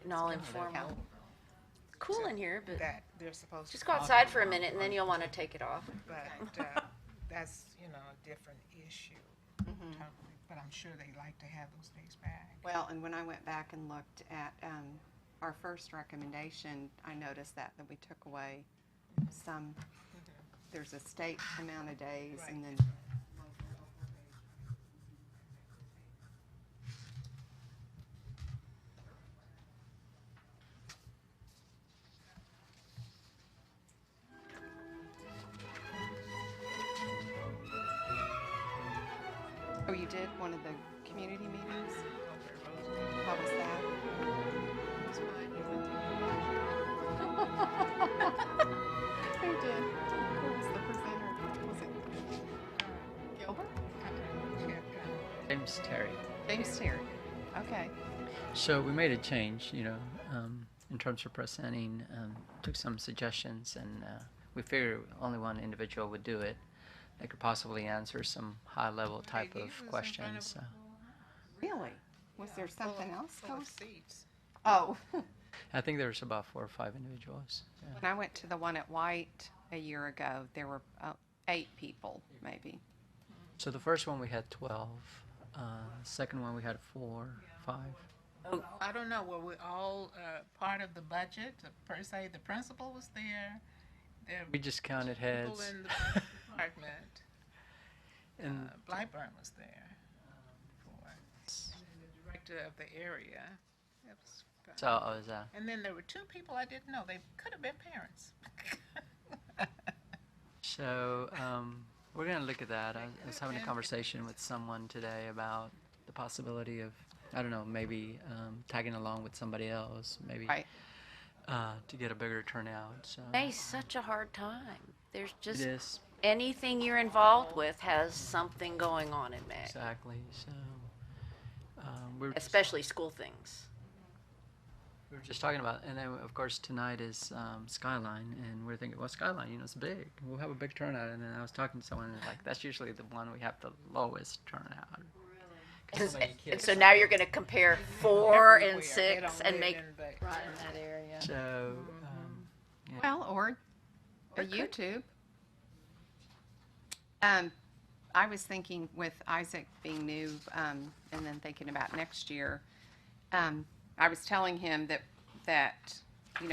and all informal. Cool in here, but that they're supposed just to. go outside for a minute and then you'll want to take it off. But that's, a different issue. Totally. But I'm sure they like to have those days back. Well, and when I went back and looked at our first recommendation, I noticed that we took away some, there's a state amount of days and then. Oh, you did one of the community meetings? How was that? Who did? Who was the presenter? Was it Gilbert? James Terry. James Terry. Okay. So we made a change, in terms of presenting, took some suggestions, and we figured only one individual would do it. They could possibly answer some high-level type He of was in front questions. of- Really? Was there something else Full going? of seats. Oh. I think there was about 4 or 5 individuals. Yeah. When I went to the one at White a year ago, there were 8 people, maybe. So the first one we had 12. Second one we had 4, 5. I don't know, were we all part of the budget, per se? The principal was there. There We just counted people heads. in the department. And Blackburn was there. The director of the area. It was fun. so I was, And then there were 2 people I didn't know. They could have been parents. we're going to look at that. I was having a conversation with someone today about the possibility of, I don't know, maybe tagging along with somebody else, maybe Right. to get a bigger turnout. So May's such a hard time. There's it just is anything you're involved with has something going on in May, exactly. So we're especially school things. we were just talking about, and then of course tonight is Skyline, and we're thinking, well, Skyline, it's big. We'll have a big turnout. And then I was talking to someone, and like that's usually the one we have the lowest turnout. And, So many kids. so now you're going to compare 4 and Everywhere. They don't 6 and live make in the- right in that area. So yeah. Well, or a could- YouTube. I was thinking with Isaac being new, and then thinking about next year, I was telling him that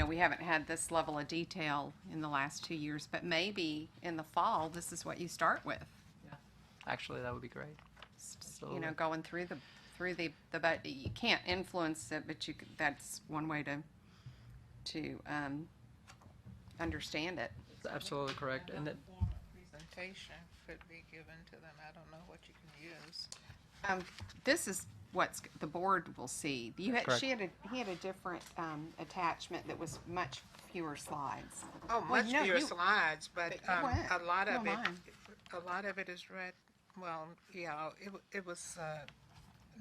we haven't had this level of detail in the last 2 years, but maybe in the fall, this is what you start with. Actually, that would be great. Going through the budget. You can't influence it, but that's one way to understand it. That's absolutely correct. And that Presentation could be given to them. I don't know what you can use. This is what the board will see. Correct. He had a different attachment that was much fewer slides. Oh, Well, much no, fewer you- slides, but but you went. a lot of No, it, mine. a lot of it is read. Well, yeah, it was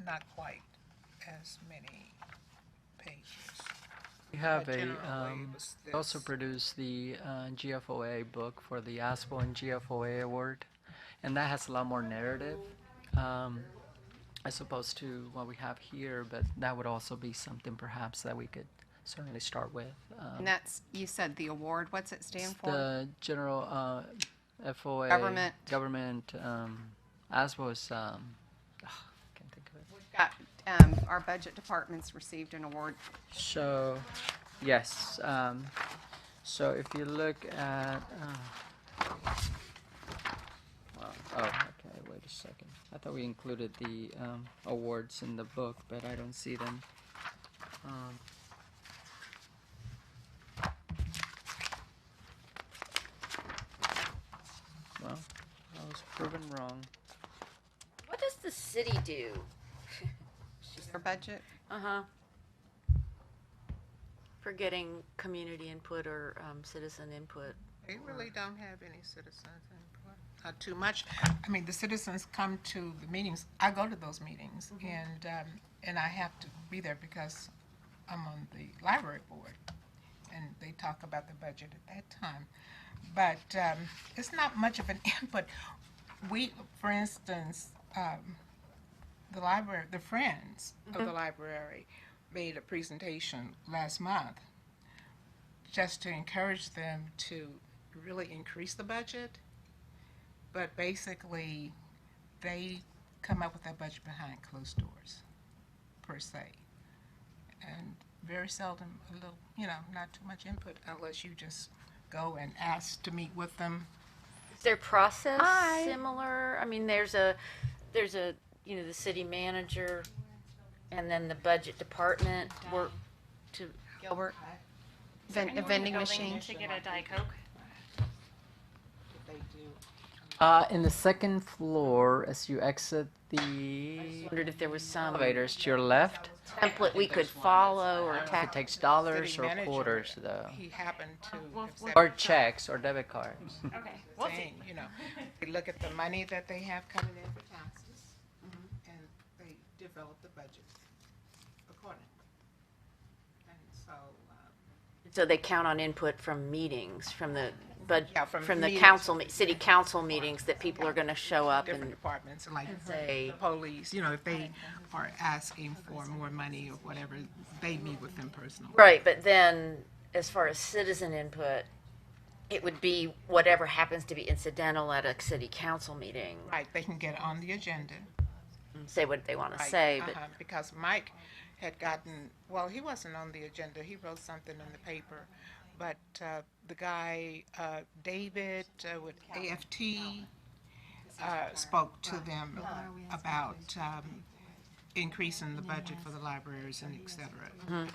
not quite as many pages. we have But a generally, it was we also this. produced the GFOA book for the ASPO and GFOA award, and that has a lot more narrative as opposed to what we have here. But that would also be something perhaps that we could certainly start with. And that's, you said the award, what's it stand It's for? the general FOA Government. ASPO is can't think of it. Got, our budget department's received an award. So, yes. So if you look at, okay, wait a second. I thought we included the awards in the book, but I don't see them. Well, I was proven wrong. What does the city do? Their budget? Uh-huh. For getting community input or citizen input. They really don't have any citizens input. Not too much. I mean, the citizens come to the meetings. I go to those meetings, and I have to be there because I'm on the library board, and they talk about the budget at that time. But it's not much of an input. We, for instance, the library, the Friends of the library made a presentation last month just to encourage them to really increase the budget. But basically, they come up with that budget behind closed doors, per se. And very seldom, a little, not too much input unless you just go and ask to meet with them. Is their process Hi. similar? I mean, there's a, the city manager and then the budget department work to, Gilbert? A vending machine? To get a Diet Coke. They do. In the second floor, as you exit the wondered if there was some elevators to your left, template we could follow or it attack. takes dollars City or manager, quarters though, He happened to have or said checks or debit cards. Okay, we'll see. saying, they look at the money that they have coming in for taxes, and they develop the budget accordingly. And so, So they count on input from meetings, from the Yeah, from from the meetings. city council meetings that people are going to show up different and departments, like say, the police, if they are asking for more money or whatever, they meet with them personally. right, but then as far as citizen input, it would be whatever happens to be incidental at a city council meeting. Right, they can get on the agenda. Say what they want to Right, say, but because Mike had gotten, well, he wasn't on the agenda, he wrote something in the paper, but the guy, David with AFT, spoke to them about increasing the budget for the libraries and et cetera.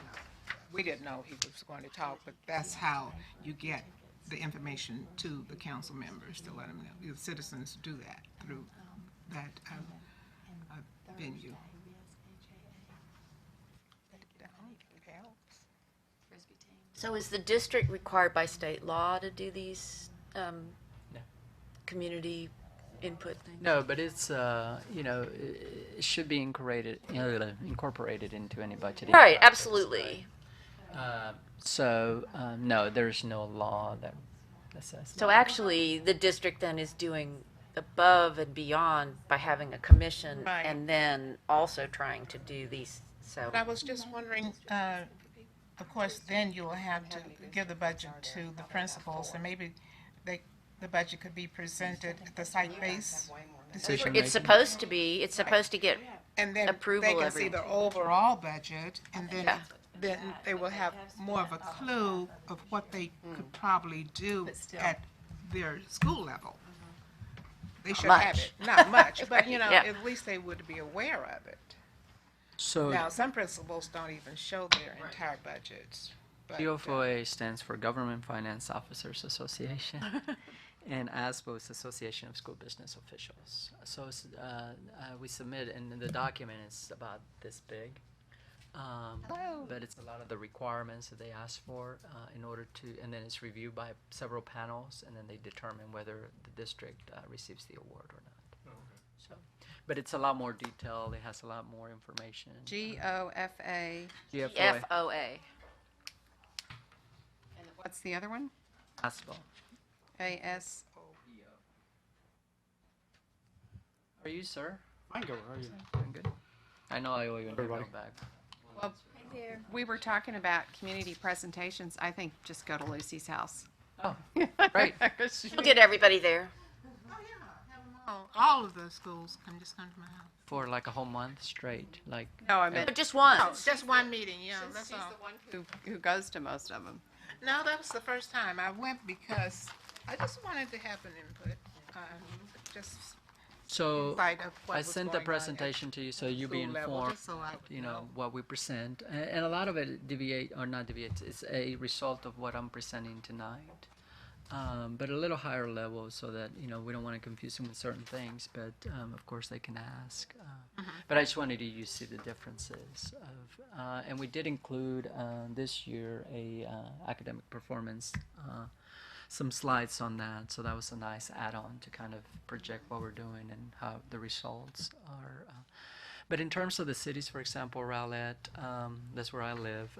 We didn't know he was going to talk, but that's how you get the information to the council members, to let them know. The citizens do that through that venue. It helps. so is the district required by state law to do these community input things? No, but it's it should be incorporated into any budgeting. Right, process. absolutely. So no, there's no law that says. So actually, the district then is doing above and beyond by having a commission Right. and then also trying to do these, so. But I was just wondering, of course, then you will have to give the budget to the principals, and maybe the budget could be presented at the site-based decision. It's supposed to get, And then approval they can every- see the overall budget, and Yeah. then they will have more of a clue of what they could probably do at their school level. They should have much. it, not much, but, Right, yeah. at least they would be aware of it. So Now, some principals don't even show their entire budgets. But, GFOA stands for Government Finance Officers Association, and ASBO is Association of School Business Officials. So we submit, and the document is about this big. But it's a lot of the requirements that they ask for in order to, and then it's reviewed by several panels, and then they determine whether the district receives the award or not. So, but it's a lot more detailed. It has a lot more information. GOFA. GFOA, FOA. And what's the other one? ASBO. AS. Are you, sir? Fine, Gilbert, how are you? Doing good. I know I owe you a Everybody. note back. Well, we were talking about community presentations. I think just go to Lucy's house. Oh, right. We'll get everybody there. Oh, yeah, have them all of the schools come to my house. For like a whole month straight, like. No, I meant But just Oh, once. just one meeting, yeah, she's that's the all. one who goes to most of them. No, that was the first time. I went because I just wanted to have an input, just So in light of what I was sent the going on at presentation to you so you be school level, informed, just so I you know, know. what we present. And a lot of it deviate, or not deviates, it's a result of what I'm presenting tonight. But a little higher level so that, you know, we don't want to confuse them with certain things, but of course they can ask. But I just wanted you to see the differences of, and we did include this year a academic performance, some slides on that, so that was a nice add-on to kind of project what we're doing and how the results are. But in terms of the cities, for example, Rowlett, that's where I live,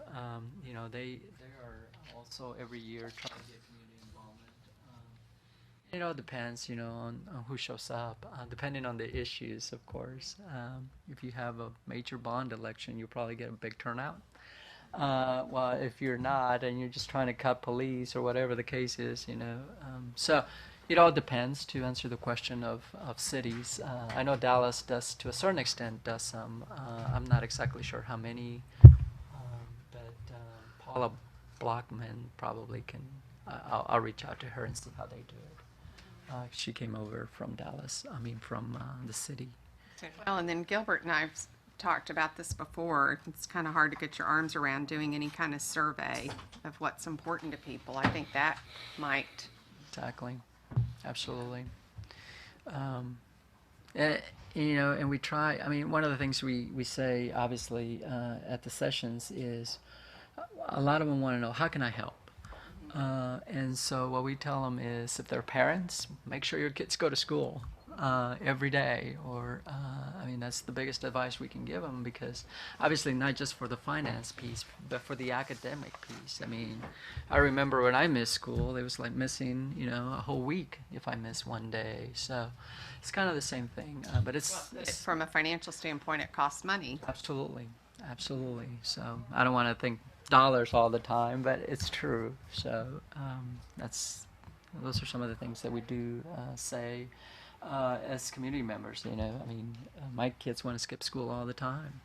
you know, they are also every year trying to get community involvement. You know, it depends, you know, on who shows up, depending on the issues, of course. If you have a major bond election, you'll probably get a big turnout. well, if you're not and you're just trying to cut police or whatever the case is, so it all depends to answer the question of cities. I know Dallas does, to a certain extent, does some. I'm not exactly sure how many, but Paula Blockman probably can. I'll reach out to her and see how they do it. She came over from Dallas. I mean, from the city. Well, and then Gilbert and I've talked about this before. It's kind of hard to get your arms around doing any kind of survey of what's important to people. I think that might. Exactly. Absolutely. And we try, I mean, one of the things we say, obviously, at the sessions is a lot of them want to know, how can I help? And so what we tell them is, if they're parents, make sure your kids go to school every day. Or, I mean, that's the biggest advice we can give them, because obviously not just for the finance piece, but for the academic piece. I mean, I remember when I missed school, it was like missing, a whole week if I miss one day. So it's kind of the same thing, but it's From a financial standpoint, it costs money. absolutely, absolutely. So I don't want to think dollars all the time, but it's true. So those are some of the things that we do say as community members. I mean, my kids want to skip school all the time.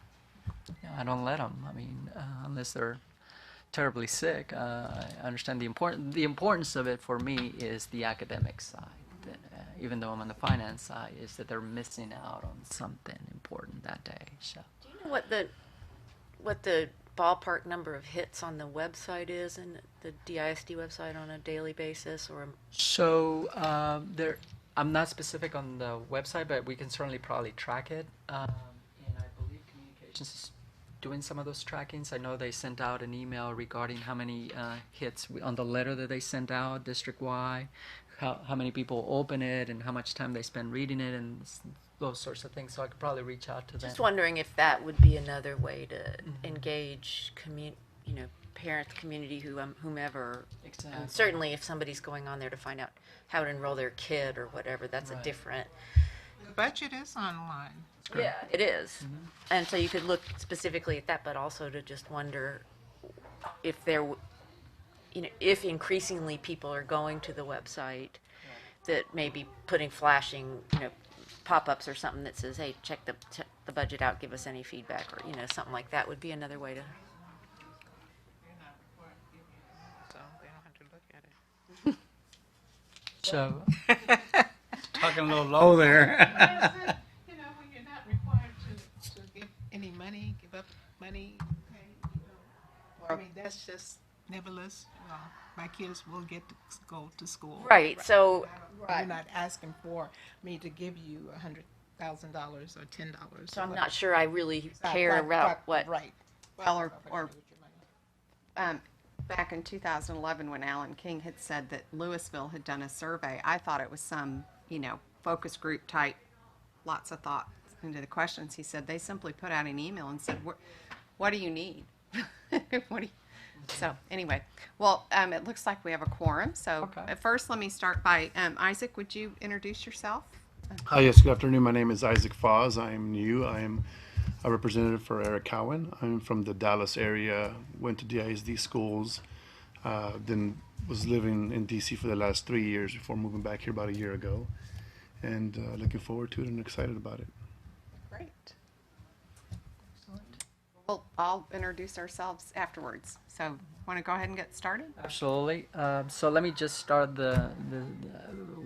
I don't let them. I mean, unless they're terribly sick. I understand the importance of it for me is the academic side. Even though I'm on the finance side, is that they're missing out on something important that day. So. Do you know what the ballpark number of hits on the website is, and the DISD website on a daily basis, or? So I'm not specific on the website, but we can certainly probably track it. And I believe Communications is doing some of those trackings. I know they sent out an email regarding how many hits on the letter that they sent out district-wide, how many people open it, and how much time they spend reading it, and those sorts of things. So I could probably reach out to them. Just wondering if that would be another way to engage parents, community, whomever. Exactly. And certainly if somebody's going on there to find out how to enroll their kid or whatever, that's a Right. different. The budget is online. Yeah, it is. And so you could look specifically at that, but also to just wonder if if increasingly people are going to the website, that maybe putting flashing, pop-ups or something that says, hey, check the budget out, give us any feedback, or, something like that would be another way to. So they don't have to look at it. So Talking a little low there. When you're not required to give any money, give up money, I mean, that's just nebulous. My kids will get to go to school. Right, so, You're not asking for me to give you $100,000 or $10. so I'm not sure I really care about what. Right. Well, or back in 2011, when Alan King had said that Louisville had done a survey, I thought it was some, focus group type, lots of thought into the questions. He said they simply put out an email and said, what do you need? So anyway, well, it looks like we have a quorum. So Okay. at first, let me start by, Isaac, would you introduce yourself? Hi, yes, good afternoon. My name is Isaac Foz. I am new. I am a representative for Eric Cowan. I'm from the Dallas area, went to DISD schools, then was living in DC for the last 3 years before moving back here about a year ago. And looking forward to it and excited about it. Great. Well, I'll introduce ourselves afterwards. So want to go ahead and get started? absolutely. So let me just start the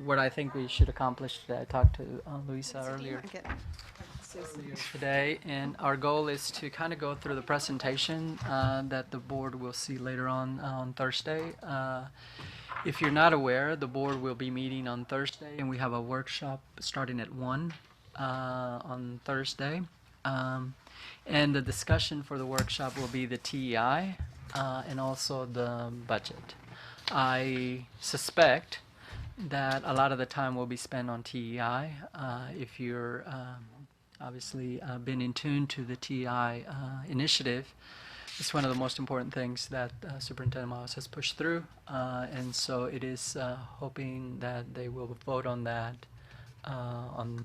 what I think we should accomplish today. I talked to Luisa So do you earlier want to get Susan? today, and our goal is to kind of go through the presentation that the board will see later on Thursday. If you're not aware, the board will be meeting on Thursday, and we have a workshop starting at 1 on Thursday. And the discussion for the workshop will be the TEI and also the budget. I suspect that a lot of the time will be spent on TEI. If you're obviously been in tune to the TEI initiative, it's one of the most important things that Superintendent Miles has pushed through, and so it is hoping that they will vote on that on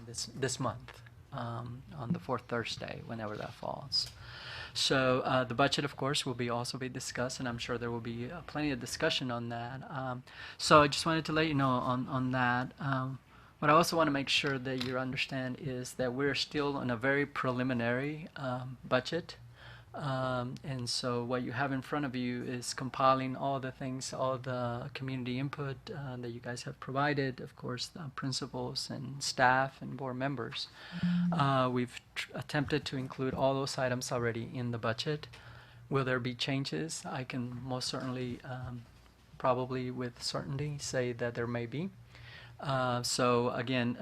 this month, on the fourth Thursday, whenever that falls. So the budget, of course, will be also be discussed, and I'm sure there will be plenty of discussion on that. So I just wanted to let you know on that. What I also want to make sure that you understand is that we're still on a very preliminary budget. And so what you have in front of you is compiling all the things, all the community input that you guys have provided, of course, principals and staff and board members. We've attempted to include all those items already in the budget. Will there be changes? I can most certainly, probably with certainty, say that there may be. So again,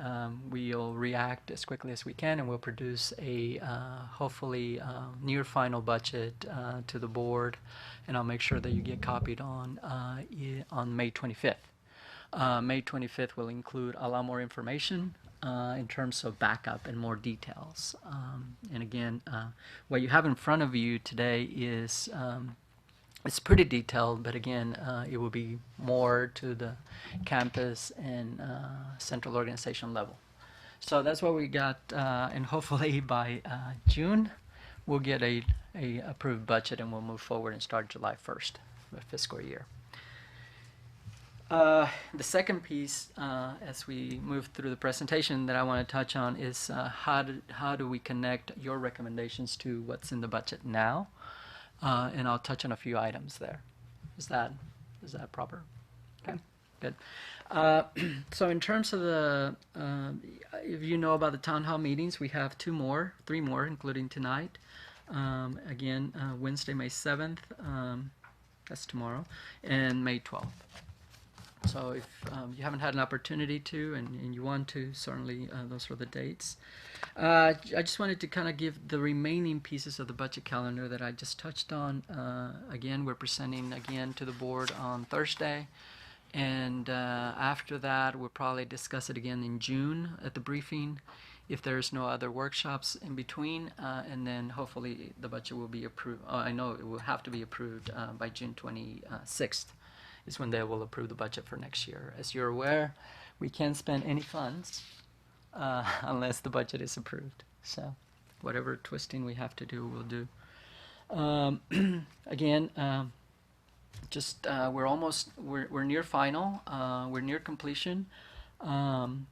we'll react as quickly as we can, and we'll produce a hopefully near final budget to the board, and I'll make sure that you get copied on May 25th. May 25th will include a lot more information in terms of backup and more details. And again, what you have in front of you today is it's pretty detailed, but again, it will be more to the campus and central organization level. So that's what we got, and hopefully by June, we'll get a approved budget, and we'll move forward and start July 1st, the fiscal year. The second piece, as we move through the presentation, that I want to touch on is how do we connect your recommendations to what's in the budget now? And I'll touch on a few items there. Is that proper? Okay, good. So in terms of the, if you know about the town hall meetings, we have three more, including tonight. Again, Wednesday, May 7th, that's tomorrow, and May 12th. So if you haven't had an opportunity to, and you want to, certainly those are the dates. I just wanted to kind of give the remaining pieces of the budget calendar that I just touched on. Again, we're presenting again to the board on Thursday. And after that, we'll probably discuss it again in June at the briefing, if there's no other workshops in between. And then hopefully the budget will be approved. I know it will have to be approved by June 26th. Is when they will approve the budget for next year. As you're aware, we can't spend any funds unless the budget is approved. So whatever twisting we have to do, we'll do. Again, we're near final, we're near completion. And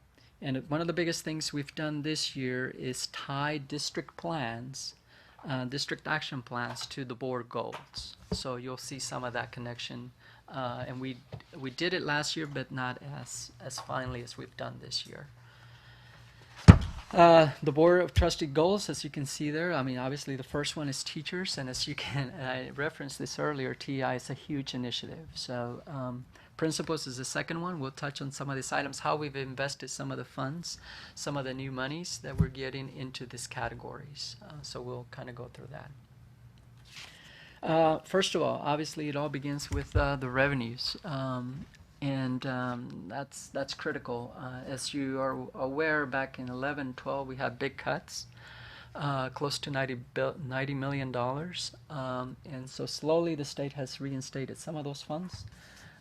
one of the biggest things we've done this year is tie district plans, district action plans to the board goals. So you'll see some of that connection. And we did it last year, but not as finely as we've done this year. The Board of Trustee goals, as you can see there, I mean, obviously the first one is teachers, and as you can, I referenced this earlier, TI is a huge initiative. So principals is the second one. We'll touch on some of these items, how we've invested some of the funds, some of the new monies that we're getting into these categories. So we'll kind of go through that. First of all, obviously it all begins with the revenues, and that's critical. As you are aware, back in 11-12 we had big cuts, close to $90 million, and so slowly the state has reinstated some of those funds.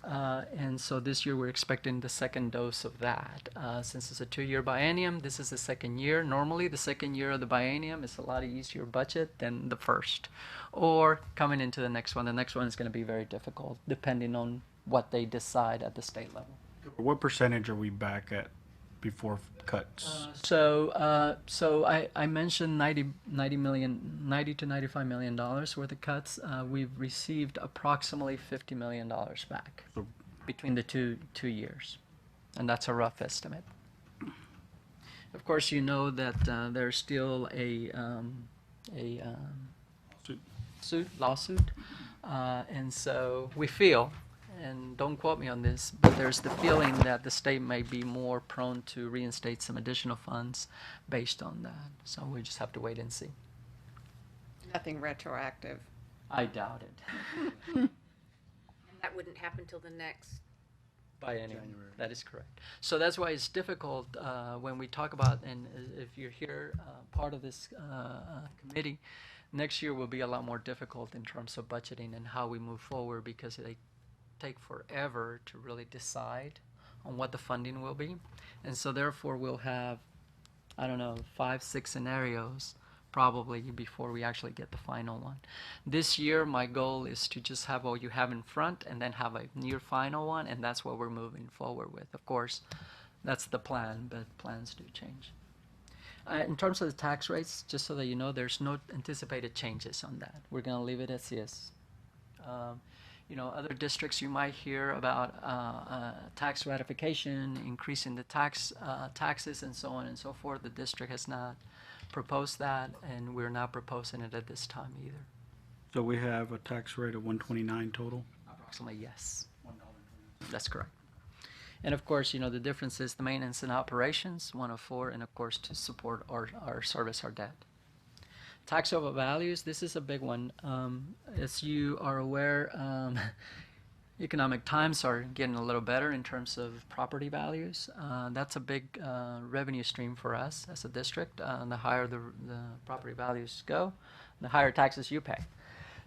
And so this year we're expecting the second dose of that. Since it's a 2-year biennium, this is the second year. Normally the second year of the biennium is a lot easier budget than the first. Or coming into the next one is going to be very difficult depending on what they decide at the state level. What percentage are we back at before cuts? So I mentioned $90 to $95 million worth of cuts. We've received approximately $50 million back between the two years, and that's a rough estimate. Of course, you know that there's still a lawsuit, and so we feel. And don't quote me on this, but there's the feeling that the state may be more prone to reinstate some additional funds based on that. So we just have to wait and see. Nothing retroactive. I doubt it. And that wouldn't happen till the next. Biennium. That is correct. So that's why it's difficult when we talk about, and if you're here, part of this committee, next year will be a lot more difficult in terms of budgeting and how we move forward, because they take forever to really decide on what the funding will be. And so therefore we'll have, I don't know, 5-6 scenarios probably before we actually get the final one. This year, my goal is to just have what you have in front and then have a near final one, and that's what we're moving forward with. Of course, that's the plan, but plans do change. In terms of the tax rates, just so that you know, there's no anticipated changes on that. We're going to leave it as is. You know, other districts you might hear about tax ratification, increasing the taxes, and so on and so forth. The district has not proposed that, and we're not proposing it at this time either. So we have a tax rate of 129 total. Approximately, yes. That's correct. And of course, you know, the difference is the maintenance and operations, 104, and of course to support our service, our debt. Tax over values, this is a big one. As you are aware, economic times are getting a little better in terms of property values. That's a big revenue stream for us as a district. The higher the property values go, the higher taxes you pay.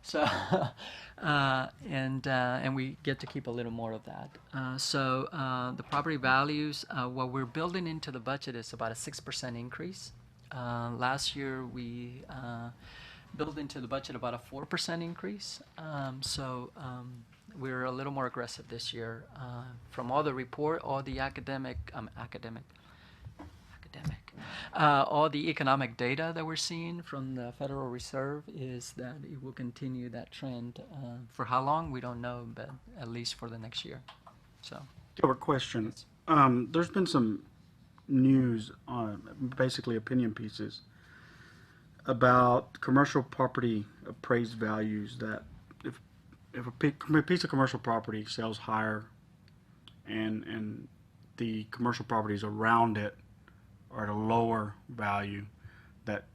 So, and we get to keep a little more of that. The property values, what we're building into the budget is about a 6% increase. Last year we built into the budget about a 4% increase. We're a little more aggressive this year. From all the all the economic data that we're seeing from the Federal Reserve is that it will continue that trend. For how long, we don't know, but at least for the next year. So, Gilbert, question. There's been some news on basically opinion pieces about commercial property appraised values, that if a piece of commercial property sells higher and the commercial properties around it are at a lower value, that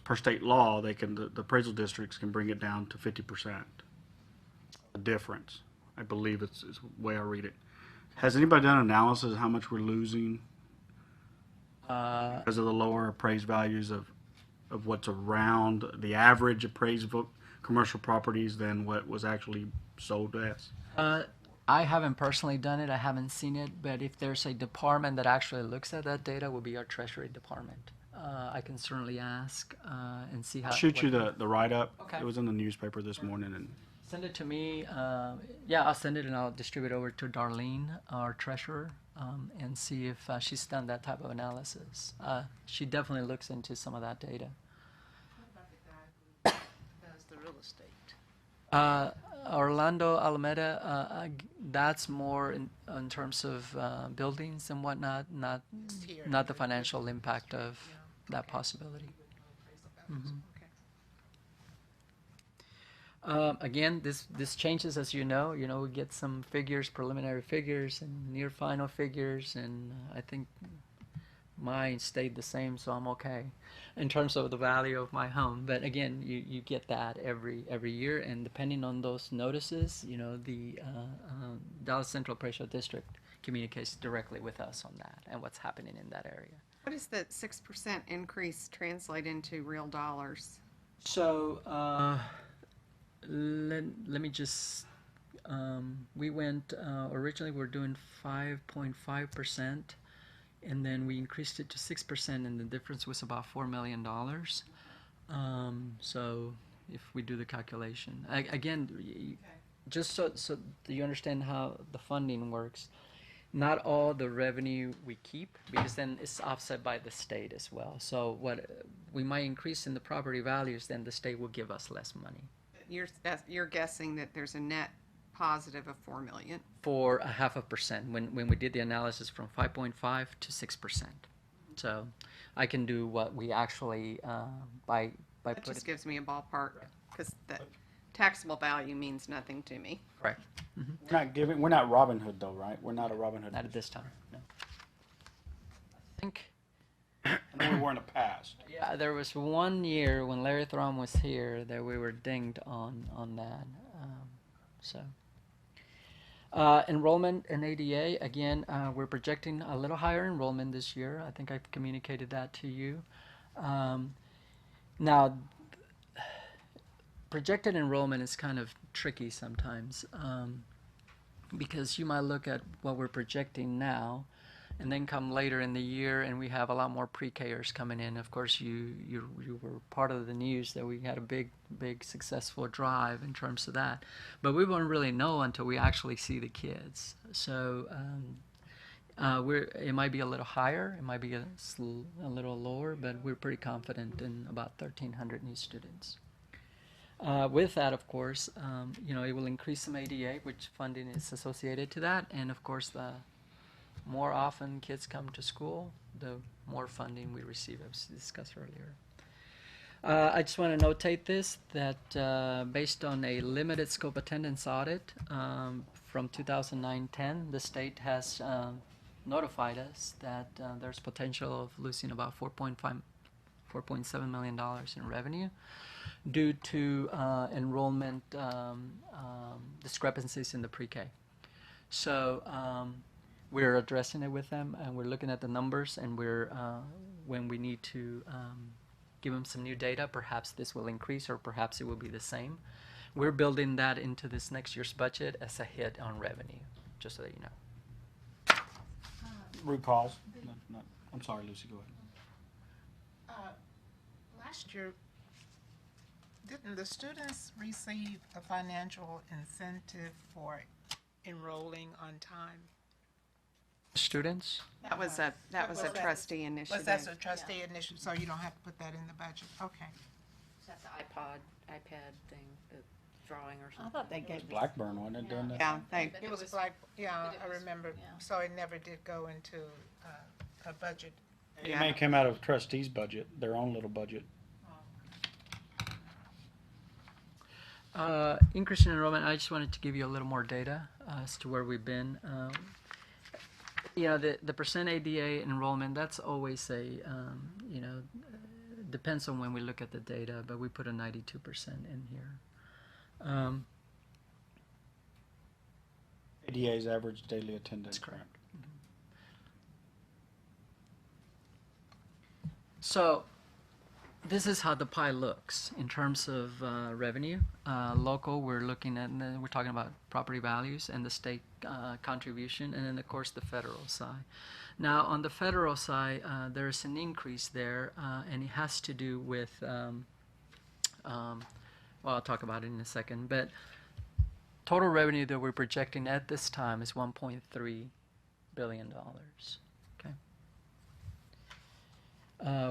per state law the appraisal districts can bring it down to 50%. The difference, I believe, is the way I read it. Has anybody done analysis of how much we're losing because of the lower appraised values of what's around the average appraised commercial properties than what was actually sold as? I haven't personally done it. I haven't seen it. But if there's a department that actually looks at that data, will be our Treasury Department. I can certainly ask and see how. I'll shoot you the write-up. Okay. It was in the newspaper this morning. And Send it to me. Yeah, I'll send it and I'll distribute over to Darlene, our treasurer, and see if she's done that type of analysis. She definitely looks into some of that data. Does the real estate? Orlando Alameda, that's more in terms of buildings and whatnot, not Here. the financial impact of that possibility. Again, this changes, as you know. You know, we get some figures, preliminary figures, and near final figures, and I think mine stayed the same, so I'm okay in terms of the value of my home. But again, you get that every year, and depending on those notices, you know, the Dallas Central Appraisal District communicates directly with us on that and what's happening in that area. What does that 6% increase translate into real dollars? So let me just we went originally we're doing 5.5%, and then we increased it to 6%, and the difference was about $4 million. So if we do the calculation again, just so you understand how the funding works, not all the revenue we keep, because then it's offset by the state as well. So what we might increase in the property values, then the state will give us less money. You're guessing that there's a net positive of $4 million. For a 0.5% when we did the analysis from 5.5 to 6%. So I can do what we actually by That putting just gives me a ballpark, because the taxable value means nothing to me. correct. we're not Robin Hood though, right? We're not a Robin Hood. Not at this time. No. I think I know we were in the past. yeah, there was one year when Larry Thrum was here that we were dinged on that. Enrollment in ADA, again, we're projecting a little higher enrollment this year. I think I've communicated that to you. Now, projected enrollment is kind of tricky sometimes because you might look at what we're projecting now And then come later in the year, and we have a lot more pre-Kers coming in. Of course, you were part of the news that we had a big successful drive in terms of that, but we won't really know until we actually see the kids. So it might be a little higher, it might be a little lower, but we're pretty confident in about 1,300 new students. With that, of course, it will increase some ADA, which funding is associated to that, and of course the more often kids come to school, the more funding we receive, as discussed earlier. I just want to notate this, that based on a limited scope attendance audit from 2009-10, the state has notified us that there's potential of losing about $4.7 million in revenue due to enrollment discrepancies in the pre-K. So we're addressing it with them, and we're looking at the numbers, and when we need to give them some new data, perhaps this will increase or perhaps it will be the same. We're building that into this next year's budget as a hit on revenue, just so that you know. Root cause. I'm sorry, Lucy, go ahead. Last year, didn't the students receive a financial incentive for enrolling on time? Students? That was a trustee initiative. Was that a trustee initiative, so you don't have to put that in the budget? Okay. Is that the iPad thing, the drawing or something? I thought they gave. Blackburn wasn't it doing that? Yeah, they, It was like, yeah, it I was- remember, yeah. so it never did go into a budget. It may have come out of trustees' budget, their own little budget. Increase in enrollment, I just wanted to give you a little more data as to where we've been. The percent ADA enrollment, that's always depends on when we look at the data, but we put a 92% in here. ADA's average daily attendance. That's correct. So this is how the pie looks in terms of revenue. Local, we're looking at, and then we're talking about property values and the state contribution, and then of course the federal side. Now on the federal side, there's an increase there, and it has to do with, well, I'll talk about it in a second, but total revenue that we're projecting at this time is $1.3 billion.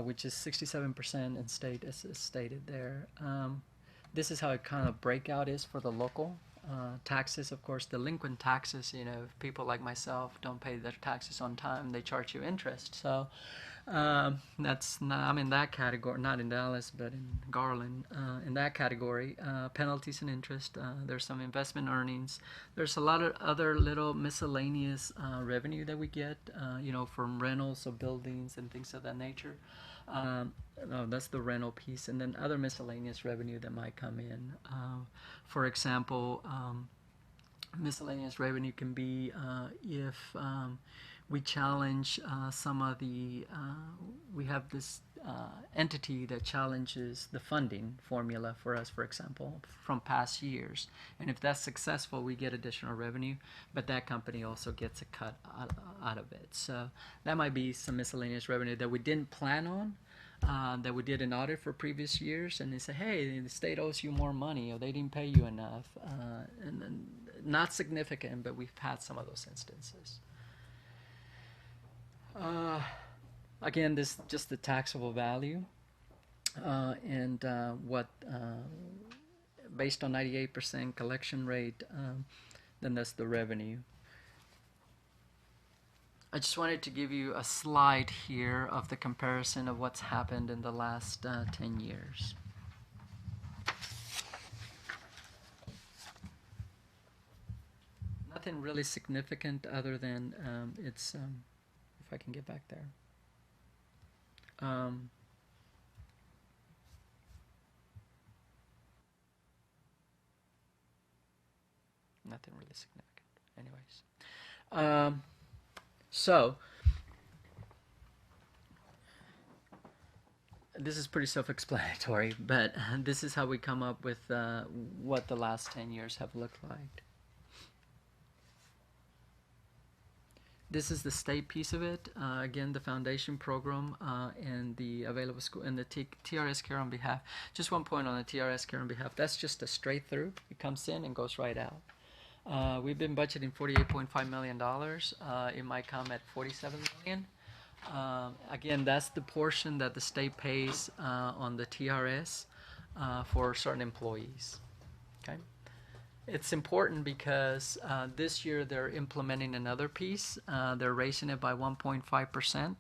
Which is 67% in state, as is stated there. This is how it kind of breakout is for the local taxes. Of course, delinquent taxes, if people like myself don't pay their taxes on time, they charge you interest. So that's not, I'm in that category, not in Dallas, but in Garland. In that category, penalties and interest, there's some investment earnings. There's a lot of other little miscellaneous revenue that we get, from rentals of buildings and things of that nature. That's the rental piece, and then other miscellaneous revenue that might come in. For example, miscellaneous revenue can be if we challenge some of the, we have this entity that challenges the funding formula for us, for example, from past years. And if that's successful, we get additional revenue, but that company also gets a cut out of it. So that might be some miscellaneous revenue that we didn't plan on, that we did an audit for previous years, and they say, hey, the state owes you more money, or they didn't pay you enough. And not significant, but we've had some of those instances. Again, this is just the taxable value, and what based on 98% collection rate, then that's the revenue. I just wanted to give you a slide here of the comparison of what's happened in the last 10 years. Nothing really significant other than it's if I can get back there. Nothing really significant. Anyways. So, this is pretty self-explanatory, but this is how we come up with what the last 10 years have looked like. This is the state piece of it. Again, the foundation program and the available school and the TRS care on behalf. Just one point on the TRS care on behalf. That's just a straight through. It comes in and goes right out. We've been budgeting $48.5 million. It might come at $47 million. Again, that's the portion that the state pays on the TRS for certain employees. Okay. It's important because this year they're implementing another piece. They're raising it by 1.5%.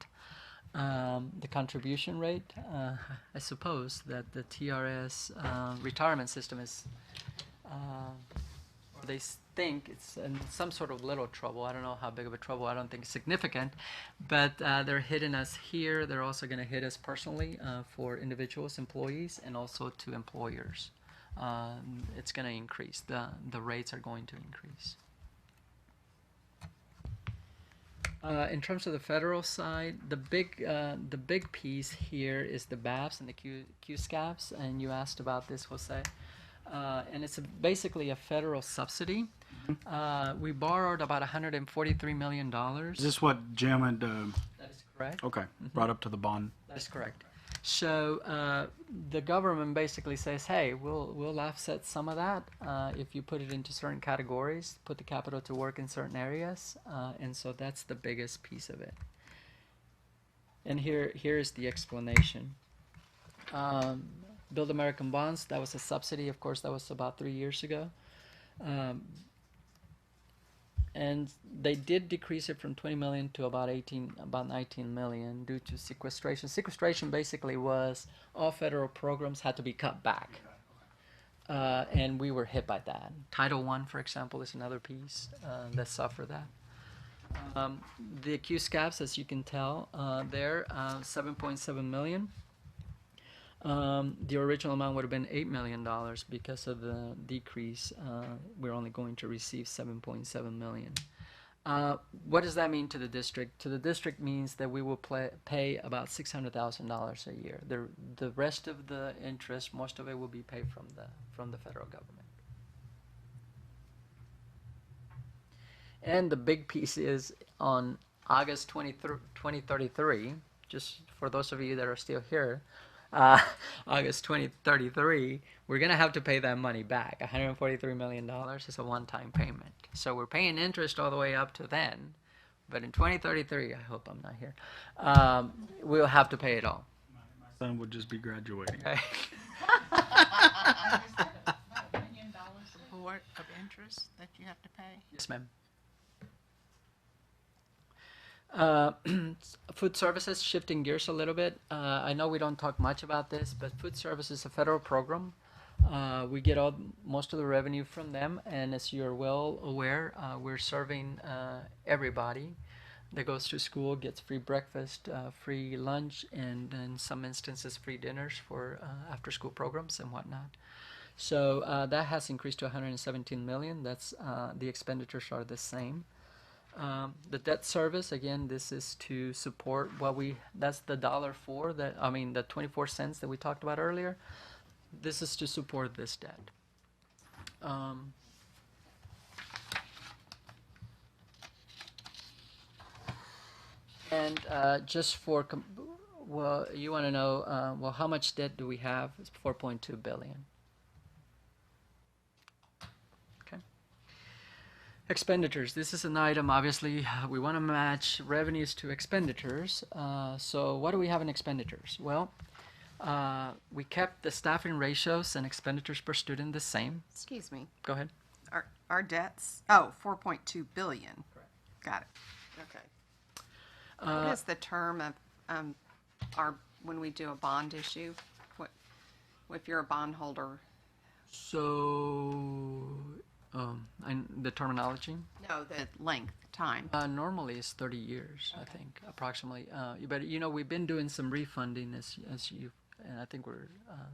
The contribution rate, I suppose that the TRS retirement system is, they think it's in some sort of little trouble. I don't know how big of a trouble. I don't think it's significant, but they're hitting us here. They're also going to hit us personally for individuals, employees, and also to employers. It's going to increase. The rates are going to increase. In terms of the federal side, the big piece here is the BAPS and the QSCAPs, and you asked about this, Jose. And it's basically a federal subsidy. We borrowed about $143 million. Is this what Jim had, That is correct. okay, brought up to the bond? That is correct. So the government basically says, hey, we'll offset some of that if you put it into certain categories, put the capital to work in certain areas, and so that's the biggest piece of it. And here is the explanation. Build American Bonds, that was a subsidy, of course, that was about 3 years ago. And they did decrease it from 20 million to about 19 million due to sequestration. Sequestration basically was all federal programs had to be cut back. And we were hit by that. Title I, for example, is another piece that suffered that. The QSCAPs, as you can tell, they're 7.7 million. The original amount would have been $8 million because of the decrease. We're only going to receive 7.7 million. What does that mean to the district? To the district means that we will pay about $600,000 a year. The rest of the interest, most of it will be paid from the federal government. And the big piece is on August 2033, just for those of you that are still here, August 2033, we're going to have to pay that money back. $143 million is a one-time payment. So we're paying interest all the way up to then. But in 2033, I hope I'm not here, we'll have to pay it all. My son would just be graduating. Okay? $1 million support of interest that you have to pay? Yes, ma'am. Food services, shifting gears a little bit. I know we don't talk much about this, but food service is a federal program. We get most of the revenue from them, and as you're well aware, we're serving everybody that goes to school gets free breakfast, free lunch, and in some instances free dinners for after-school programs and whatnot. So that has increased to 117 million. That's the expenditures are the same. The debt service, again, this is to support that's the $1.04 the 24 cents that we talked about earlier. This is to support this debt. And just for, you want to know, how much debt do we have? It's 4.2 billion. Expenditures. This is an item, obviously, we want to match revenues to expenditures. So what do we have in expenditures? Well, we kept the staffing ratios and expenditures per student the same. Excuse me. Go ahead. Our debts, 4.2 billion. Correct. Got it. Okay. What is the term of when we do a bond issue? What if you're a bondholder? So, the terminology? No, the length, time. Normally it's 30 years, I think, approximately. But we've been doing some refunding as you, and I think we're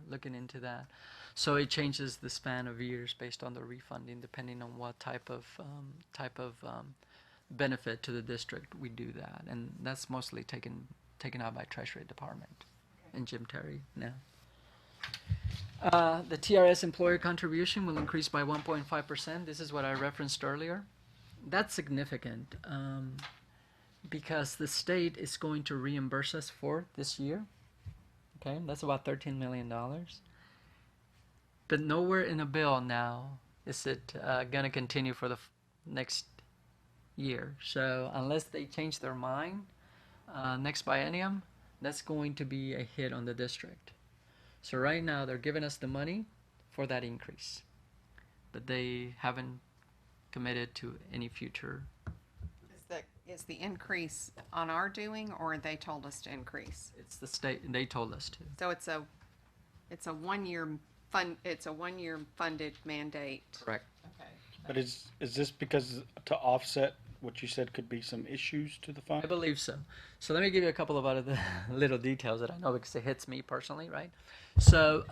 looking into that. So it changes the span of years based on the refunding, depending on what type of benefit to the district we do that, and that's mostly taken out by Treasury Department and Jim Terry now. The TRS employer contribution will increase by 1.5%. This is what I referenced earlier. That's significant. because the state is going to reimburse us for this year. Okay, that's about $13 million. But nowhere in the bill now is it going to continue for the next year. So unless they change their mind next biennium, that's going to be a hit on the district. So right now they're giving us the money for that increase, but they haven't committed to any future. Is the increase on our doing, or they told us to increase? It's the state, they told us to. So it's a 1 year it's a 1 year funded mandate. Correct. Okay. But is this because to offset what you said could be some issues to the I fund? believe so. So let me give you a couple of other little details that I know because it hits me personally, right? So,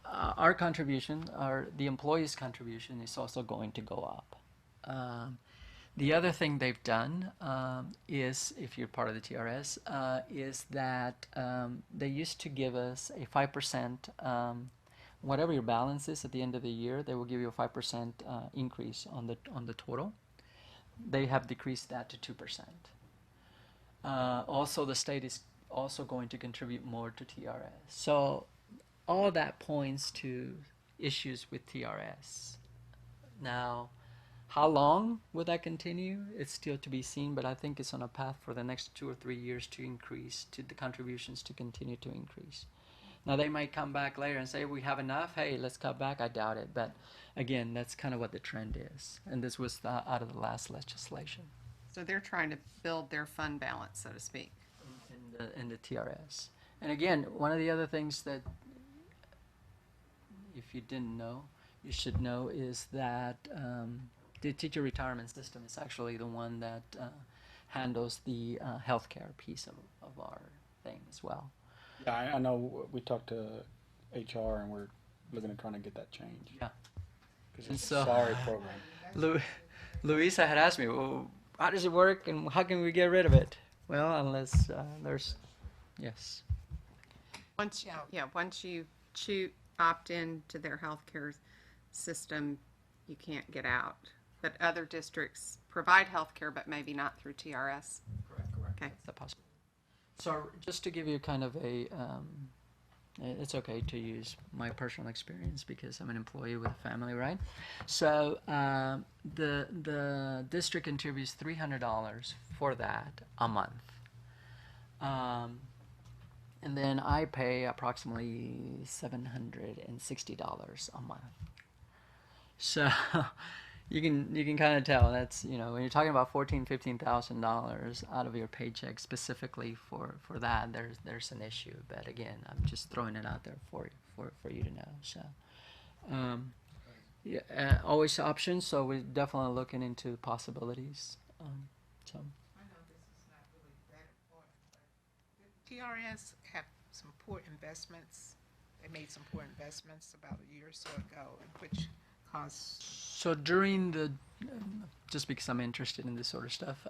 our contribution, the employees' contribution, is also going to go up. The other thing they've done is, if you're part of the TRS, is that they used to give us a 5%. Whatever your balance is at the end of the year, they will give you a 5% increase on the total. They have decreased that to 2%. Also, the state is also going to contribute more to TRS. So all that points to issues with TRS. Now, how long will that continue? It's still to be seen, but I think it's on a path for the next 2 or 3 years to increase, to the contributions to continue to increase. Now, they might come back later and say, we have enough, hey, let's cut back. I doubt it. But again, that's kind of what the trend is. And this was out of the last legislation So they're trying to build their fund balance, so to speak. in the TRS. And again, one of the other things that, if you didn't know, you should know is that the teacher retirement system is actually the one that handles the healthcare piece of our thing as well. Yeah, I know we talked to HR and we're looking at trying to get that changed. Yeah. Because And it's so- a sorry program. Louisa had asked me, well, how does it work and how can we get rid of it? Well, unless there's, yes. Once you opt in to their healthcare system, you can't get out. But other districts provide healthcare, but maybe not through TRS. Correct. Okay. That's the possibility. So just to give you kind of a, it's okay to use my personal experience because I'm an employee with a family, right? So the district contributes $300 for that a month. And then I pay approximately $760 a month. So you can kind of tell that's, when you're talking about $14,000-$15,000 out of your paycheck specifically for that, there's an issue. But again, I'm just throwing it out there for you to know. So always options. So we're definitely looking into possibilities. So. I know this is not really that important, but did TRS have some poor investments? They made some poor investments about a year or so ago, which caused. So during the, just because I'm interested in this sort of stuff,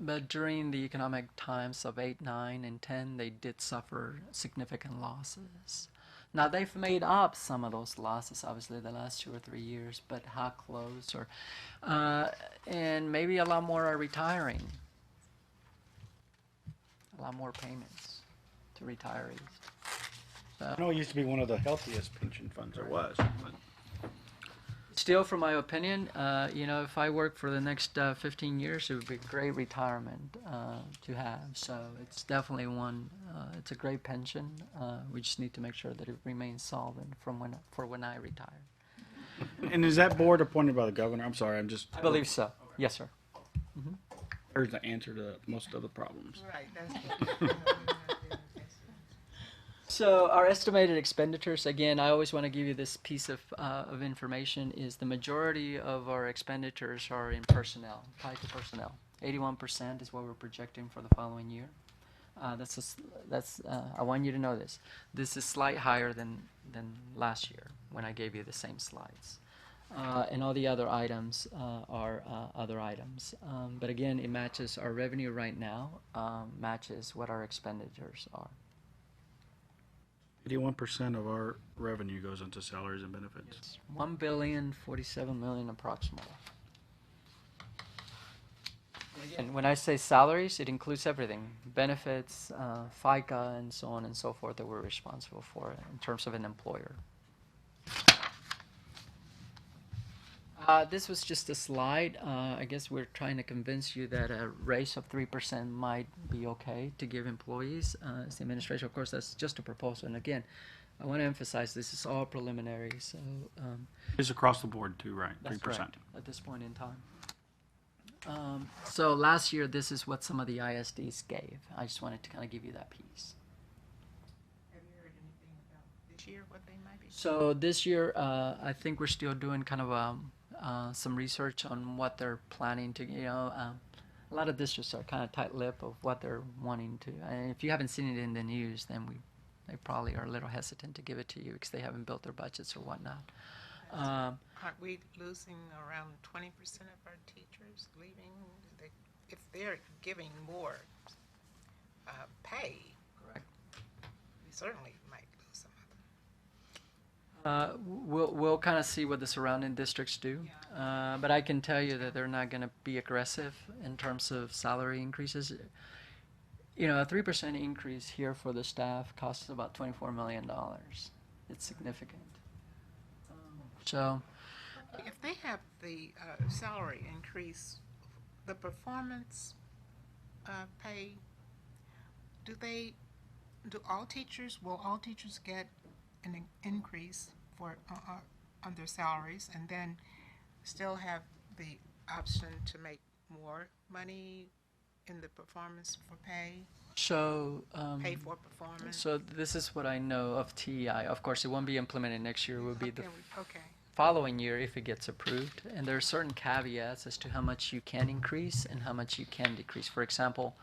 but during the economic times of 8, 9, and 10, they did suffer significant losses. Now they've made up some of those losses, obviously, the last 2 or 3 years, but how close? Or, and maybe a lot more are retiring. A lot more payments to retirees. I know it used to be one of the healthiest pension funds there was. But Still, from my opinion, if I work for the next 15 years, it would be a great retirement to have. So it's definitely one. It's a great pension. We just need to make sure that it remains solvent for when I retire. And is that board appointed by the governor? I'm sorry, I believe so. Yes, sir. There's the answer to most of the problems. Right, that's. So our estimated expenditures, again, I always want to give you this piece of information, is the majority of our expenditures are in personnel, tied to personnel. 81% is what we're projecting for the following year. I want you to know this. This is slightly higher than last year when I gave you the same slides. And all the other items are other items. But again, it matches our revenue right now, matches what our expenditures are. 81% of our revenue goes into salaries and benefits. It's $1,047,000,000 approximately. And when I say salaries, it includes everything, benefits, FICA, and so on and so forth that we're responsible for in terms of an employer. This was just a slide. I guess we're trying to convince you that a raise of 3% might be okay to give employees. As the administration, of course, that's just a proposal. And again, I want to emphasize this is all preliminary, so It's across the board too, right? that's 3%. correct at this point in time. So last year, this is what some of the ISDs gave. I just wanted to kind of give you that piece. Have you heard anything about this year, what they might be? So this year, I think we're still doing kind of some research on what they're planning to, a lot of districts are kind of tight-lipped of what they're wanting to. And if you haven't seen it in the news, then they probably are a little hesitant to give it to you because they haven't built their budgets or whatnot. Aren't we losing around 20% of our teachers leaving? If they're giving more pay, Correct. we certainly might lose some of them. We'll kind of see what the surrounding districts do, but I can tell you that they're not going to be aggressive in terms of salary increases. A 3% increase here for the staff costs about $24 million. It's significant. So, If they have the salary increase, the performance pay, will all teachers get an increase for on their salaries and then still have the option to make more money in the performance for pay for performance? So this is what I know of TEI. Of course, it won't be implemented next year. It will be the Okay. following year if it gets approved. And there are certain caveats as to how much you can increase and how much you can decrease. For example,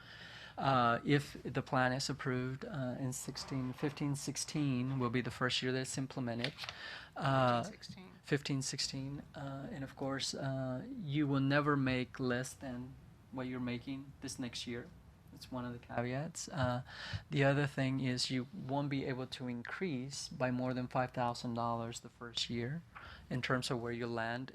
if the plan is approved in 15-16 will be the first year that it's implemented. 16. 15-16. And of course, you will never make less than what you're making this next year. That's one of the caveats. The other thing is you won't be able to increase by more than $5,000 the first year in terms of where you land.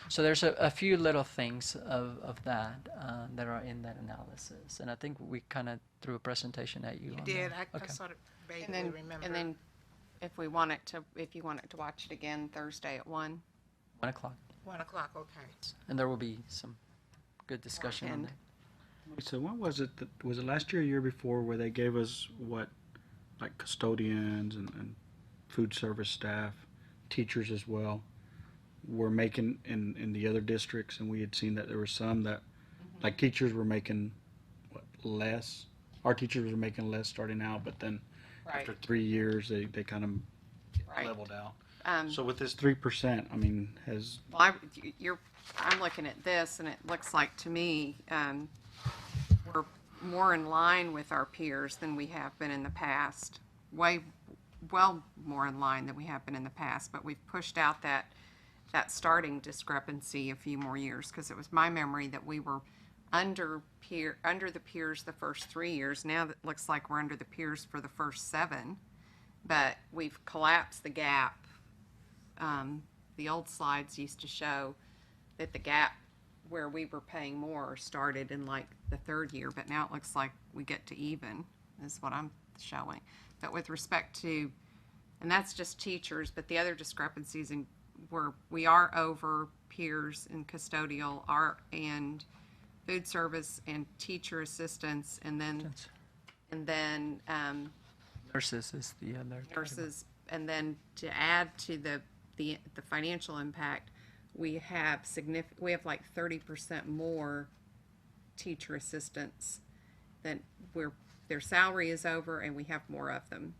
So there's a few little things of that that are in that analysis. And I think we kind of threw a presentation at you. You on did. that. I Okay. sort of vaguely And then, remember. and then if you wanted to watch it again Thursday at 1. 1 o'clock. 1 o'clock, okay. And there will be some good discussion on And- that. So what was it? Was it last year or year before where they gave us like custodians and food service staff, teachers as well, were making in the other districts, and we had seen that there were some that, like teachers were making less. Our teachers were making less starting out, but then after 3 years they kind of Right. leveled out. Um, So with this 3%, I mean, has Well, I'm looking at this, and it looks like to me we're more in line with our peers than we have been in the past. Well more in line than we have been in the past, but we've pushed out that starting discrepancy a few more years, because it was my memory that we were under the peers the first 3 years. Now it looks like we're under the peers for the first 7, but we've collapsed the gap. The old slides used to show that the gap where we were paying more started in like the 3rd year, but now it looks like we get to even, is what I'm showing. But with respect to, and that's just teachers, but the other discrepancies where we are over peers in custodial, and food service and teacher assistants, and then Nurses is the other. nurses, and then to add to the financial impact, we have like 30% more teacher assistants than their salary is over, and we have more of them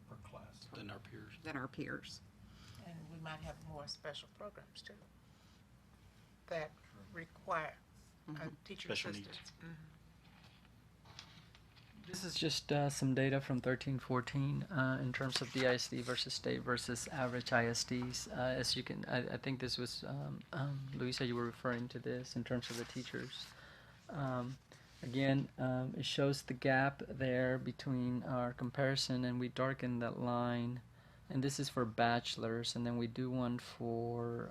per class than our peers. than our peers. And we might have more special programs too that require teacher Special needs. assistance. This is just some data from 13-14 in terms of the ISD versus state versus average ISDs. As you can, I think this was, Luisa, you were referring to this in terms of the teachers. Again, it shows the gap there between our comparison, and we darken that line. And this is for bachelors, and then we do one for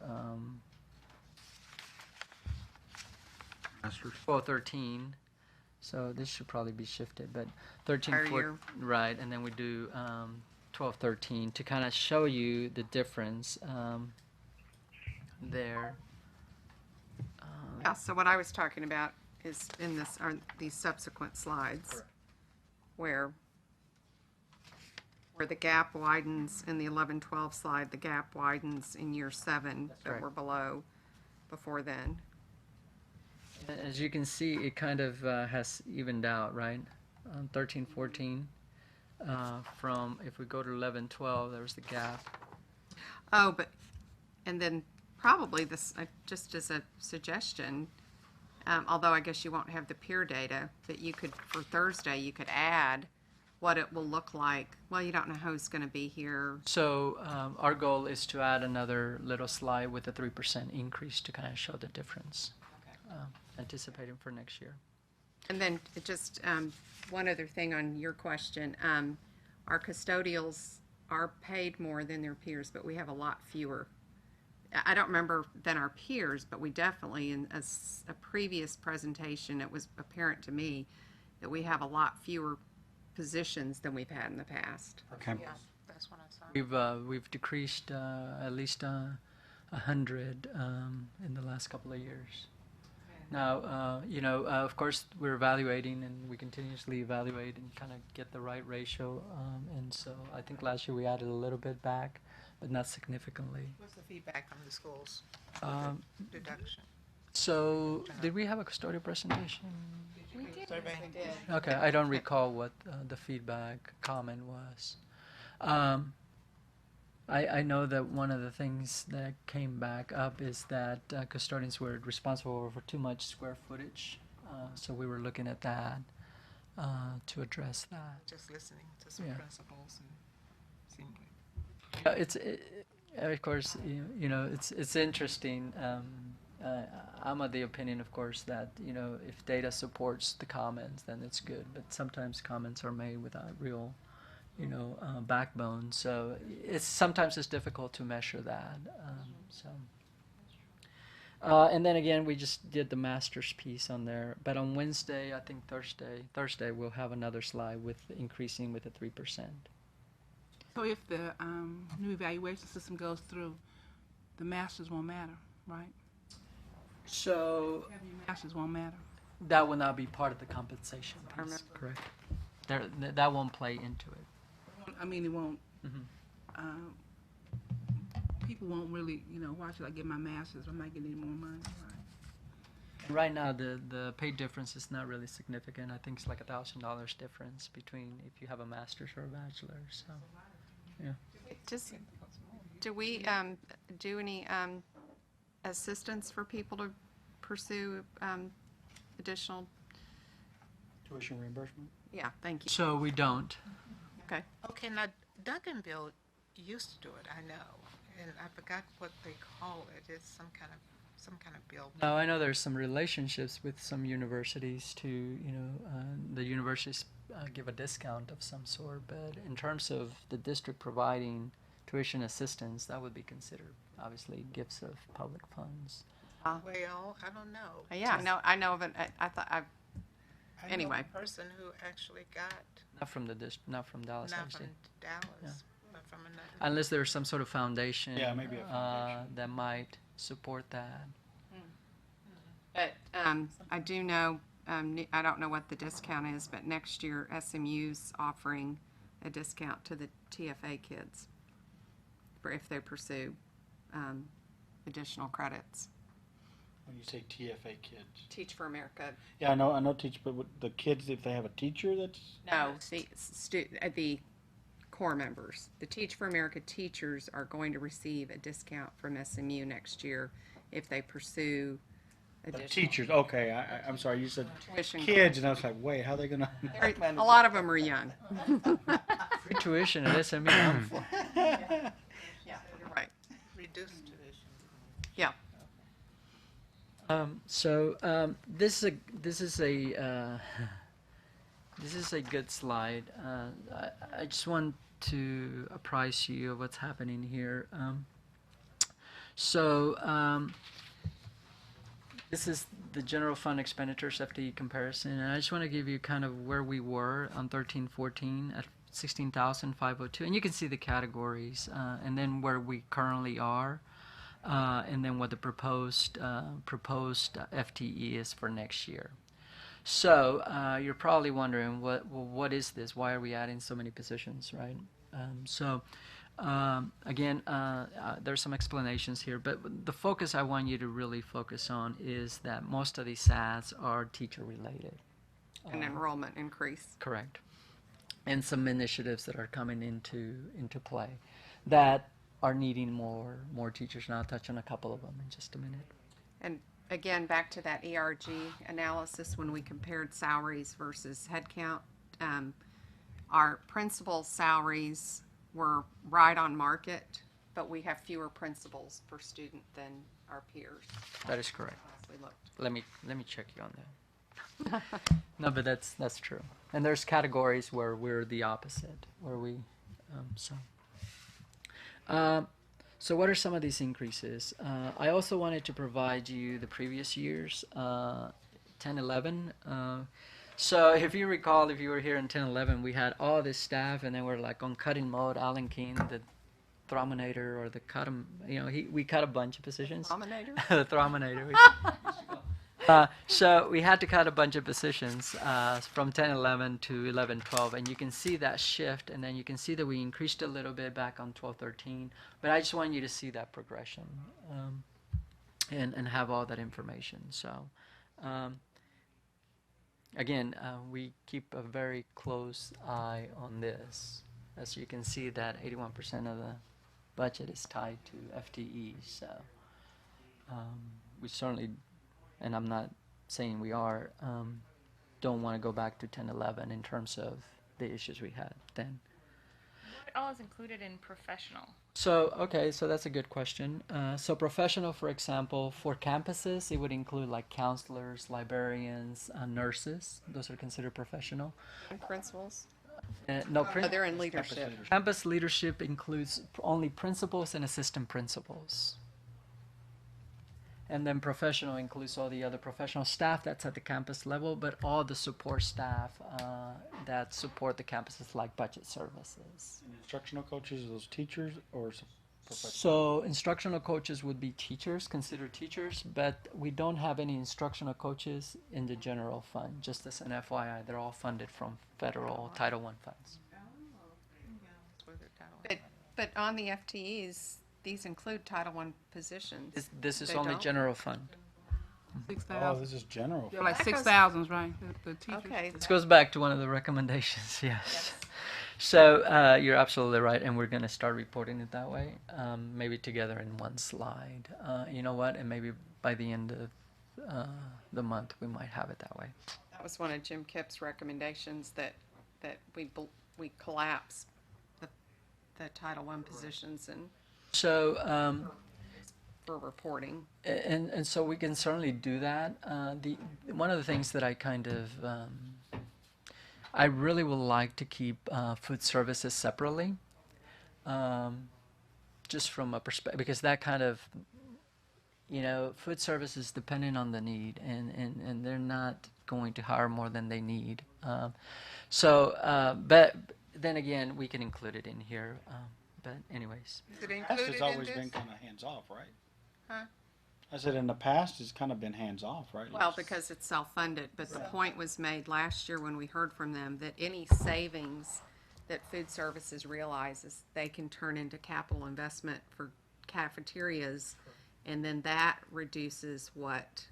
Masters. well, 13. So this should probably be shifted, but 13, Prior 14, year. right, and then we do 12, 13 to kind of show you the difference there. Yeah, so what I was talking about is in this, are these subsequent slides. Where the gap widens in the 11-12 slide, the gap widens in year 7 that right. we're below before then. As you can see, it kind of has evened out, right? 13, 14. From, if we go to 11, 12, there's the gap. Oh, but, and then probably this, just as a suggestion, although I guess you won't have the peer data, but you could, for Thursday, you could add what it will look like. Well, you don't know who's going to be here. So our goal is to add another little slide with a 3% increase to kind of show the difference, anticipating for next year. And then just one other thing on your question. Our custodials are paid more than their peers, but we have a lot fewer. I don't remember than our peers, but we definitely, in a previous presentation, it was apparent to me that we have a lot fewer positions than we've had in the past. Okay. Yeah, that's what I saw. We've decreased at least 100 in the last couple of years. Now, of course, we're evaluating and we continuously evaluate and kind of get the right ratio. And so I think last year we added a little bit back, but not significantly. What's the feedback from the schools? Um, Deduction. So did we have a custodial presentation? Survey. Okay, I don't recall what the feedback comment was. I know that one of the things that came back up is that custodians were responsible for too much square footage. So we were looking at that to address that. Just listening to some Yeah. principals and seeing. Of course, it's interesting. I'm of the opinion, of course, that if data supports the comments, then it's good. But sometimes comments are made without real, backbone. So sometimes it's difficult to measure that. And then again, we just did the master's piece on there. But on Wednesday, I think Thursday we'll have another slide with increasing with a 3%. So if the new evaluation system goes through, the masters won't matter, right? So Having your masters won't matter. that will not be part of the compensation piece, Permanent. correct? That won't play into it. I mean, it won't. Mhm. People won't really, why should I get my masters? I'm not getting any more money, right? Right now, the pay difference is not really significant. I think it's like $1,000 difference between if you have a master's or a bachelor's. So, yeah. Just, do we do any assistance for people to pursue additional? Tuition reimbursement. Yeah, thank you. So we don't. Okay. Okay, now Duncanville used to do it, I know, and I forgot what they call it. It's some kind of bill. Now I know there's some relationships with some universities to, the universities give a discount of some sort. But in terms of the district providing tuition assistance, that would be considered obviously gifts of public funds. Well, I don't know. Yeah, no, I know of it. I thought I know anyway. a person who actually got, Not from not from Dallas, not obviously. from Dallas, but from another. Unless there's some sort of foundation. Yeah, maybe a foundation. That might support that. But I do know, I don't know what the discount is, but next year SMU's offering a discount to the TFA kids for if they pursue additional credits. When you say TFA kids. Teach for America. Yeah, I know teach, but with the kids, if they have a teacher that's. No, the core members. The Teach for America teachers are going to receive a discount from SMU next year if they pursue additional. Teachers, okay, I'm sorry, you said Tuition. kids, and I was like, wait, how are they gonna? A lot of them are young. Free tuition at SMU. I'm for. Yeah, you're right. Reduced tuition. Yeah. This is a good slide. I just want to apprise you of what's happening This is the general fund expenditures FTE comparison, and I just want to give you kind of where we were on 13-14 at 16,502, and you can see the categories, and then where we currently are, and then what the proposed FTE is for next year. So you're probably wondering, what is this? Why are we adding so many positions, right? Again, there's some explanations here, but the focus I want you to really focus on is that most of these ads are teacher related. An enrollment increase. Correct. And some initiatives that are coming into play that are needing more teachers. And I'll touch on a couple of them in just a minute. And again, back to that ERG analysis, when we compared salaries versus headcount, our principal salaries were right on market, but we have fewer principals per student than our peers. That is correct. As we looked. Let me check you on that. No, but that's true. And there's categories where we're the opposite, where we so what are some of these increases? I also wanted to provide you the previous years, 10-11. So if you recall, if you were here in 10-11, we had all this staff, and then we're like on cutting mode. Alan King, the Throminator, or the cut him, we cut a bunch of positions. Dominator? The Throminator. So we had to cut a bunch of positions from 10-11 to 11-12, and you can see that shift, and then you can see that we increased a little bit back on 12-13, but I just want you to see that progression and have all that information. So again, we keep a very close eye on this. As you can see, that 81% of the budget is tied to FTE, so we certainly, and I'm not saying we are, don't want to go back to 10-11 in terms of the issues we had then. What all is included in professional? So, okay, so that's a good question. So professional, for example, for campuses, it would include like counselors, librarians, nurses. Those are considered professional. And principals? No, Oh, they're in leadership. campus leadership includes only principals and assistant principals. And then professional includes all the other professional staff that's at the campus level, but all the support staff that support the campuses, like budget services. And instructional coaches, are those teachers or professional? So instructional coaches would be teachers, considered teachers, but we don't have any instructional coaches in the general fund. Just as an FYI, they're all funded from federal Title I funds. But on the FTEs, these include Title I positions. This is They only don't? general fund. 6,000. Oh, this is general. They're like That goes- 6,000, right? The teachers. Okay. This goes back to one of the recommendations, yes. So you're absolutely right, and we're going to start reporting it that way, maybe together in one slide. You know what? And maybe by the end of the month, we might have it that way. That was one of Jim Kipp's recommendations, that we collapse the Title I positions and So for reporting. and so we can certainly do that. One of the things that I kind of I really would like to keep food services separately, just from a perspective, because that kind of, food services depending on the need, and they're not going to hire more than they need. But then again, we can include it in here. But anyways. Is it Past included it's in always this? been kind of hands off, right? Huh? I said in the past it's kind of been hands off, right? Well, because it's self-funded, but the point was made last year when we heard from them that any savings that food services realizes, they can turn into capital investment for cafeterias, and then that reduces what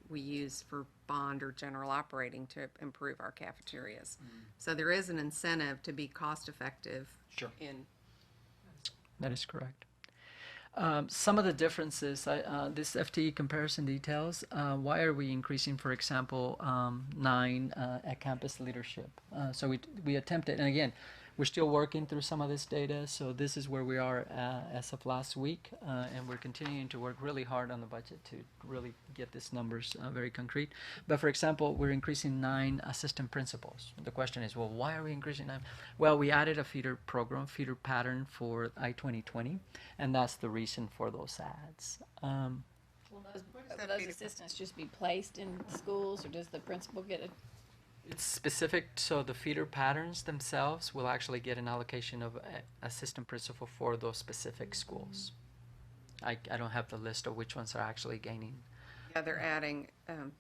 we use for bond or general operating to improve our cafeterias. So there is an incentive to be cost-effective Sure. in. That is correct. Some of the differences, this FTE comparison details, why are we increasing, for example, 9 at campus leadership? So we attempted, and again, we're still working through some of this data, so this is where we are as of last week, and we're continuing to work really hard on the budget to really get these numbers very concrete. But for example, we're increasing 9 assistant principals. The question is, well, why are we increasing 9? Well, we added a feeder program, feeder pattern for I-2020, and that's the reason for those ads. that Those feeder- assistants just be placed in schools, or does the principal get a? It's specific, so the feeder patterns themselves will actually get an allocation of assistant principal for those specific schools. I don't have the list of which ones are actually gaining. Yeah, they're adding,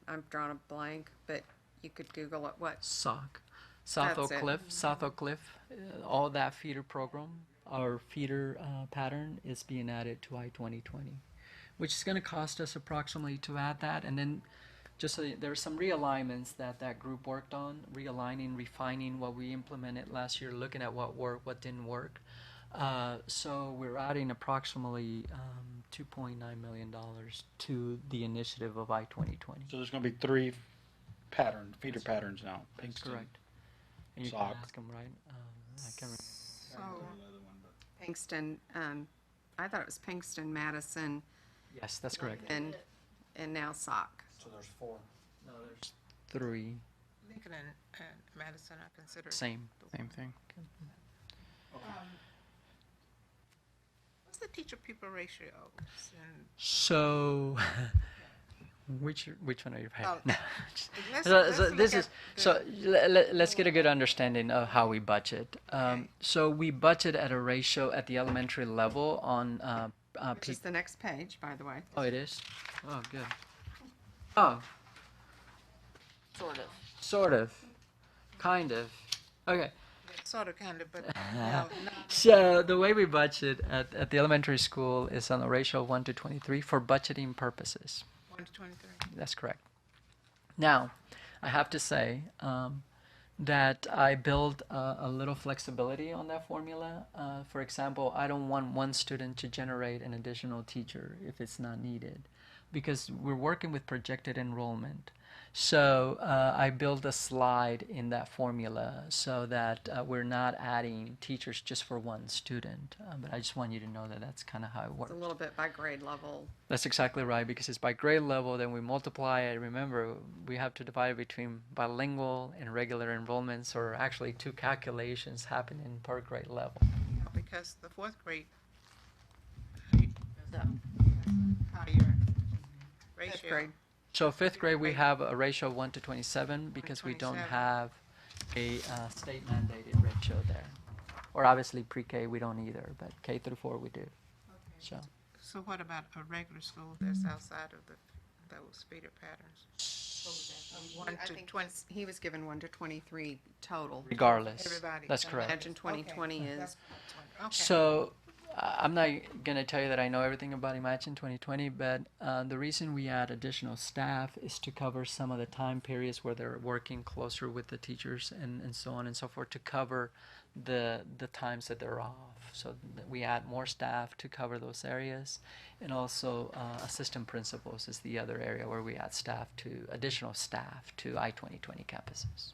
I'm drawing a blank, but you could Google it, what? SOC, South That's Oak it. Cliff, South Oak Cliff, all that feeder program, our feeder pattern is being added to I-2020, which is going to cost us approximately to add that. And then just so there are some realignments that group worked on, realigning, refining what we implemented last year, looking at what worked, what didn't work. So we're adding approximately $2.9 million to the initiative of I-2020. So there's going to be 3 feeder patterns now. That's Pinkston. correct. And you SOC. can ask them, right? I can remember. So, Pinkston, I thought it was Pinkston, Madison, Yes, that's correct. and now SOC. So there's 4. No, there's 3. Lincoln and Madison are considered. Same. Same thing. What's the teacher-pupil ratios? And So, which one are you paying? Oh, No, let's- so, let's so look this at is the- so let's get a good understanding of how we budget. Okay. So we budget at a ratio at the elementary level on Which is the next page, by the way. Oh, it is. Oh, good. Oh, Sort of. sort of, kind of. Okay. Sort of, kind of, but no, So the way we budget at the elementary school is on a ratio of 1 to 23 for budgeting purposes. 1 to 23. That's correct. Now, I have to say that I build a little flexibility on that formula. For example, I don't want one student to generate an additional teacher if it's not needed, because we're working with projected enrollment. So I build a slide in that formula so that we're not adding teachers just for one student. But I just want you to know that that's kind of how it works. It's a little bit by grade level. That's exactly right, because it's by grade level, then we multiply it. Remember, we have to divide between bilingual and regular enrollments, or actually 2 calculations happening per grade level. Because the 4th grade So, higher ratio. 5th grade. So 5th grade, we have a ratio of 1 to 27 because we don't 27. have a state mandated ratio there. Or obviously pre-K, we don't either, but K through 4 we do. So, So what about a regular school that's outside of those feeder patterns? 1 I to think 20. he was given 1 to 23 total. regardless, Everybody. that's correct. Imagine 2020 is. That's 20. Okay. So I'm not going to tell you that I know everything about Imagine 2020, but the reason we add additional staff is to cover some of the time periods where they're working closer with the teachers and so on and so forth, to cover the times that they're off. So we add more staff to cover those areas, and also assistant principals is the other area where we add additional staff to I-2020 campuses.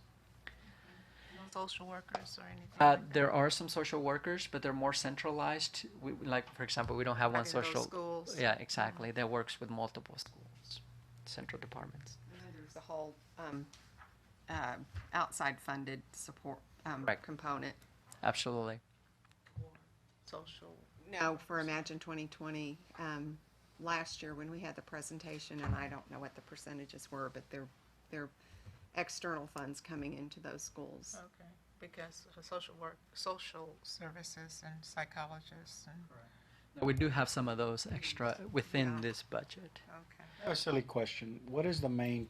No social workers or anything like There are some social workers, but they're more centralized. Like, for example, we don't have one Like in those social. schools? Yeah, exactly. That works with multiple schools, central departments. And then there's the whole outside funded support Right. component. Absolutely. social. No, for Imagine 2020, last year when we had the presentation, and I don't know what the percentages were, but they're external funds coming into those schools. Okay, because of social services and psychologists and, Now, we do have some of those extra within Yeah. this budget. okay. I have a silly question. What is the main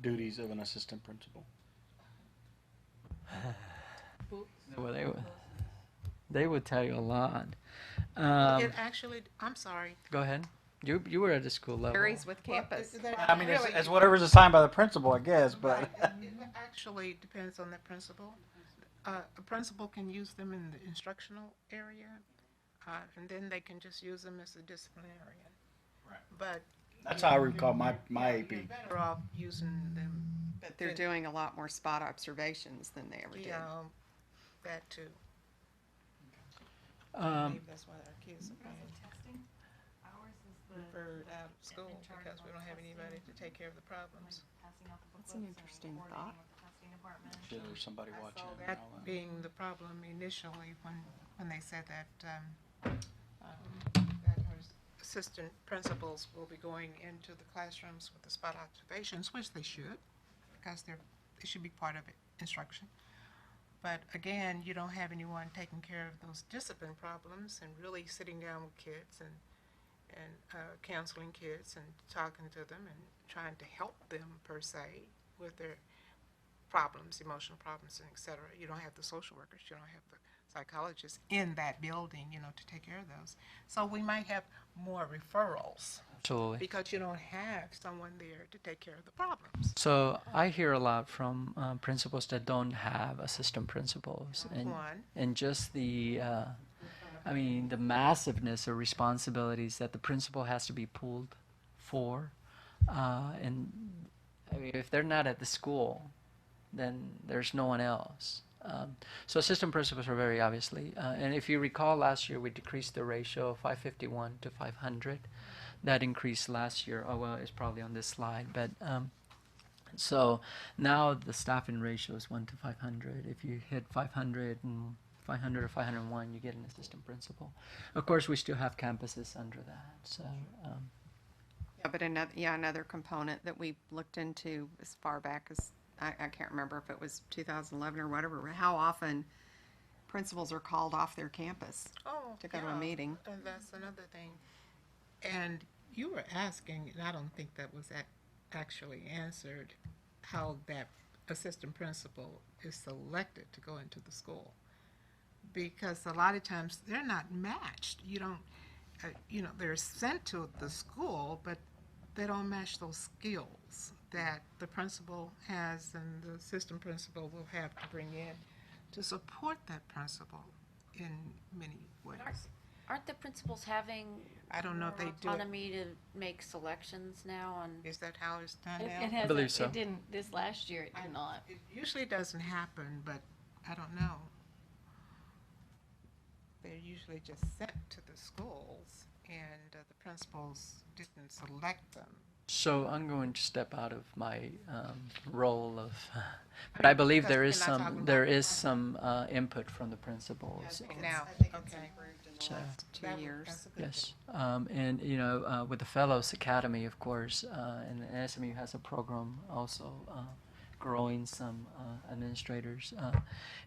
duties of an assistant principal? Well, they would tell you a lot. It actually, I'm sorry. Go ahead. You were at the school level. Varies with campus. I mean, it's whatever's assigned by the principal, I guess, but. It actually depends on the principal. A principal can use them in the instructional area, and then they can just use them as a disciplinarian. Right. But That's how I recall my AP. you're better off using them. But they're doing a lot more spot observations than they ever did. Yeah, that too. Um, Maybe that's why our kids are being referred out of school, because we don't have anybody to take care of the problems. That's an interesting thought. There was somebody watching. and That all that. being the problem initially when they said that, that our assistant principals will be going into the classrooms with the spot observations, which they should, because they should be part of it, instruction. But again, you don't have anyone taking care of those discipline problems and really sitting down with kids and counseling kids and talking to them and trying to help them per se with their problems, emotional problems, and et cetera. You don't have the social workers, you don't have the psychologists in that building, to take care of those. So we might have more referrals Absolutely. because you don't have someone there to take care of the problems. So I hear a lot from principals that don't have assistant principals, and just the the massiveness of responsibilities that the principal has to be pulled for, and I mean, if they're not at the school, then there's no one else. So assistant principals are very obviously, and if you recall last year we decreased the ratio of 551 to 500. That increased last year. Oh well, it's probably on this slide, but so now the staffing ratio is 1 to 500. If you hit 500 and 500 or 501, you get an assistant principal. Of course, we still have campuses under that. So Yeah, but another component that we looked into as far back as, I can't remember if it was 2011 or whatever, how often principals are called off their campus to go to a meeting. And that's another thing. And you were asking, and I don't think that was actually answered, how that assistant principal is selected to go into the school. Because a lot of times they're not matched. You don't, they're sent to the school, but they don't match those skills that the principal has and the assistant principal will have to bring in to support that principal in many ways. Aren't the principals having I don't know if they more do it. autonomy to make selections now on? Is that how it's done It, now? it hasn't, believe so. it didn't, this last year it did not. It usually doesn't happen, but I don't know. They're usually just sent to the schools, and the principals didn't select them. So I'm going to step out of my role of, but I believe because there we're is not talking some there about- is some input from the principals. Now, okay. So, 2 years. That's a good yes, and with the Fellows Academy, of course, and SMU has a program also growing some administrators,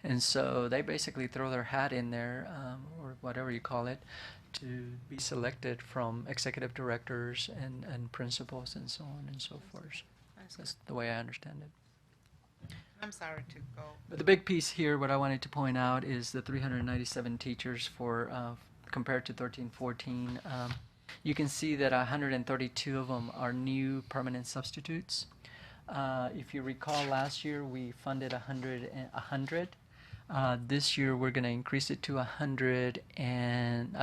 and so they basically throw their hat in there, or whatever you call it, to be selected from executive directors and principals and so on and so forth. That's That's good. the way I understand it. I'm sorry to go. But the big piece here, what I wanted to point out, is the 397 teachers for compared to 13-14. You can see that 132 of them are new permanent substitutes. If you recall, last year we funded 100. This year we're going to increase it to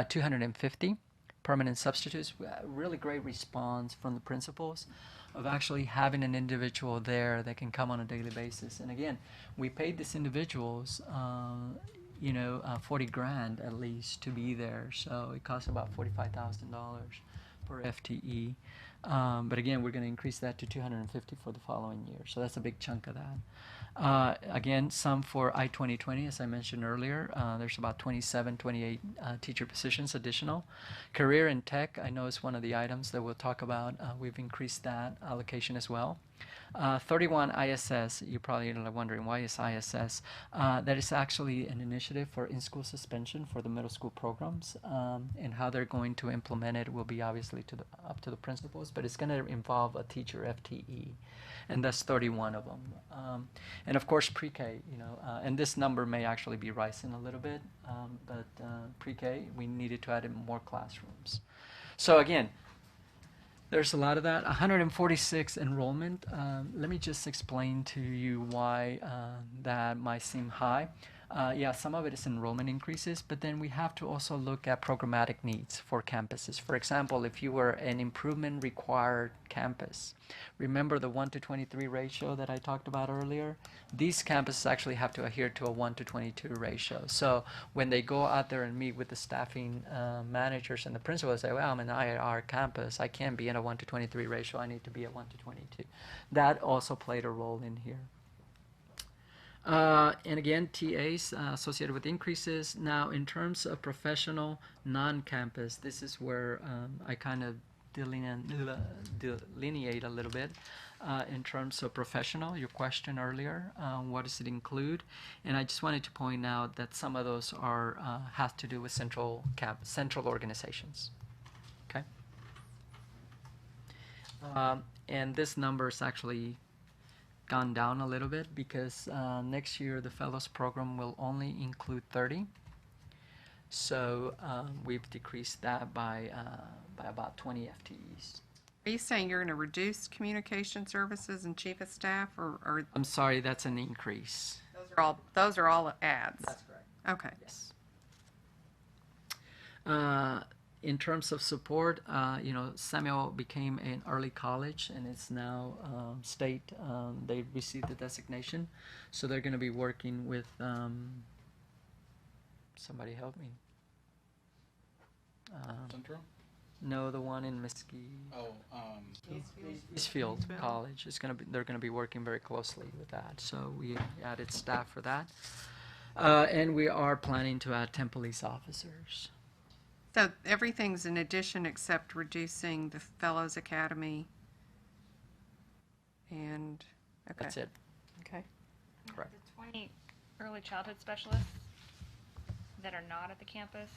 250 permanent substitutes. Really great response from the principals of actually having an individual there that can come on a daily basis. And again, we paid these individuals, 40 grand at least to be there. So it costs about $45,000 per FTE. But again, we're going to increase that to 250 for the following year. So that's a big chunk of that. Again, some for I-2020, as I mentioned earlier. There's about 28 teacher positions additional. Career and tech, I know is one of the items that we'll talk about. We've increased that allocation as well. 31 ISS, you're probably wondering, why is ISS? That is actually an initiative for in-school suspension for the middle school programs, and how they're going to implement it will be obviously up to the principals, but it's going to involve a teacher FTE, and that's 31 of them. And of course pre-K, and this number may actually be rising a little bit, but pre-K, we needed to add in more classrooms. So again, there's a lot of that. 146 enrollment. Let me just explain to you why that might seem high. Yeah, some of it is enrollment increases, but then we have to also look at programmatic needs for campuses. For example, if you were an improvement required campus, remember the 1 to 23 ratio that I talked about earlier? These campuses actually have to adhere to a 1 to 22 ratio. So when they go out there and meet with the staffing managers and the principals, say, well, I'm an IR campus, I can't be in a 1 to 23 ratio, I need to be at 1 to 22. That also played a role in here. And again, TAs associated with increases. Now, in terms of professional non-campus, this is where I kind of delineate a little bit. In terms of professional, your question earlier, what does it include? And I just wanted to point out that some of those are have to do with central organizations. Okay. And this number is actually gone down a little bit because next year the fellows program will only include 30. So we've decreased that by about 20 FTEs. Are you saying you're going to reduce communication services and chief of staff, or I'm sorry, that's an increase. those are all ads? That's correct. Okay. Yes. In terms of support, Samuel became an early college and it's now state. They received the designation, so they're going to be working with. Somebody help me. Central? No, the one in Mesquite. Oh, Eastfield College is they're going to be working very closely with that. So we added staff for that. And we are planning to add 10 police officers. So everything's in addition except reducing the Fellows Academy and, okay. That's it. Okay. Correct. The 20 early childhood specialists that are not at the campus.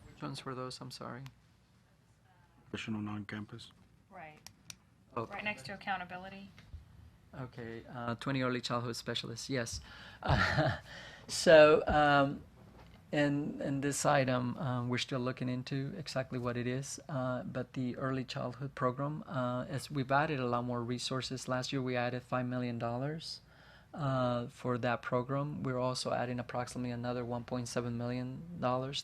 Which ones were those? I'm sorry. professional non-campus. Right. Okay. Right next to accountability. Okay, 20 early childhood specialists, yes. So, in this item, we're still looking into exactly what it is, but the early childhood program, as we've added a lot more resources. Last year we added $5 million for that program. We're also adding approximately another $1.7 million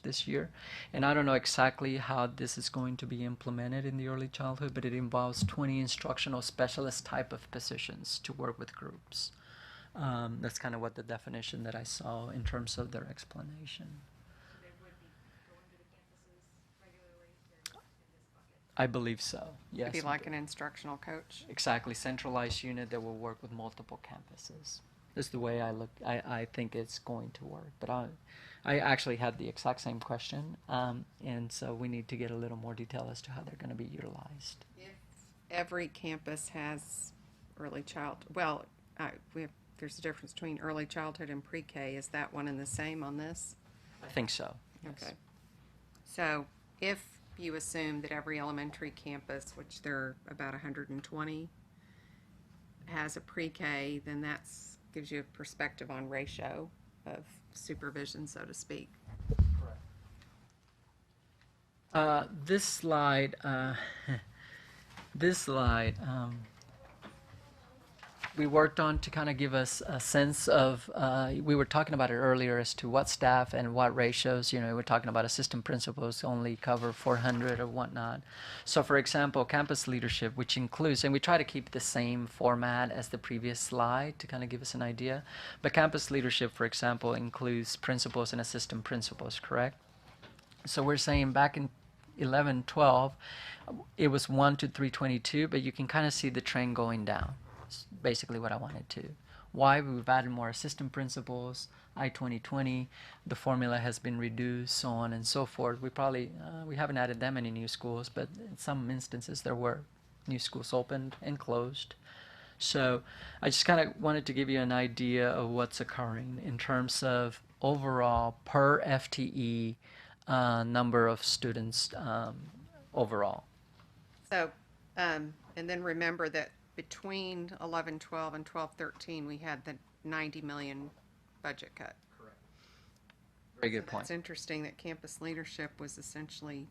this year. And I don't know exactly how this is going to be implemented in the early childhood, but it involves 20 instructional specialist type of positions to work with groups. That's kind of what the definition that I saw in terms of their explanation. I believe so, yes. Be like an instructional coach. Exactly, centralized unit that will work with multiple campuses. This is the way I think it's going to work. But I actually had the exact same question, and so we need to get a little more detail as to how they're going to be utilized. Every campus has early child, well, there's a difference between early childhood and pre-K. Is that one and the same on this? I think so. Yes. Okay. So if you assume that every elementary campus, which there are about 120, has a pre-K, then that's gives you a perspective on ratio of supervision, so to speak. This slide, we worked on to kind of give us a sense of, we were talking about it earlier as to what staff and what ratios, we're talking about assistant principals only cover 400 or whatnot. So for example, campus leadership, which includes, and we try to keep the same format as the previous slide to kind of give us an idea, but campus leadership, for example, includes principals and assistant principals, correct? So we're saying back in 11, 12, it was 1 to 322, but you can kind of see the trend going down. Basically what I wanted to. Why? We've added more assistant principals, I-2020, the formula has been reduced, so on and so forth. We probably, we haven't added that many new schools, but in some instances there were new schools opened and closed. So I just kind of wanted to give you an idea of what's occurring in terms of overall per FTE number of students overall. So, and then remember that between 11-12 and 12-13, we had the 90 million budget cut. Correct. Very good So point. It's interesting that campus leadership was essentially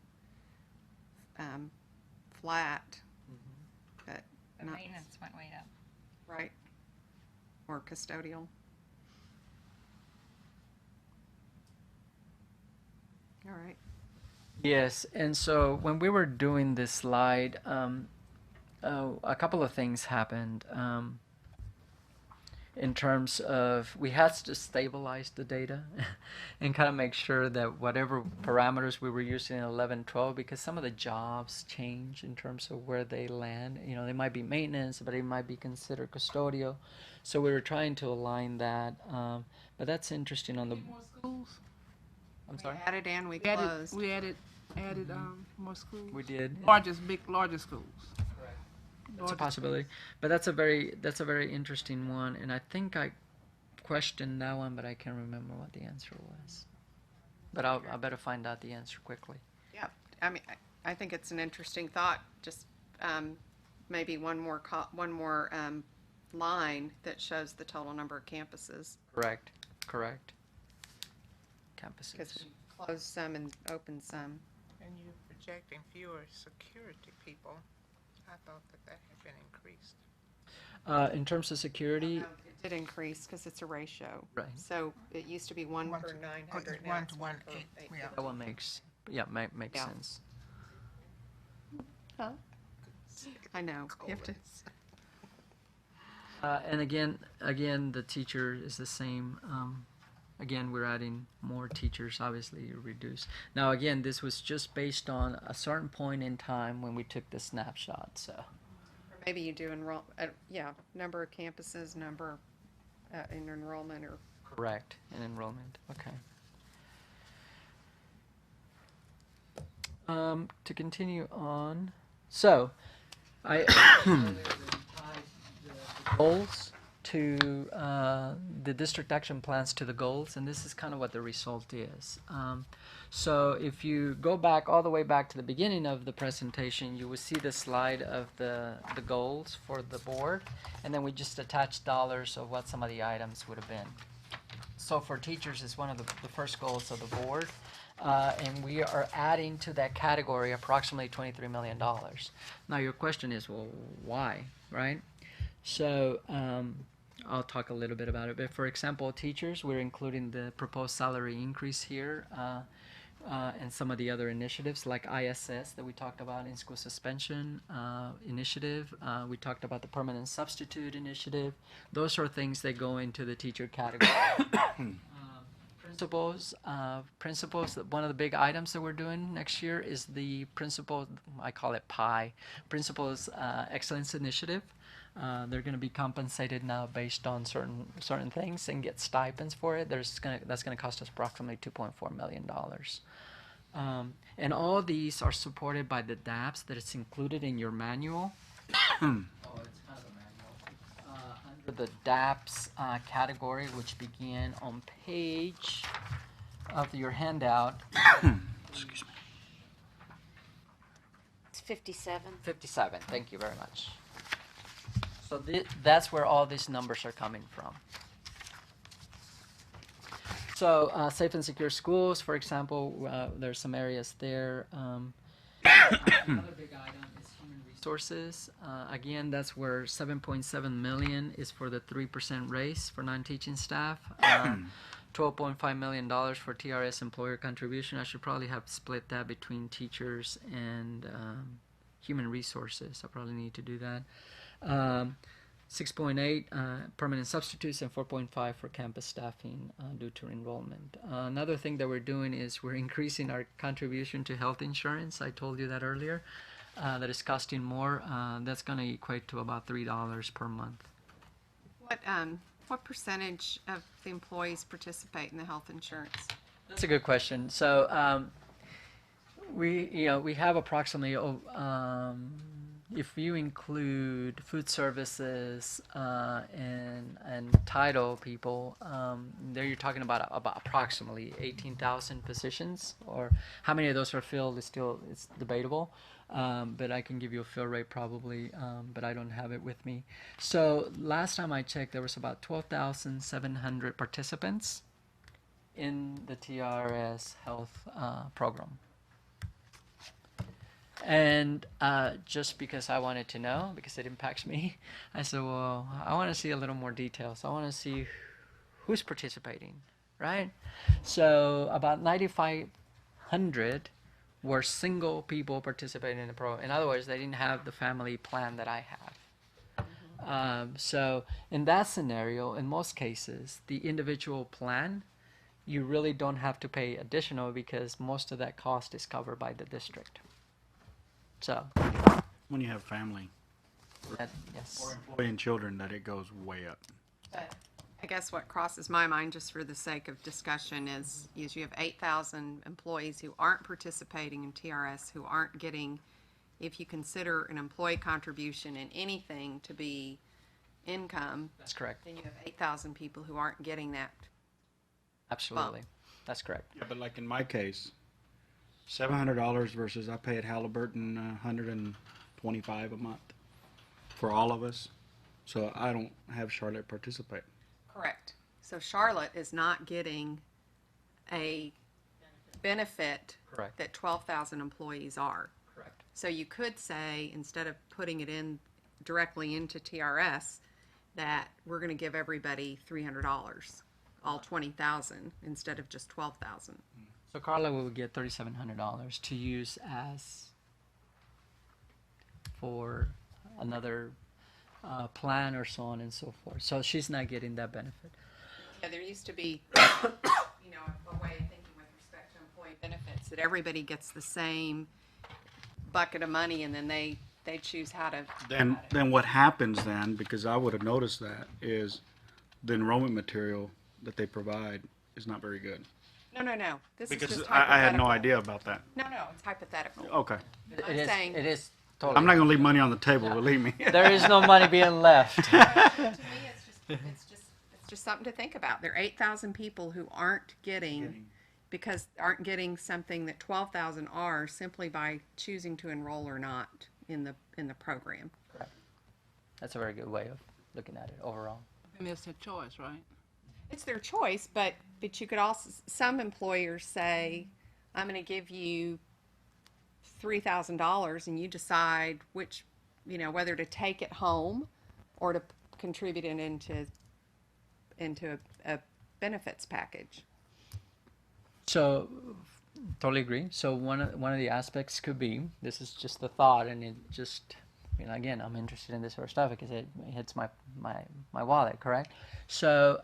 flat, but The not, maintenance went way up. right? Or custodial. All right. Yes, and so when we were doing this slide, a couple of things happened. in terms of we had to stabilize the data and kind of make sure that whatever parameters we were using in 11, 12, because some of the jobs change in terms of where they land. You know, they might be maintenance, but it might be considered custodial. So we were trying to align that. But that's interesting on the. More schools. I'm sorry. We added and we We added, closed. we added more schools. We did. Larger schools. That's a possibility, but that's a very interesting one, and I think I questioned that one, but I can't remember what the answer was. But I better find out the answer quickly. Yeah, I mean, I think it's an interesting thought, just, maybe one more line that shows the total number of campuses, Correct. because Campuses. we closed some and opened some. And you're projecting fewer security people. I thought that had been increased. In terms of security, It did increase, because it's a ratio. Right. So it used to be one One per to- 900. now one it's to one 1.8, per yeah. that one makes Yeah. sense. I know, you have to, And again, the teacher is the same. Again, we're adding more teachers, obviously, you reduce. Now, again, this was just based on a certain point in time when we took the snapshot, so. or maybe you do number of campuses, number in enrollment, or Correct, in enrollment, okay. To continue on, so, I tied the goals to the district action plans to the goals, and this is kind of what the result is. So if you go back all the way back to the beginning of the presentation, you will see the slide of the goals for the board, and then we just attached dollars of what some of the items would have been. So for teachers, it's one of the first goals of the board. And we are adding to that category approximately $23 million. Now your question is, well, why, right? So I'll talk a little bit about it. But for example, teachers, we're including the proposed salary increase here and some of the other initiatives like ISS that we talked about, in school suspension initiative. We talked about the permanent substitute initiative. Those are things that go into the teacher category. Principals, one of the big items that we're doing next year is the principal, I call it PIE, Principals Excellence Initiative. They're going to be compensated now based on certain things and get stipends for it. That's going to cost us approximately $2.4 million. And all these are supported by the DAPS that is included in your manual. It's kind of a manual. Under the DAPS category, which began on page of your handout. Excuse me. It's 57. 57, thank you very much. So that's where all these numbers are coming from. So safe and secure schools, for example, there's some areas there. Another big item is human resources. Again, that's where 7.7 million is for the 3% raise for non-teaching staff. $12.5 million for TRS employer contribution. I should probably have split that between teachers and human resources. I probably need to do that. 6.8 permanent substitutes and 4.5 for campus staffing due to enrollment. Another thing that we're doing is we're increasing our contribution to health insurance. I told you that earlier. That is costing more. That's going to equate to about $3 per month. what percentage of the employees participate in the health insurance? That's a good question. So we have approximately if you include food services and title people, there you're talking about approximately 18,000 positions. Or how many of those are filled is it's debatable. But I can give you a fill rate probably, but I don't have it with me. So last time I checked, there was about 12,700 participants in the TRS health program. And just because I wanted to know, because it impacts me, I said, well, I want to see a little more detail. So I want to see who's participating, right? So about 9,500 were single people participating in the program. In other words, they didn't have the family plan that I have. So in that scenario, in most cases, the individual plan, you really don't have to pay additional because most of that cost is covered by the district. So, When you have family yes. or employee and children, that it goes way up. I guess what crosses my mind, just for the sake of discussion, is you have 8,000 employees who aren't participating in TRS, who aren't getting, if you consider an employee contribution in anything to be income, That's correct. then you have 8,000 people who aren't getting that. Absolutely. That's correct. Yeah, but like in my case, $700 versus I pay at Halliburton $125 a month for all of us. So I don't have Charlotte participate. Correct. So Charlotte is not getting a benefit Correct. that 12,000 employees are. Correct. So you could say, instead of putting it in directly into TRS, that we're going to give everybody $300, all 20,000, instead of just 12,000. So Carla will get $3,700 to use as for another plan or so on and so forth. So she's not getting that benefit. Yeah, there used to be, a way of thinking with respect to employee benefits, that everybody gets the same bucket of money, and then they choose how to. Then what happens then, because I would have noticed that, is the enrollment material that they provide is not very good. No. This is Because just I had no hypothetical. idea about that. No, it's hypothetical. Okay. I'm saying- It is totally. I'm not gonna leave money on the table, believe me. There is no money being left. To me, it's just something to think about. There are 8,000 people who aren't getting something that 12,000 are, simply by choosing to enroll or not in the program. That's a very good way of looking at it overall. And it's their choice, right? It's their choice, but you could also, some employers say, I'm going to give you $3,000, and you decide which, whether to take it home or to contribute it into a benefits package. So, totally agree. So one of the aspects could be, this is just the thought, and it just, again, I'm interested in this sort of stuff because it hits my wallet, correct? So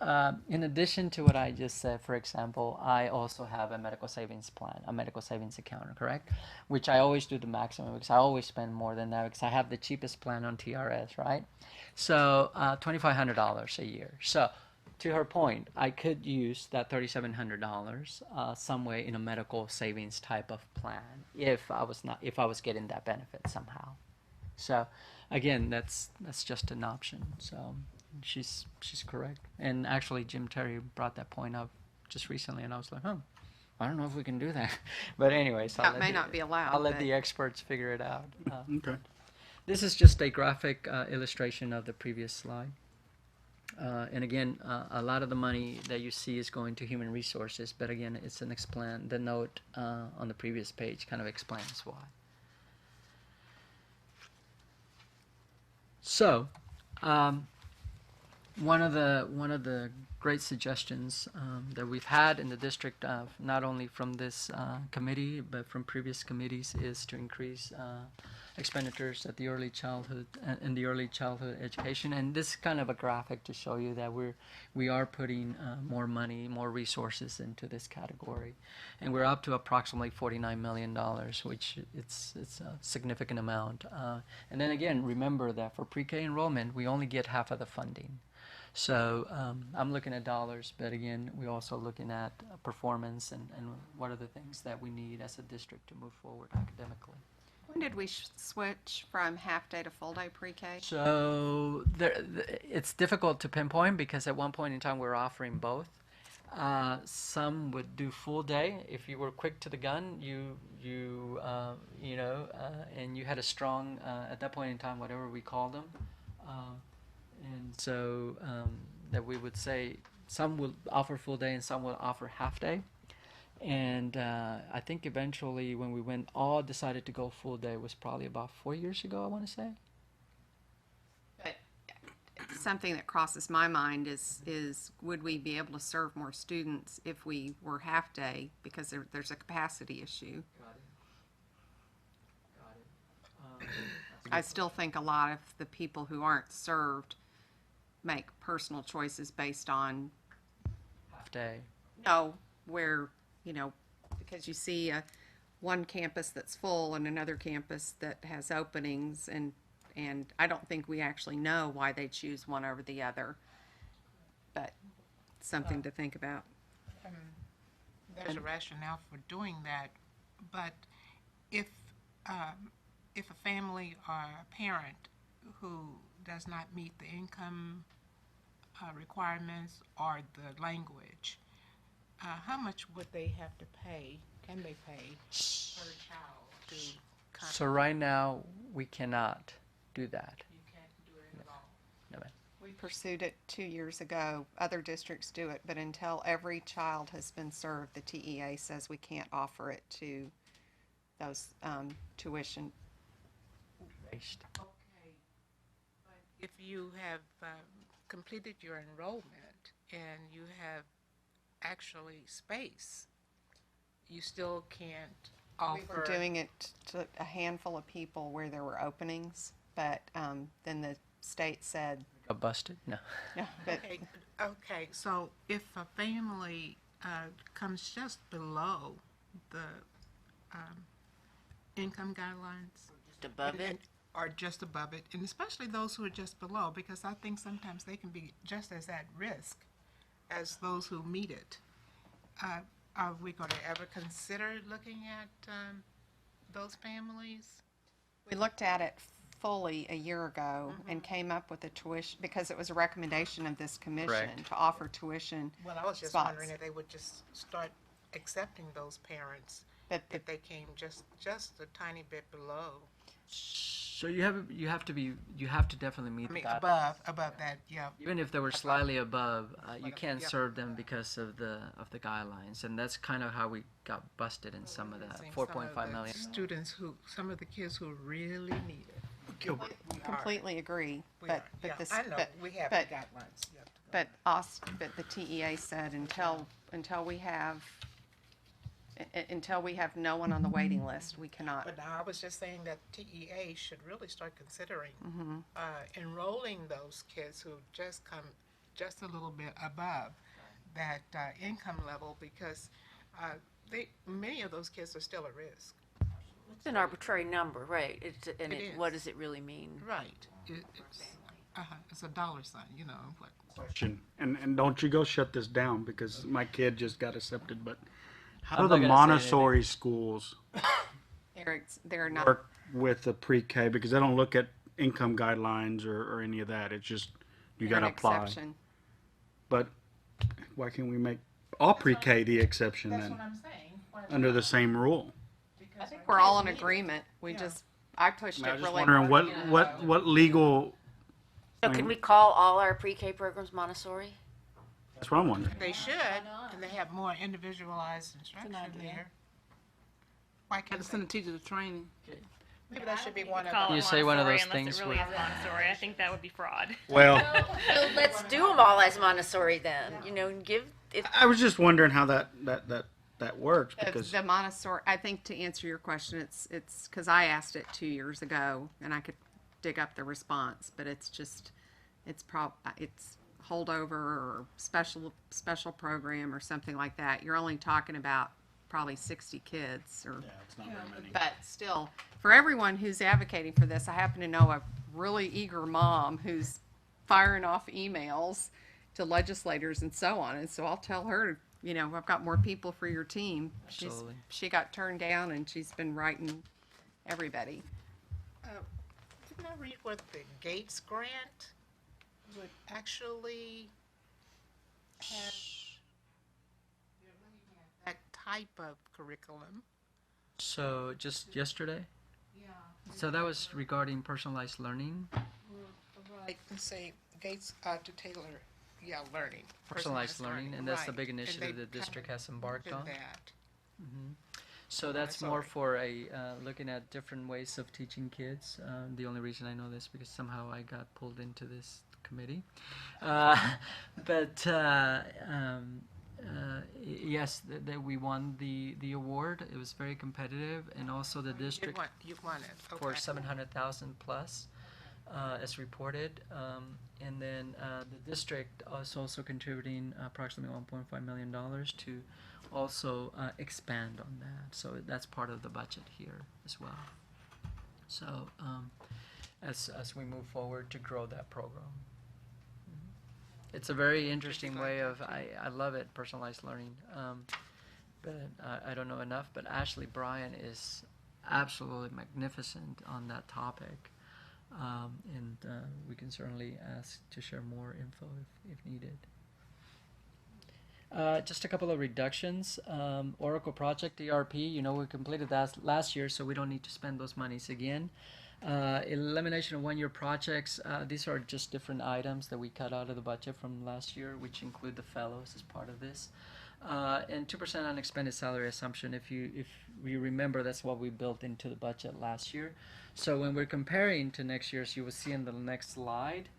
in addition to what I just said, for example, I also have a medical savings plan, a medical savings account, correct? Which I always do the maximum because I always spend more than that because I have the cheapest plan on TRS, right? So $2,500 a year. So to her point, I could use that $3,700 some way in a medical savings type of plan if I was getting that benefit somehow. So again, that's just an option. So she's correct. And actually, Jim Terry brought that point up just recently, and I was like, I don't know if we can do that. But anyways, That may not be allowed, I'll let but- the experts figure it out. Okay. This is just a graphic illustration of the previous slide. And again, a lot of the money that you see is going to human resources, but again, it's the note on the previous page kind of explains why. So, one of the great suggestions that we've had in the district, not only from this committee but from previous committees, is to increase expenditures at the early childhood in the early childhood education. And this is kind of a graphic to show you that we are putting more money, more resources into this category, and we're up to approximately $49 million, which it's a significant amount. And then again, remember that for pre-K enrollment, we only get half of the funding. So I'm looking at dollars, but again, we're also looking at performance and what are the things that we need as a district to move forward academically. When did we switch from half-day to full-day pre-K? So it's difficult to pinpoint because at one point in time we were offering both. Some would do full day. If you were quick to the gun, and you had a strong at that point in time, whatever we called them. And so that we would say some will offer full day and some will offer half day. And I think eventually when we all decided to go full day was probably about 4 years ago, I want to say. But something that crosses my mind is would we be able to serve more students if we were half-day, because there's a capacity issue. I still think a lot of the people who aren't served make personal choices based on, Half day. where, because you see one campus that's full and another campus that has openings, and I don't think we actually know why they choose one over the other. But something to think about. There's a rationale for doing that, but if a family or a parent who does not meet the income requirements or the language, how much would they have to pay? Can they pay per child to come? So right now, we cannot do that. You can't do it at all. No, ma'am. We pursued it 2 years ago. Other districts do it, but until every child has been served, the TEA says we can't offer it to those tuition. Based. Okay, but if you have completed your enrollment and you have actually space, you still can't We were offer. doing it to a handful of people where there were openings, but then the state said, Got busted? No. no, but Okay, so if a family comes just below the income guidelines, Just above it? or just above it, and especially those who are just below, because I think sometimes they can be just as at risk as those who meet it. Are we going to ever consider looking at those families? we looked at it fully a year ago and came up with a tuition, because it was a recommendation of this commission Correct. to offer tuition. Well, I was just Spots. wondering if they would just start accepting those parents But the if they came just a tiny bit below. So you have to definitely meet I mean, that. above that, yeah. Even if they were slightly above, you can't Yep. serve them because of the guidelines, and that's kind of how we got busted in some of that Some of 4.5 the million. Students some of the kids who really need it. Gilbert. completely agree, We but, are. but Yeah, this, I know, but, we have but- the guidelines. Yeah. but the TEA said until we have no one on the waiting list, we cannot. But now I was just saying that TEA should really start considering Mm-hmm. enrolling those kids who just come just a little bit above that income level, because many of those kids are still at risk. It's an arbitrary number, right? What is. does it really mean? Right. It's a dollar sign, what. Question, and don't you go shut this down, because my kid just got accepted, but how I'm do not the gonna say Montessori schools They're not, work with the pre-K, because they don't look at income guidelines or any of that, it's just, you they're an gotta apply. exception. But why can't we make all pre-K the exception That's then, what I'm saying. under the same rule? I think we're all in agreement. I pushed I it was just really wondering hard. what legal, So can we call all our pre-K programs Montessori? that's what I'm wondering. They should, and they have more individualized instruction there. Why Got can't to they? send the teacher to training. Maybe that should be one of Call the. it You say one of those Montessori things unless it really where- is Montessori. I think that would be fraud. Well, So let's do them all as Montessori then, and give, if, I was just wondering how that works, because The Montessori, I think to answer your question, it's because I asked it 2 years ago and I could dig up the response, but it's holdover or special program or something like that. You're only talking about probably 60 kids or. it's not very many. But still, for everyone who's advocating for this, I happen to know a really eager mom who's firing off emails to legislators and so on. And so I'll tell her, I've got more people for your team. Absolutely. She got turned down and she's been writing everybody. Didn't I read what the Gates grant would actually have that type of curriculum? So just yesterday. So that was regarding personalized learning. Right, and say Gates to tailor, learning. Personalized learning, and that's the right. big And initiative they the district kinda has embarked did on. that. So that's more Montessori. for looking at different ways of teaching kids. The only reason I know this because somehow I got pulled into this committee. yes, that we won the award. It was very competitive, and also the district You won it, for okay. 700,000 plus, as reported. And then the district is also contributing approximately $1.5 million to also expand on that. So that's part of the budget here as well. So as we move forward to grow that program. It's a very interesting way of, I love it, personalized learning. But I don't know enough, but Ashley Bryan is absolutely magnificent on that topic. And we can certainly ask to share more info if needed. Just a couple of reductions. Oracle Project ERP, we completed that last year, so we don't need to spend those monies again. Elimination of one-year projects. These are just different items that we cut out of the budget from last year, which include the fellows as part of this. And 2% unexpended salary assumption. If you remember, that's what we built into the budget last year. So when we're comparing to next year's, you will see in the next slide,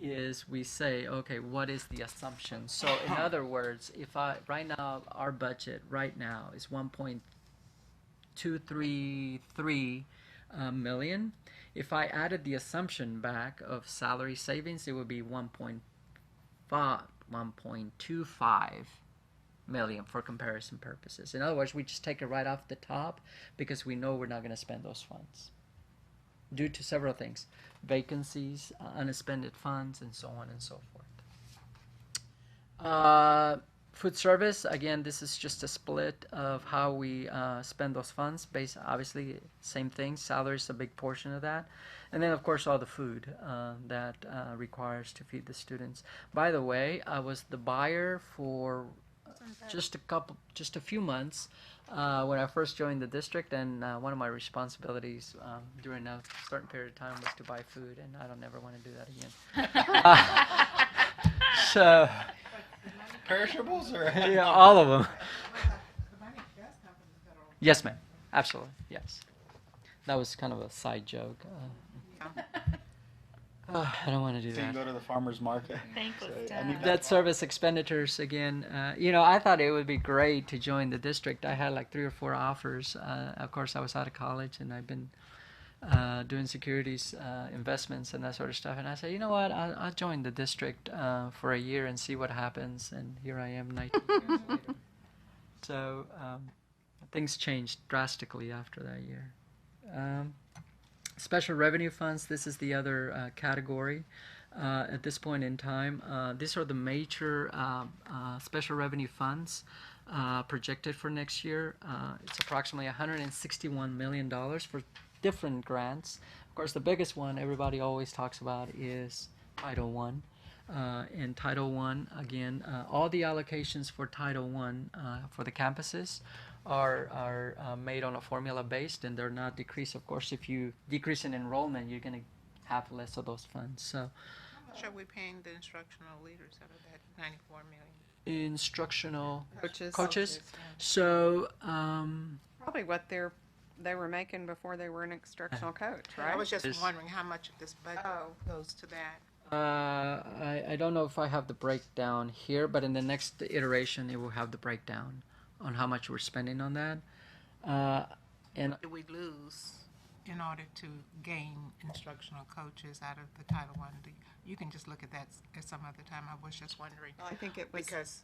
is we say, okay, what is the assumption? So in other words, if right now our budget right now is 1.233 million. If I added the assumption back of salary savings, it would be 1.25 million for comparison purposes. In other words, we just take it right off the top because we know we're not going to spend those funds due to several things: vacancies, unexpended funds, and so on and so forth. Food service, again, this is just a split of how we spend those funds. Based, obviously, same thing. Salary is a big portion of that, and then of course all the food that requires to feed the students. By the way, I was the buyer for just a few months when I first joined the district, and one of my responsibilities during a certain period of time was to buy food, and I don't ever want to do that again. So. Perishables or? Yeah, all of them. Yes, ma'am. Absolutely. Yes. That was kind of a side joke. I don't want to do So you that. go to the farmer's market. Thankless Say, I need job. Debt service expenditures again. I thought it would be great to join the district. I had like 3 or 4 offers. Of course, I was out of college, and I've been doing securities investments and that sort of stuff. And I said, you know what? I'll join the district for a year and see what happens. And here I am 19 years later. So things changed drastically after that year. Special revenue funds, this is the other category. At this point in time, these are the major special revenue funds projected for next year. It's approximately $161 million for different grants. Of course, the biggest one everybody always talks about is Title I. In Title I, again, all the allocations for Title I for the campuses are made on a formula based, and they're not decreased. Of course, if you decrease in enrollment, you're going to have less of those funds. So, How much are we paying the instructional leaders out of that 94 million? instructional Coaches. coaches. So, Probably what they were making before they were an instructional coach, right? I was just Is- wondering how much of this budget goes to that. I don't know if I have the breakdown here, but in the next iteration, it will have the breakdown on how much we're spending on that. And Do we lose in order to gain instructional coaches out of the Title I? You can just look at that at some other time. I was just wondering. Well, I think it was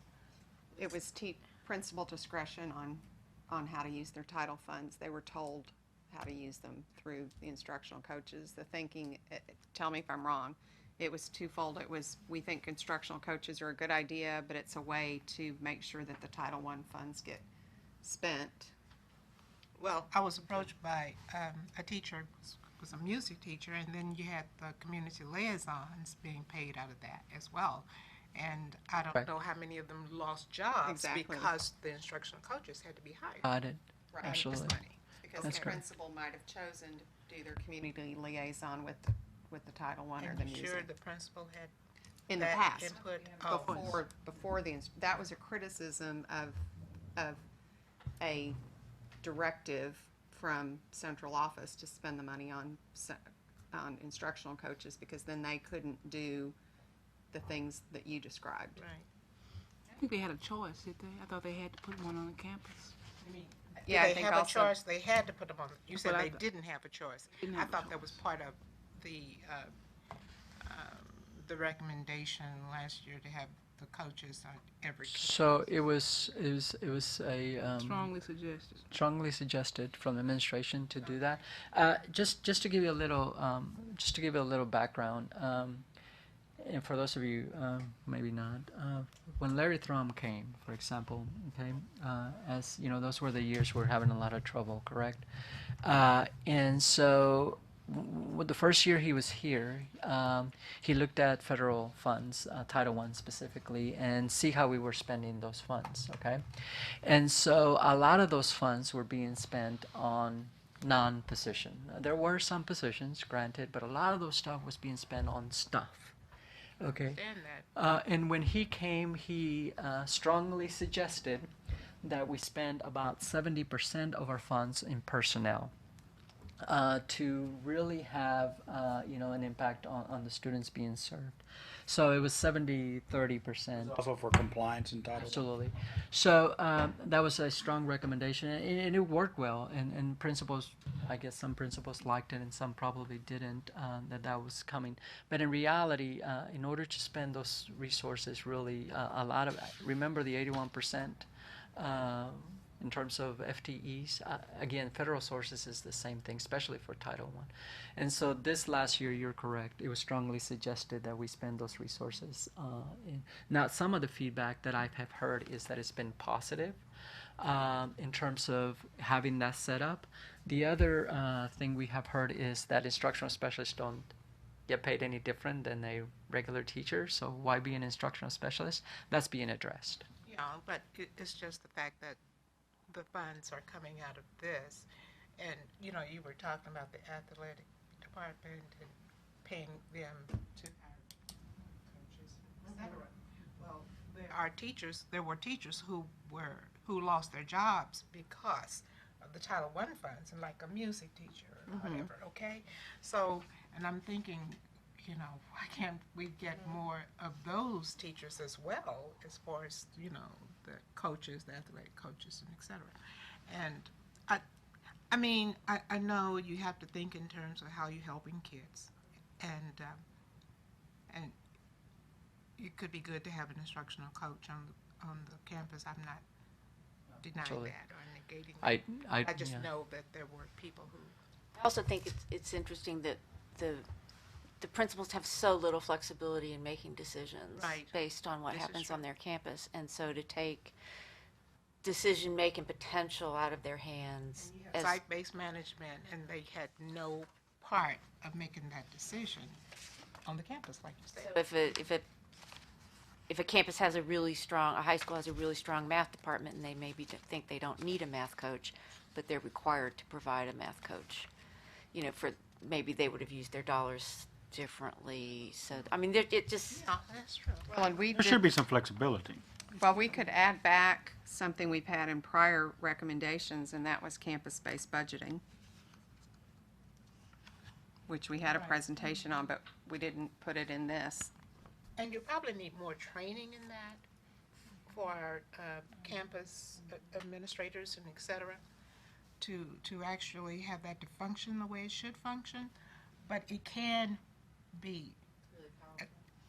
principal discretion on how to use their title funds. They were told how to use them through the instructional coaches. The thinking, tell me if I'm wrong, it was twofold. It was, we think instructional coaches are a good idea, but it's a way to make sure that the Title I funds get spent. Well, I was approached by a teacher, was a music teacher, and then you had the community liaisons being paid out of that as well. And I don't Right. know how many of them lost jobs Exactly. because the instructional coaches had to be hired. got it. Right. Absolutely. This money. Because That's the correct. principal might have chosen to do their community liaison with the Title I or And the you music. sure the principal had In the that past. input? Before that was a criticism of a directive from central office to spend the money on instructional coaches, because then they couldn't do the things that you described. Right. I think they had a choice, did they? I thought they had to put one on the campus. Yeah, I Did they think have a also- choice? They had to put them on. You said But I they thought- didn't have a choice. Didn't I have a thought that was part of the recommendation last year to have the coaches on every. So it was a Strongly suggested. strongly suggested from the administration to do that. Just to give you a little background, and for those of you maybe not, when Larry Thrum came, for example, okay, as you know, those were the years we were having a lot of trouble, correct? And so the first year he was here, he looked at federal funds, Title I specifically, and see how we were spending those funds, okay? And so a lot of those funds were being spent on non-position. There were some positions, granted, but a lot of those stuff was being spent on stuff, okay? Understand that. And when he came, he strongly suggested that we spend about 70% of our funds in personnel. To really have an impact on the students being served. So it was 30%. Also for compliance and title. Absolutely. So that was a strong recommendation, and it worked well. And principals, I guess some principals liked it, and some probably didn't. That was coming. But in reality, in order to spend those resources, really a lot of remember the 81%. In terms of FTEs, again, federal sources is the same thing, especially for Title I. And so this last year, you're correct. It was strongly suggested that we spend those resources. Now, some of the feedback that I have heard is that it's been positive in terms of having that set up. The other thing we have heard is that instructional specialists don't get paid any different than a regular teacher. So why be an instructional specialist? That's being addressed. Yeah, but it's just the fact that the funds are coming out of this. And, you know, you were talking about the athletic department and paying them to our coaches, et cetera. Well, there were teachers who lost their jobs because of the Title I funds, and like a music teacher or whatever, okay? So, and I'm thinking, you know, why can't we get more of those teachers as well, as far as, you know, the coaches, the athletic coaches, and et cetera. And I mean, I know you have to think in terms of how you're helping kids, and it could be good to have an instructional coach on the campus. I'm not denying Absolutely. that or negating that. I just yeah. know that there were people who. I also think it's interesting that the principals have so little flexibility in making decisions Right. based on what This is happens true. on their campus, and so to take decision-making potential out of their hands. as- Site-based management, and they had no part of making that decision on the campus, like you said. So if a campus has a high school has a really strong math department, and they maybe think they don't need a math coach, but they're required to provide a math coach, you know, maybe they would have used their dollars differently. So, I mean, it just, Yeah, that's true. Well, and we There did, should be some flexibility. well, we could add back something we've had in prior recommendations, and that was campus-based budgeting, which we had a Right. presentation on, but we didn't put it in this. And you probably need more training in that for our campus administrators and et cetera, to actually have that to function the way it should function. But it can be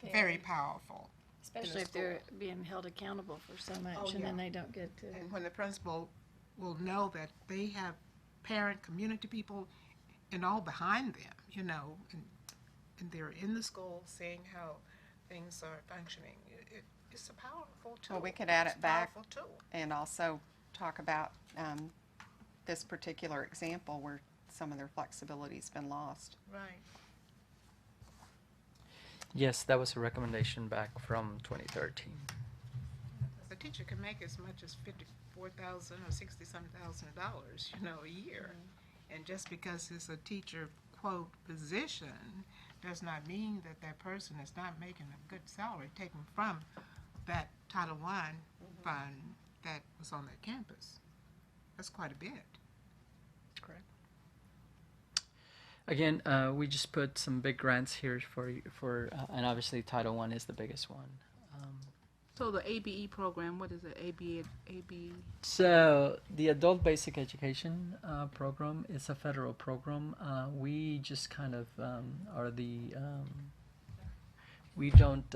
very powerful. Especially if they're being held accountable for so much and then they don't get to. And when the principal will know that they have parent, community people and all behind them, you know, and they're in the school seeing how things are functioning, it's a powerful tool. Well, we could add It's it a back. powerful tool. And also talk about this particular example where some of their flexibility's been lost. Right. Yes, that was a recommendation back from 2013. The teacher can make as much as $54,000 or $60-some thousand, you know, a year. And just because it's a teacher, quote, position, does not mean that that person is not making a good salary taken from that Title I fund that was on that campus. That's quite a bit. Correct. Again, we just put some big grants here for and obviously Title I is the biggest one. So the ABE program, what is it? ABE. So the Adult Basic Education program is a federal program. We just kind of are the we don't.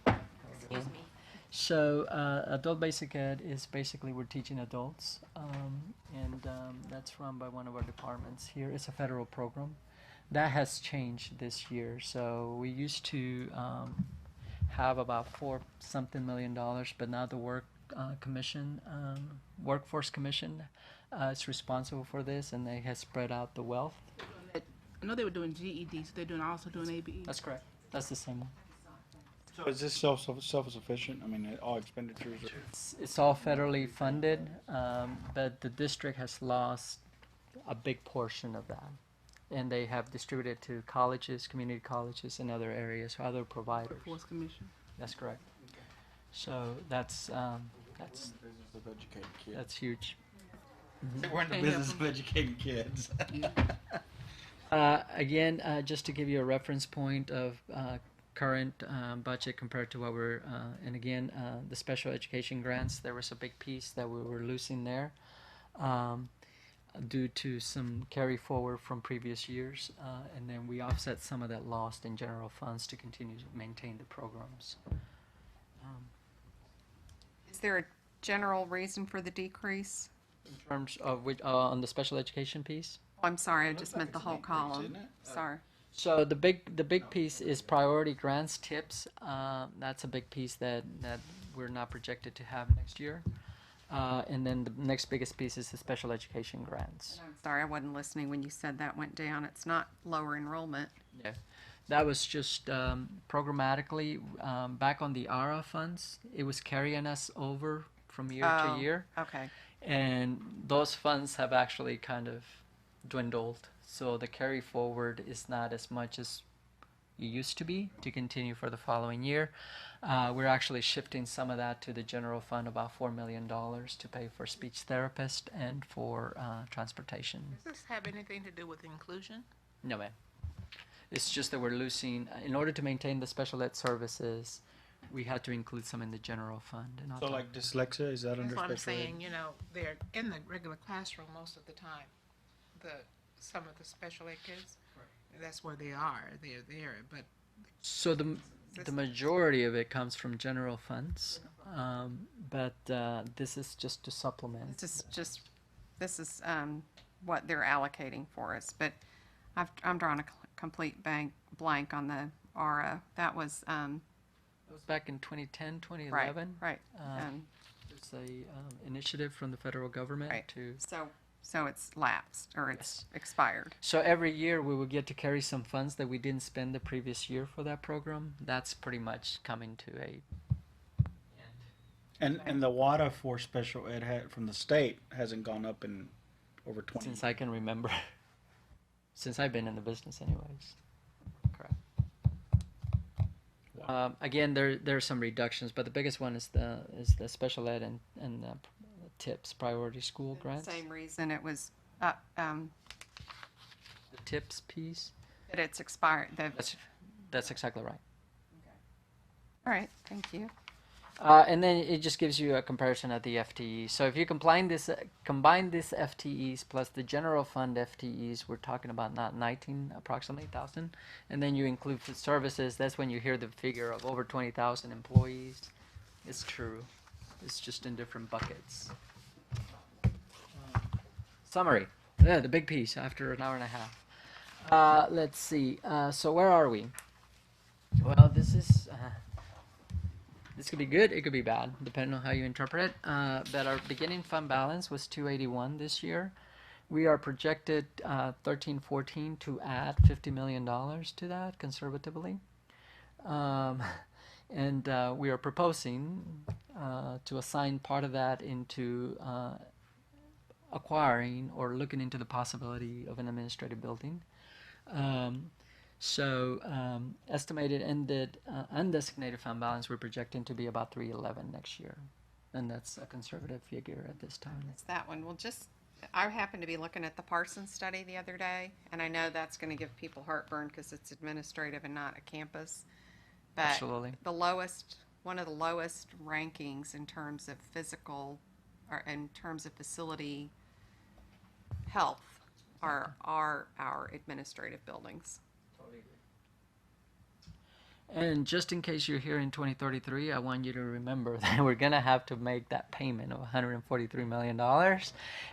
Excuse me. So Adult Basic Ed is basically we're teaching adults, and that's run by one of our departments here. It's a federal program. That has changed this year. So we used to have about $4 million, but now the Workforce Commission is responsible for this, and they have spread out the wealth. I know they were doing GED, so they're also doing ABE. That's correct. That's the same one. So is this self-sufficient? I mean, all expenditures are... It's all federally funded, but the district has lost a big portion of that. And they have distributed to colleges, community colleges, and other areas, other providers. Workforce Commission. That's correct. So that's business of educating kids. that's huge. We're in the Can't business help of educating kids. Again, just to give you a reference point of current budget compared to what we're, and again, the special education grants, there was a big piece that we were losing there due to some carry forward from previous years, and then we offset some of that lost in general funds to continue to maintain the programs. Is there a general reason for the decrease? In terms of which, on the special education piece? Oh, I'm sorry, I just meant the whole column. Sorry. So the big piece is priority grants, tips. That's a big piece that we're not projected to have next year. And then the next biggest piece is the special education grants. I'm sorry, I wasn't listening when you said that went down. It's not lower enrollment. Yeah, that was just programmatically back on the ARA funds. It was carrying us over from year Oh, to year, okay. and those funds have actually kind of dwindled. So the carry forward is not as much as it used to be to continue for the following year. We're actually shifting some of that to the general fund, about $4 million, to pay for speech therapist and for transportation. Does this have anything to do with inclusion? No, ma'am. It's just that we're losing, in order to maintain the special ed services, we had to include some in the general fund. And I'll So talk- like dyslexia, is that under That's what I'm special ed? saying, you know, they're in the regular classroom most of the time. Some of the special ed kids, that's where they are, they're there, but So the majority of it comes from general funds, but this is just to supplement. This is what they're allocating for us, but I'm drawing a complete blank on the ARA. That was, It was back in 2010, 2011. right. It's a initiative from the federal government Right. to. So it's lapsed, or it's expired. So every year we will get to carry some funds that we didn't spend the previous year for that program. That's pretty much coming to a. And the WADA for special ed from the state hasn't gone up in over 20 Since I can remember. Since I've been in the business anyways. Correct. Again, there's some reductions, but the biggest one is the special ed and TIPS, priority school grants. Same reason it was up, The TIPS piece. that it's expired. That's exactly right. All right, thank you. And then it just gives you a comparison of the FTEs. So if you combine this FTEs plus the general fund FTEs, we're talking about not 19 approximately thousand, and then you include the services. That's when you hear the figure of over 20,000 employees. It's true. It's just in different buckets. Summary. Yeah, the big piece after an hour and a half. Let's see. So where are we? Well, this is. This could be good, it could be bad, depending on how you interpret it. But our beginning fund balance was 281 this year. We are projected 13-14 to add $50 million to that conservatively. And we are proposing to assign part of that into acquiring or looking into the possibility of an administrative building. Estimated ended undesignated fund balance we're projecting to be about 311 next year, and that's a conservative figure at this time. It's that one. Well, I happened to be looking at the Parsons study the other day, and I know that's going to give people heartburn because it's administrative and not a campus. But Absolutely. the lowest, one of the lowest rankings in terms of physical, or in terms of facility health are our administrative buildings. And just in case you're here in 2033, I want you to remember that we're going to have to make that payment of $143 million,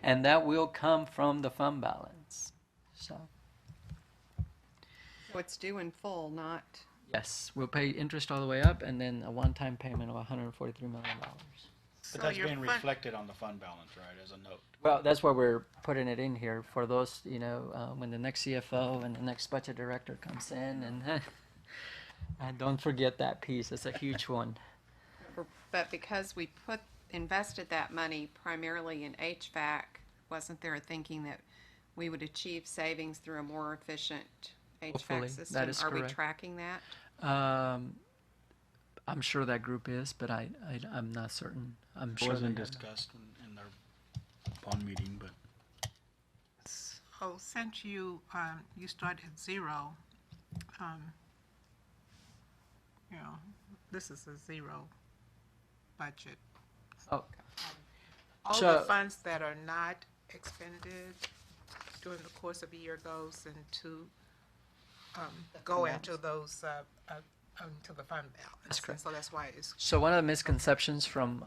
and that will come from the fund balance. So, So it's due in full, not, yes, we'll pay interest all the way up and then a one-time payment of $143 million. But So that's your being fund- reflected on the fund balance, right, as a note. Well, that's why we're putting it in here for those, when the next CFO and the next budget director comes in, and don't forget that piece. It's a huge one. but because we invested that money primarily in HVAC, wasn't there a thinking that we would achieve savings through a more efficient Hopefully, HVAC system? that is Are we correct. tracking that? I'm sure that group is, but I'm not certain. I'm It sure wasn't they have. discussed in their bond meeting, but So since you started at zero, this is a zero budget. Oh, All So- the funds that are not expended during the course of a year goes into, go into those, into the fund balance. That's correct. So that's why it's, so one of the misconceptions from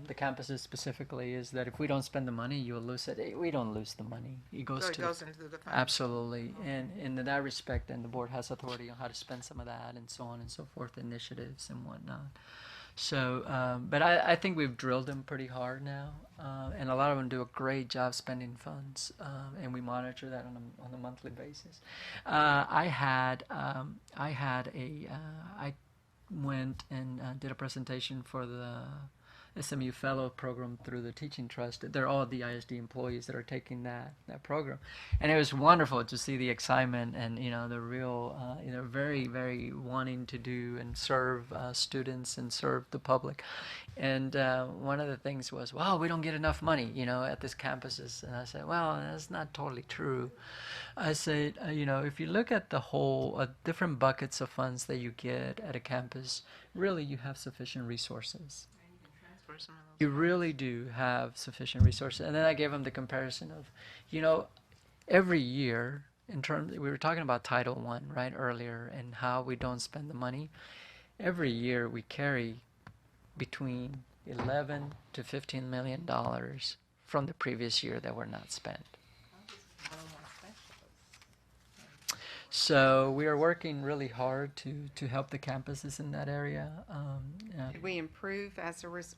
the campuses specifically is that if we don't spend the money, you'll lose it. We don't lose the money. It goes so it to goes into the fund. absolutely, and in that respect, and the board has authority on how to spend some of that, and so on and so forth, initiatives and whatnot. So, but I think we've drilled them pretty hard now, and a lot of them do a great job spending funds, and we monitor that on a monthly basis. I went and did a presentation for the SMU Fellow Program through the Teaching Trust. They're all the ISD employees that are taking that program, and it was wonderful to see the excitement and the real very, very wanting to do and serve students and serve the public. And one of the things was, well, we don't get enough money at this campuses, and I said, well, that's not totally true. I said, if you look at the whole different buckets of funds that you get at a campus, really you have sufficient resources. Transfer some of those. You really do have sufficient resources. And then I gave them the comparison of, every year, we were talking about Title I, right, earlier, and how we don't spend the money. Every year we carry between 11 to $15 million from the previous year that were not spent. So we are working really hard to help the campuses in that area. Did we improve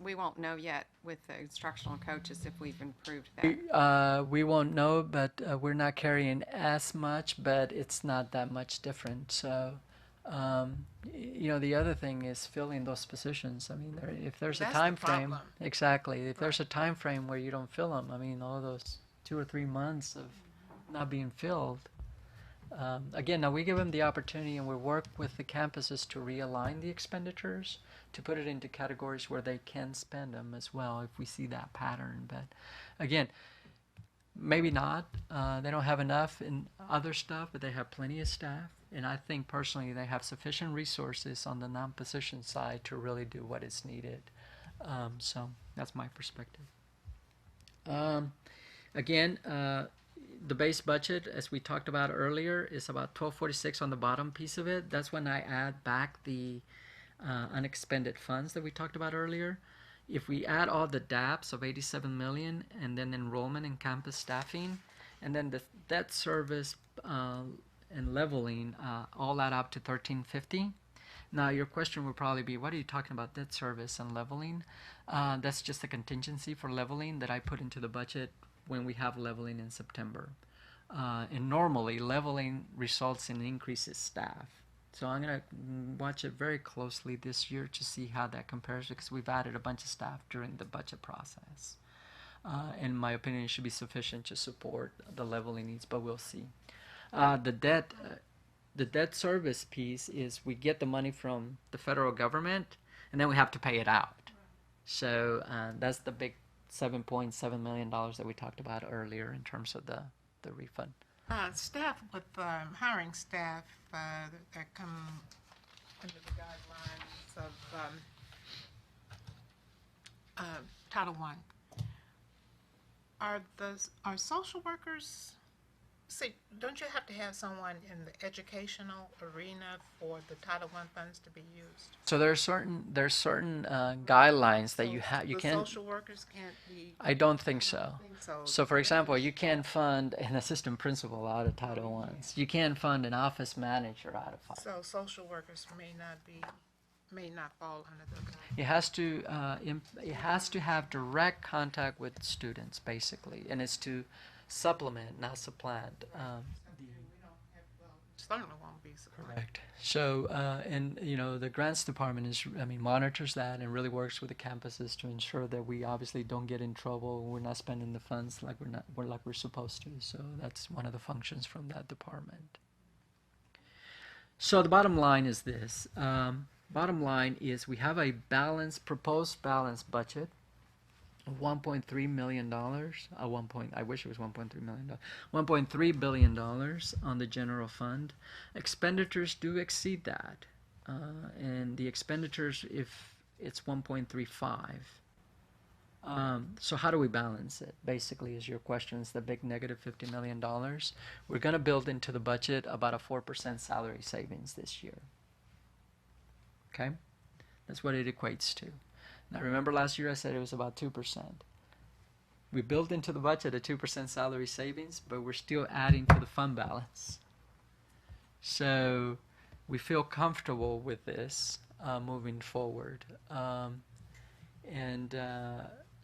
we won't know yet with the instructional coaches if we've improved that. We won't know, but we're not carrying as much, but it's not that much different. So, the other thing is filling those positions. I mean, if there's That's a the time frame, problem. exactly. If there's a time frame where you don't fill them, I mean, all those 2 or 3 months of not being filled. Again, now we give them the opportunity, and we work with the campuses to realign the expenditures, to put it into categories where they can spend them as well if we see that pattern. But again, maybe not. They don't have enough in other stuff, but they have plenty of staff. And I think personally they have sufficient resources on the non-position side to really do what is needed. So that's my perspective. Again, the base budget, as we talked about earlier, is about 1246 on the bottom piece of it. That's when I add back the unexpended funds that we talked about earlier. If we add all the DAPs of 87 million and then enrollment and campus staffing, and then the debt service and leveling, all that up to 1350. Now your question would probably be, what are you talking about, debt service and leveling? That's just a contingency for leveling that I put into the budget when we have leveling in September. And normally leveling results in increases staff. So I'm going to watch it very closely this year to see how that compares, because we've added a bunch of staff during the budget process. In my opinion, it should be sufficient to support the leveling needs, but we'll see. The debt service piece is we get the money from the federal government, and then we have to pay it out. So that's the big $7.7 million that we talked about earlier in terms of the refund. Staff with hiring staff that come under the guidelines of Title I. Are social workers, see, don't you have to have someone in the educational arena for the Title I funds to be used? So there's certain guidelines that you So you the can't. social workers can't be, I don't think so. so. So, for example, you can't fund an assistant principal out of Title Ones. You can't fund an office manager out of five. So social workers may not fall under the guidelines. It has to have direct contact with students, basically, and it's to supplement, not supplant. Certainly won't be supported. Correct. So, and the grants department monitors that and really works with the campuses to ensure that we obviously don't get in trouble. We're not spending the funds like we're supposed to. So that's one of the functions from that department. So the bottom line is this. Bottom line is we have a proposed balanced budget of $1.3 million. I wish it was $1.3 million. $1.3 billion on the general fund. Expenditures do exceed that, and the expenditures, if it's 1.35. So how do we balance it? Basically, is your question. Is the big negative $50 million? We're going to build into the budget about a 4% salary savings this year. Okay, that's what it equates to. Now remember last year I said it was about 2%. We built into the budget a 2% salary savings, but we're still adding to the fund balance. So we feel comfortable with this moving forward,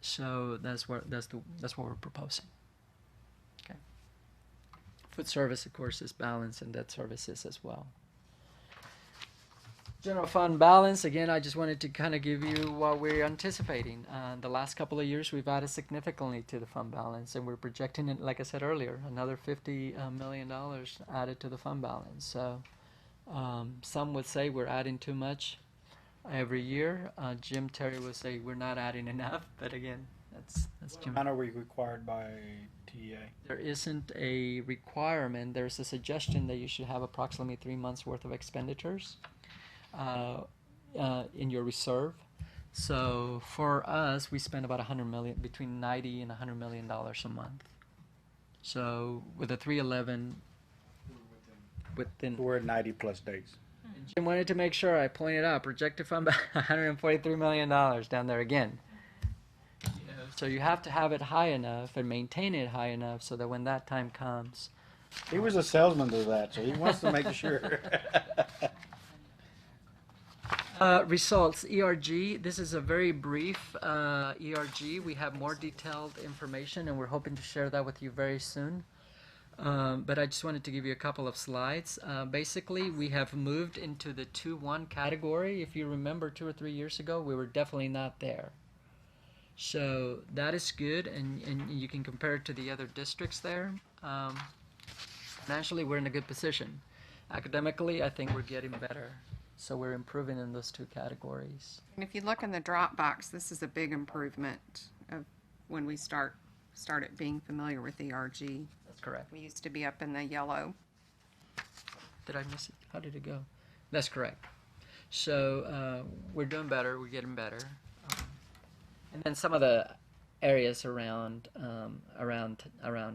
so that's what we're proposing. Okay. Food service, of course, is balanced, and debt services as well. General fund balance, again, I just wanted to kind of give you what we're anticipating. The last couple of years, we've added significantly to the fund balance, and we're projecting it, like I said earlier, another $50 million added to the fund balance. So some would say we're adding too much every year. Jim Terry would say we're not adding enough, but again, that's Jim. How are we required by TEA? There isn't a requirement. There's a suggestion that you should have approximately 3 months worth of expenditures in your reserve. So for us, we spend about between $90 and $100 million a month. So with a 311, within. We're at 90 plus days. Jim wanted to make sure I pointed out projected fund $143 million down there again. So you have to have it high enough and maintain it high enough so that when that time comes. He was a salesman to that, so he wants to make sure. Results, ERG. This is a very brief ERG. We have more detailed information, and we're hoping to share that with you very soon. But I just wanted to give you a couple of slides. Basically, we have moved into the 2-1 category. If you remember 2 or 3 years ago, we were definitely not there. So that is good, and you can compare it to the other districts there. Financially, we're in a good position. Academically, I think we're getting better. So we're improving in those 2 categories. And if you look in the Dropbox, this is a big improvement of when we started being familiar with ERG. That's correct. We used to be up in the yellow. Did I miss it? How did it go? That's correct. So we're doing better. We're getting better. And then some of the areas around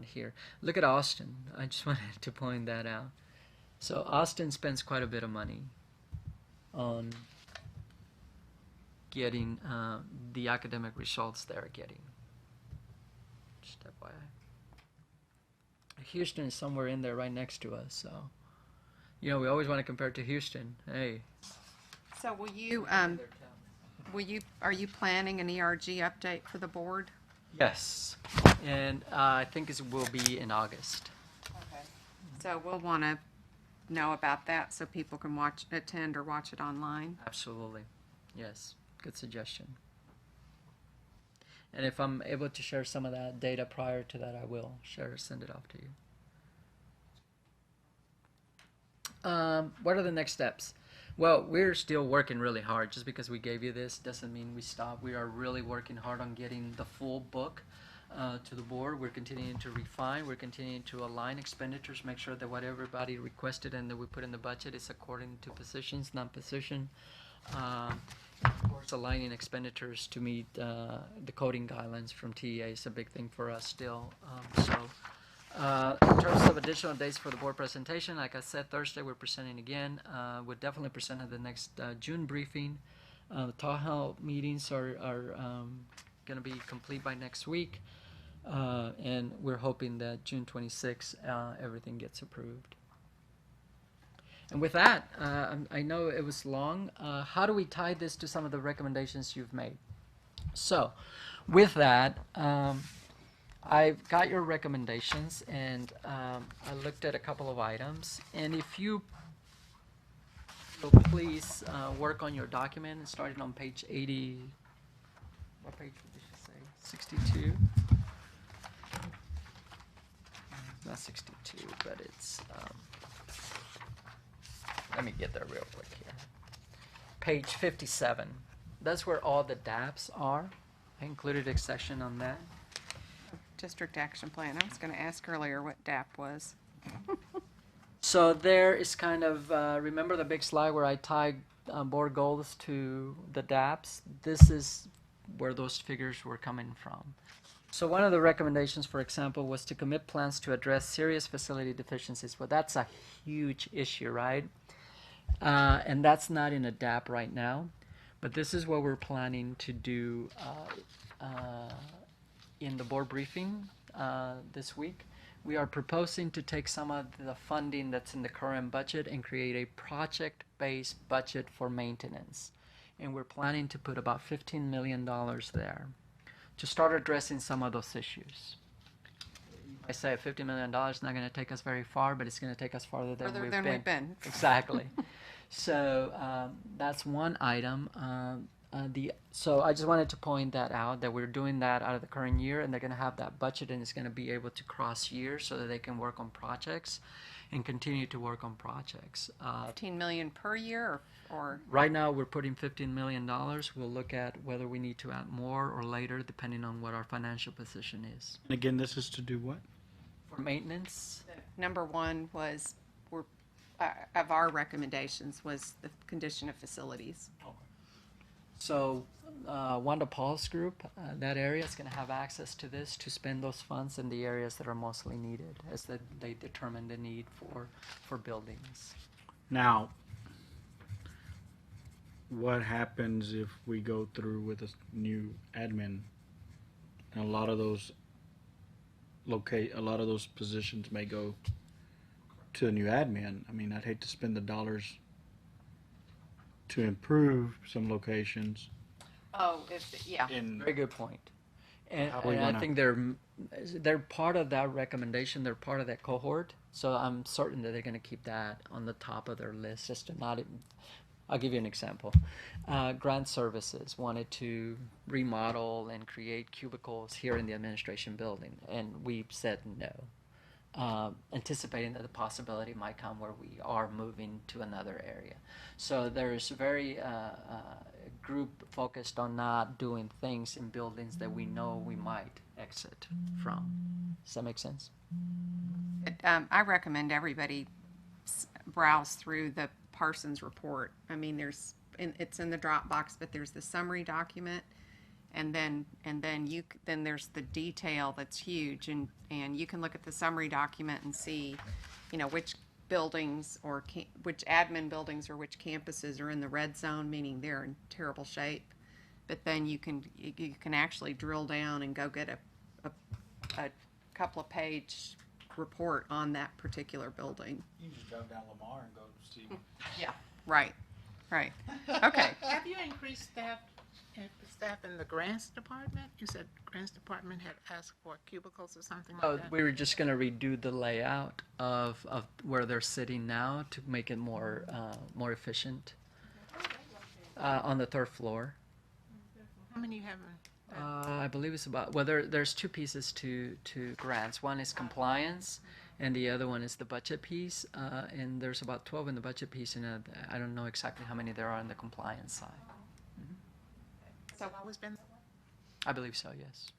here. Look at Austin. I just wanted to point that out. So Austin spends quite a bit of money on getting the academic results they're getting. Just FYI. Houston is somewhere in there right next to us, so we always want to compare it to Houston. Hey. So are you planning an ERG update for the board? Yes, and I think it will be in August. Okay. So we'll want to know about that so people can attend or watch it online. Absolutely. Yes. Good suggestion. And if I'm able to share some of that data prior to that, I will send it off to you. What are the next steps? Well, we're still working really hard. Just because we gave you this doesn't mean we stop. We are really working hard on getting the full book to the board. We're continuing to refine. We're continuing to align expenditures, make sure that what everybody requested and that we put in the budget is according to positions, non-position. Of course, aligning expenditures to meet the coding guidelines from TEA is a big thing for us still. In terms of additional dates for the board presentation, like I said, Thursday we're presenting again. We'll definitely present at the next June briefing. The Tahoe meetings are going to be complete by next week, and we're hoping that June 26th everything gets approved. And with that, I know it was long. How do we tie this to some of the recommendations you've made? So, with that, I've got your recommendations, and I looked at a couple of items. And if you will please work on your document, starting on page 80. What page did you say? 62? Not 62, but it's. Let me get there real quick here. Page 57. That's where all the DAPs are. I included a section on that. District Action Plan. I was going to ask earlier what DAP was. So there is kind of, remember the big slide where I tied board goals to the DAPs? This is where those figures were coming from. So one of the recommendations, for example, was to commit plans to address serious facility deficiencies. Well, that's a huge issue, right? And that's not in a DAP right now. But this is what we're planning to do in the board briefing this week. We are proposing to take some of the funding that's in the current budget and create a project-based budget for maintenance. And we're planning to put about $15 million there to start addressing some of those issues. I say $50 million is not going to take us very far, but it's going to take us farther than we've been. Exactly. So that's one item. So I just wanted to point that out, that we're doing that out of the current year, and they're going to have that budget, and it's going to be able to cross years so that they can work on projects and continue to work on projects. 15 million per year, or right now we're putting $15 million. We'll look at whether we need to add more or later, depending on what our financial position is. And again, this is to do what? For maintenance, number one was of our recommendations was the condition of facilities. so Wanda Paul's group, that area is going to have access to this to spend those funds in the areas that are mostly needed as they determine the need for buildings. Now, what happens if we go through with a new admin and a lot of those positions may go to a new admin? I mean, I'd hate to spend the dollars to improve some locations. Oh, yeah. Very good point. And, How are we and I gonna- think they're part of that recommendation. They're part of that cohort. So I'm certain that they're going to keep that on the top of their list. Just to not. I'll give you an example. Grant Services wanted to remodel and create cubicles here in the administration building, and we said no, anticipating that the possibility might come where we are moving to another area. So there's very group focused on not doing things in buildings that we know we might exit from. Does that make sense? I recommend everybody browse through the Parsons report. I mean, it's in the Dropbox, but there's the summary document, and then there's the detail that's huge, and you can look at the summary document and see, which buildings or which admin buildings or which campuses are in the red zone, meaning they're in terrible shape. But then you can actually drill down and go get a couple of page report on that particular building. You just drive down Lamar and go see. Yeah. Right. Okay. Have you increased staff in the grants department? You said grants department had asked for cubicles or something like that? We were just going to redo the layout of where they're sitting now to make it more efficient on the third floor. How many you have? I believe it's about, well, there's two pieces to grants. One is compliance, and the other one is the budget piece. And there's about 12 in the budget piece, and I don't know exactly how many there are on the compliance side. So always been. I believe so, yes.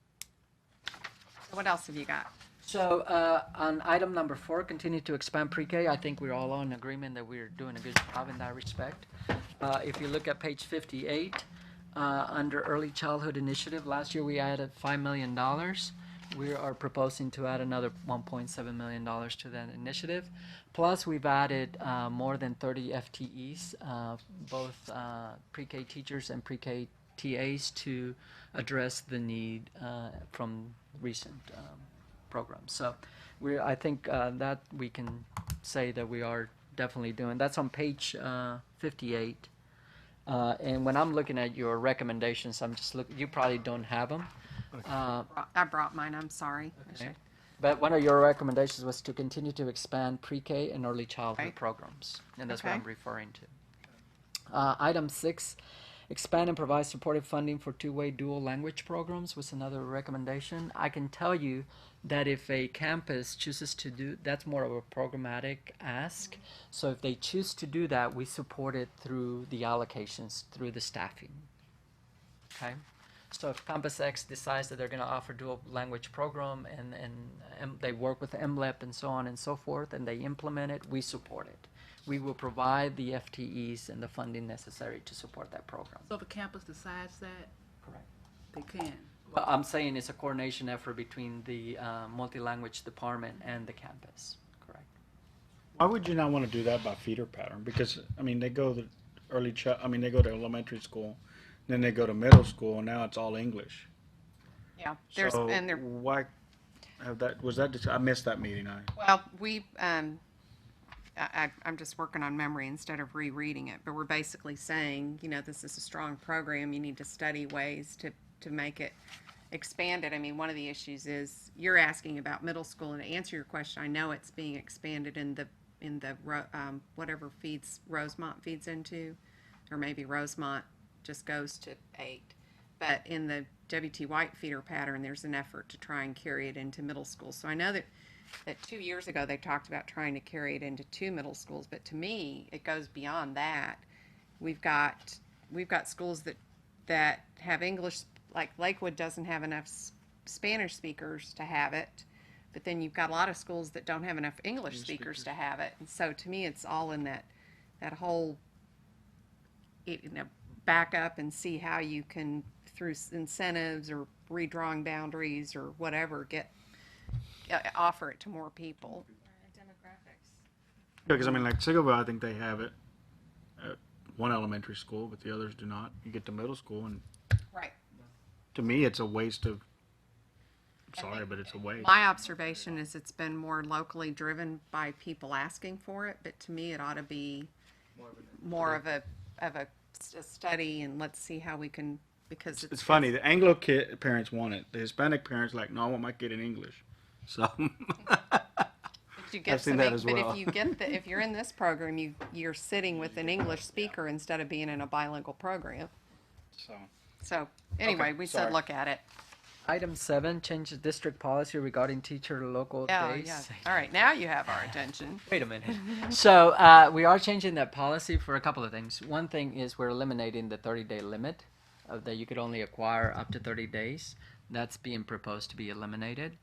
What else have you got? So on item number 4, continue to expand pre-K. I think we're all in agreement that we're doing a good job in that respect. If you look at page 58, under Early Childhood Initiative, last year we added $5 million. We are proposing to add another $1.7 million to that initiative. Plus, we've added more than 30 FTEs, both pre-K teachers and pre-K TAs, to address the need from recent programs. So I think that we can say that we are definitely doing. That's on page 58. And when I'm looking at your recommendations, I'm just looking, you probably don't have them. I brought mine, I'm sorry. Okay. But one of your recommendations was to continue to expand pre-K and early childhood Right. programs, and that's what Okay. I'm referring to. Item 6, expand and provide supportive funding for two-way dual language programs was another recommendation. I can tell you that if a campus chooses to do, that's more of a programmatic ask. So if they choose to do that, we support it through the allocations, through the staffing. Okay? So if Campus X decides that they're going to offer dual language program and they work with MLEP and so on and so forth, and they implement it, we support it. We will provide the FTEs and the funding necessary to support that program. So if a campus decides that, Correct. they can. Well, I'm saying it's a coordination effort between the multi-language department and the campus. Correct. Why would you not want to do that by feeder pattern? Because I mean, they go to they go to elementary school, then they go to middle school, and now it's all English. Yeah, there's, So and there, why have that? Was that just, I missed that meeting? well, I'm just working on memory instead of rereading it, but we're basically saying, you know, this is a strong program, you need to study ways to make it expanded. I mean, one of the issues is, you're asking about middle school, and to answer your question, I know it's being expanded in the whatever feeds Rosemont feeds into, or maybe Rosemont just goes to 8. But in the W.T. White feeder pattern, there's an effort to try and carry it into middle school. So I know that 2 years ago they talked about trying to carry it into 2 middle schools, but to me, it goes beyond that. We've got schools that have English, like Lakewood doesn't have enough Spanish speakers to have it, but then you've got a lot of schools that don't have enough English speakers to have it. And so to me, it's all in that whole, back up and see how you can, through incentives or redrawing boundaries or whatever, offer it to more people. Demographics. Because I mean, like Sigleville, I think they have it at one elementary school, but the others do not. You get to middle school, and Right. to me, it's a waste of. Sorry, but it's a waste. My observation is it's been more locally driven by people asking for it, but to me, it ought to be more of a study, and let's see how we can, because It's funny. The Anglo parents want it. The Hispanic parents like, no, I want my kid in English. So you get I've seen some that as but well. if you get if you're in this program, you're sitting with an English speaker instead of being in a bilingual program. So anyway, we said sorry. look at it. Item 7, change the district policy regarding teacher local Oh, days. yeah. All right, now you have our attention. Wait a minute. So we are changing that policy for a couple of things. One thing is we're eliminating the 30-day limit that you could only acquire up to 30 days. That's being proposed to be eliminated.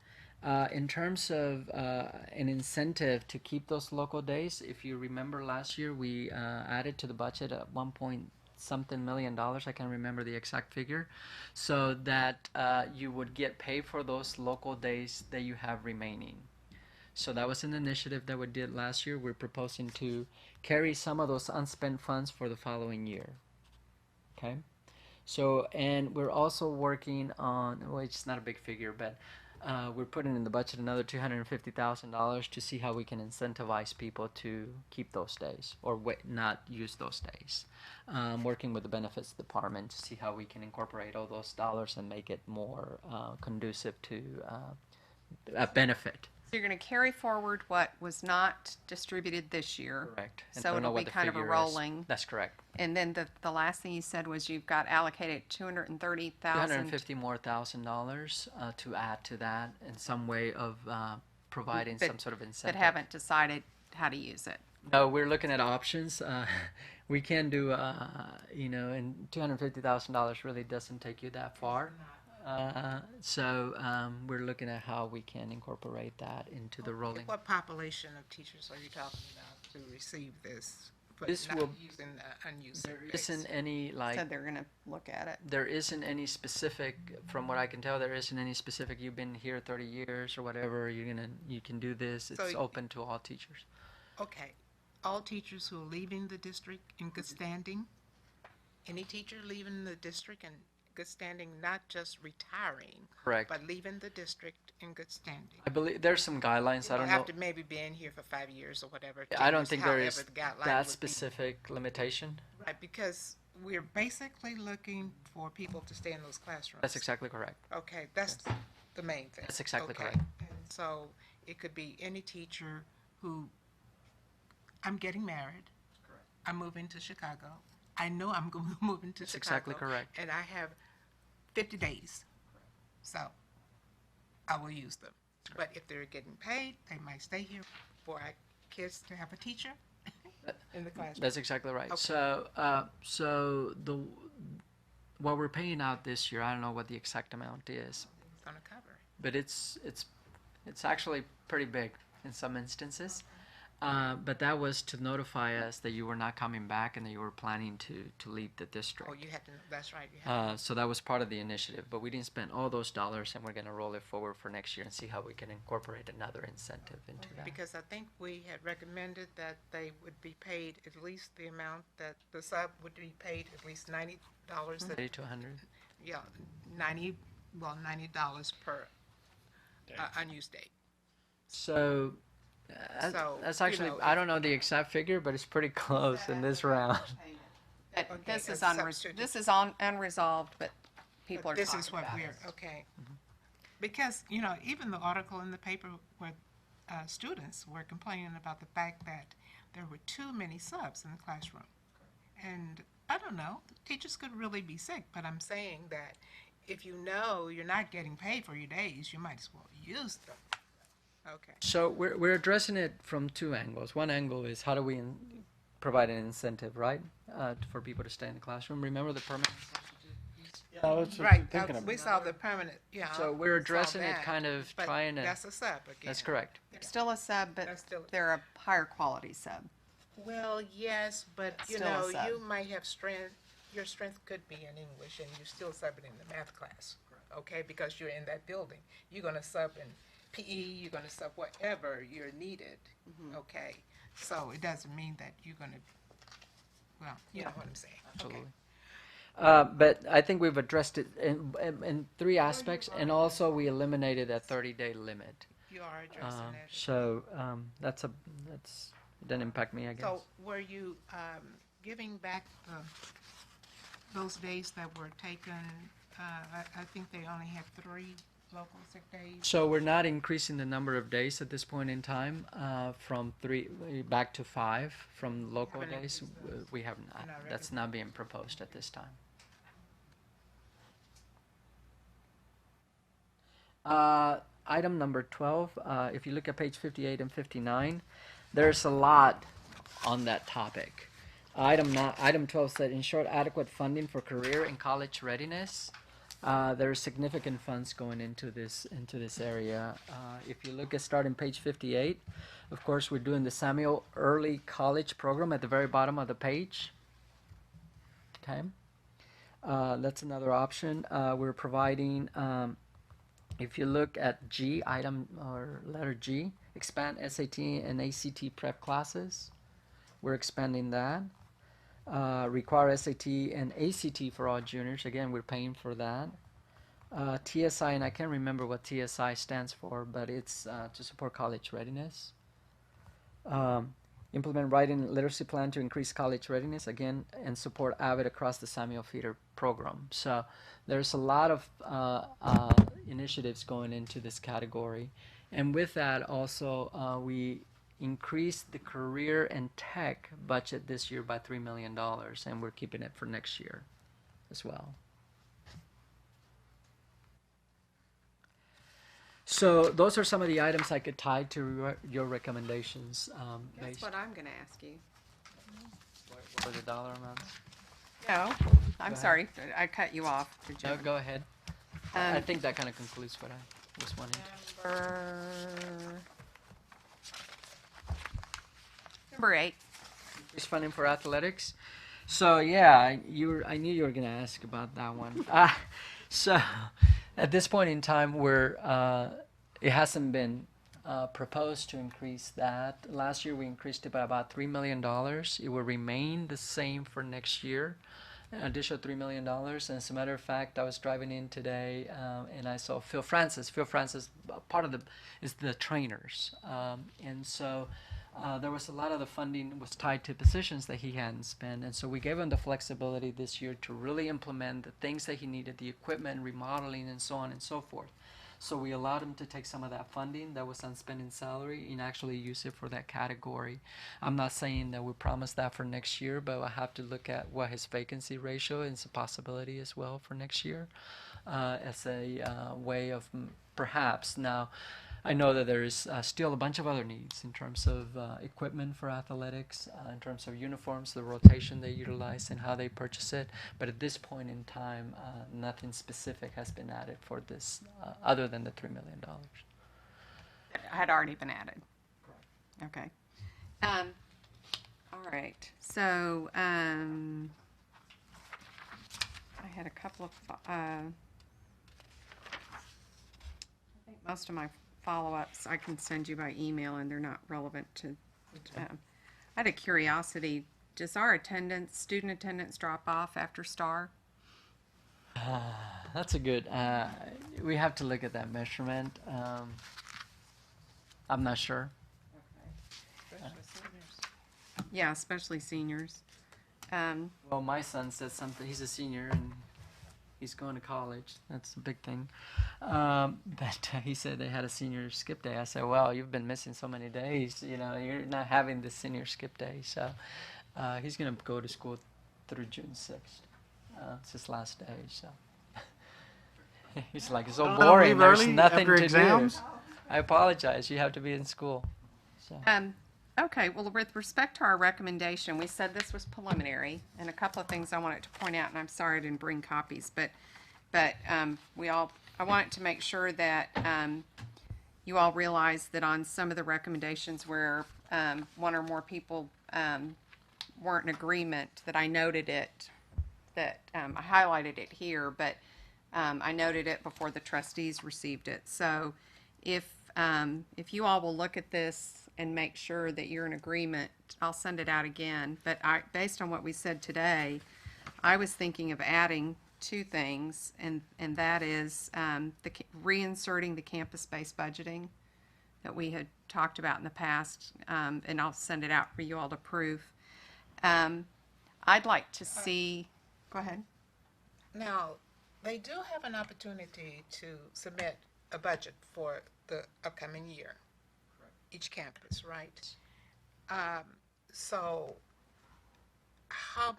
In terms of an incentive to keep those local days, if you remember last year, we added to the budget at $1.something million. I can't remember the exact figure, so that you would get paid for those local days that you have remaining. So that was an initiative that we did last year. We're proposing to carry some of those unspent funds for the following year. Okay. So, and we're also working on, well, it's not a big figure, but we're putting in the budget another $250,000 to see how we can incentivize people to keep those days or not use those days. Working with the benefits department to see how we can incorporate all those dollars and make it more conducive to a benefit. So you're going to carry forward what was not distributed this year. Correct. And So don't know it'll what be the kind of a figure is. rolling. That's correct. And then the last thing you said was you've got allocated $230,000. $250,000 more to add to that in some way of providing But- some sort of But incentive. haven't decided how to use it. No, we're looking at options. We can do, and $250,000 really doesn't take you that far. We're looking at how we can incorporate that into the rolling. What population of teachers are you talking about to receive this, but This not will- using the unused There base? isn't any like. Said they're gonna look at it. There isn't any specific, from what I can tell, there isn't any specific. You've been here 30 years or whatever. You can do this. It's So open to all teachers. Okay, all teachers who are leaving the district in good standing? Any teacher leaving the district in good standing, not just retiring, Correct. but leaving the district in good standing? I believe there's some guidelines. I don't know. After maybe being here for 5 years or whatever. I 10 don't years, think there is however the guideline that would be. specific limitation. Right, because we're basically looking for people to stay in those classrooms. That's exactly correct. Okay, that's the main thing. That's exactly Okay. correct. And so it could be any teacher who, I'm getting married. I'm moving to Chicago. I know I'm going to move into That's Chicago. exactly correct. And I have 50 days. So I will use them. But if they're getting paid, they might stay here for our kids to have a teacher in the classroom. That's exactly right. Okay. So what we're paying out this year, I don't know what the exact amount is, It's going to cover. but it's actually pretty big in some instances. But that was to notify us that you were not coming back and that you were planning to leave the district. Oh, you had to, that's right. You had So that was part of the initiative, but we didn't spend all those dollars, and we're going to roll it forward for next year and see how we can incorporate another incentive into that. Because I think we had recommended that they would be paid at least the amount that the sub would be paid, at least $90. That, 80 to 100. yeah, $90 per unused day. So, So, that's you actually, know, I don't know the exact figure, but it's pretty close in this round. But Okay, this is that's substitute. this is unresolved, but people are This talking is what about we're, it. okay. Because, even the article in the paper where students were complaining about the fact that there were too many subs in the classroom. And I don't know, teachers could really be sick, but I'm saying that if you know you're not getting paid for your days, you might as well use them. Okay. So we're addressing it from two angles. One angle is how do we provide an incentive, right, for people to stay in the classroom. Remember the permanent. I was just Right, thinking we saw the permanent, yeah. So we're we saw addressing it that, kind of but trying to. That's a sub again. That's correct. They're still a sub, but That's still- they're a higher quality sub. Well, yes, but Still a sub. you might have strength, your strength could be in English and you're still subbing in the math class, okay, because you're in that building. You're gonna sub in PE, you're gonna sub whatever you're needed, okay? So it doesn't mean that you're gonna, well, you know what I'm saying, okay? Absolutely. But I think we've addressed it in three aspects, and also we eliminated that 30-day limit. You are addressing that. So that's it doesn't impact me, I guess. So were you giving back those days that were taken? I think they only had 3 local sick days. So we're not increasing the number of days at this point in time from 3 back to 5 from local Haven't days. We have not. Not That's not being proposed at this time. Item number 12, if you look at page 58 and 59, there's a lot on that topic. Item 12 said, ensure adequate funding for career and college readiness. There are significant funds going into this area. If you look at starting page 58, of course, we're doing the Samuel Early College program at the very bottom of the page. Okay, that's another option. We're providing. If you look at G, item or letter G, expand SAT and ACT prep classes. We're expanding that. Require SAT and ACT for all juniors. Again, we're paying for that. TSI, and I can't remember what TSI stands for, but it's to support college readiness. Implement writing and literacy plan to increase college readiness, again, and support AVID across the Samuel Feeder program. So there's a lot of initiatives going into this category. And with that also, we increased the career and tech budget this year by $3 million, and we're keeping it for next year as well. So those are some of the items I could tie to your recommendations. That's what I'm gonna ask you. For the dollar amounts. No, I'm ahead. sorry, I cut you off. Did you? No, go ahead. I think that kind of concludes what I was wanting to. Number 8. Increased funding for athletics. So yeah, I knew you were gonna ask about that one. So at this point in time, it hasn't been proposed to increase that. Last year we increased it by about $3 million. It will remain the same for next year, an additional $3 million. And as a matter of fact, I was driving in today and I saw Phil Francis. Phil Francis, part of is the trainers, and so. There was a lot of the funding was tied to positions that he hadn't spent, and so we gave him the flexibility this year to really implement the things that he needed, the equipment, remodeling, and so on and so forth. So we allowed him to take some of that funding that was unspent in salary and actually use it for that category. I'm not saying that we promise that for next year, but I have to look at what his vacancy ratio is a possibility as well for next year as a way of perhaps now. I know that there is still a bunch of other needs in terms of equipment for athletics, in terms of uniforms, the rotation they utilize, and how they purchase it. But at this point in time, nothing specific has been added for this other than the $3 million. Had already been added. Okay. All right. So I had a couple of. I think most of my follow-ups I can send you by email, and they're not relevant to. I had a curiosity. Does our student attendance drop off after STAR? That's a good. We have to look at that measurement. I'm not sure. Yeah, especially seniors. Well, my son said something. He's a senior and he's going to college. That's a big thing. But he said they had a senior skip day. I said, well, you've been missing so many days. You know, you're not having the senior skip day. So he's going to go to school through June 6th. It's his last day. So he's like, it's so Let him boring. leave There's early nothing after to exams? do. I apologize. You have to be in school. So. Okay, well, with respect to our recommendation, we said this was preliminary, and a couple of things I wanted to point out, and I'm sorry I didn't bring copies, but I wanted to make sure that you all realize that on some of the recommendations where one or more people weren't in agreement, that I noted it, that I highlighted it here, but I noted it before the trustees received it. So if you all will look at this and make sure that you're in agreement, I'll send it out again. But based on what we said today, I was thinking of adding two things, and that is reinserting the campus-based budgeting that we had talked about in the past, and I'll send it out for you all to approve. I'd like to see. Go ahead. Now, they do have an opportunity to submit a budget for the upcoming year. Each campus, right? So how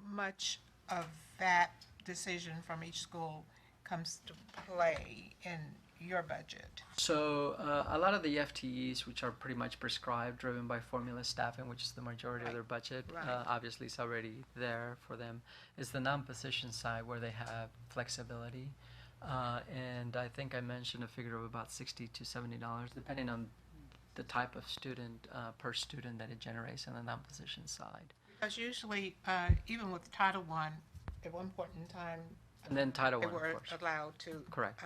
much of that decision from each school comes to play in your budget? So a lot of the FTEs, which are pretty much prescribed, driven by formula staffing, which is the majority of their budget, Right. obviously is already there for them, is the non-position side where they have flexibility. And I think I mentioned a figure of about $60 to $70, depending on the type of student per student that it generates on the non-position side. Because usually, even with Title I, at one point in time, And then Title I, they of were course. allowed to Correct.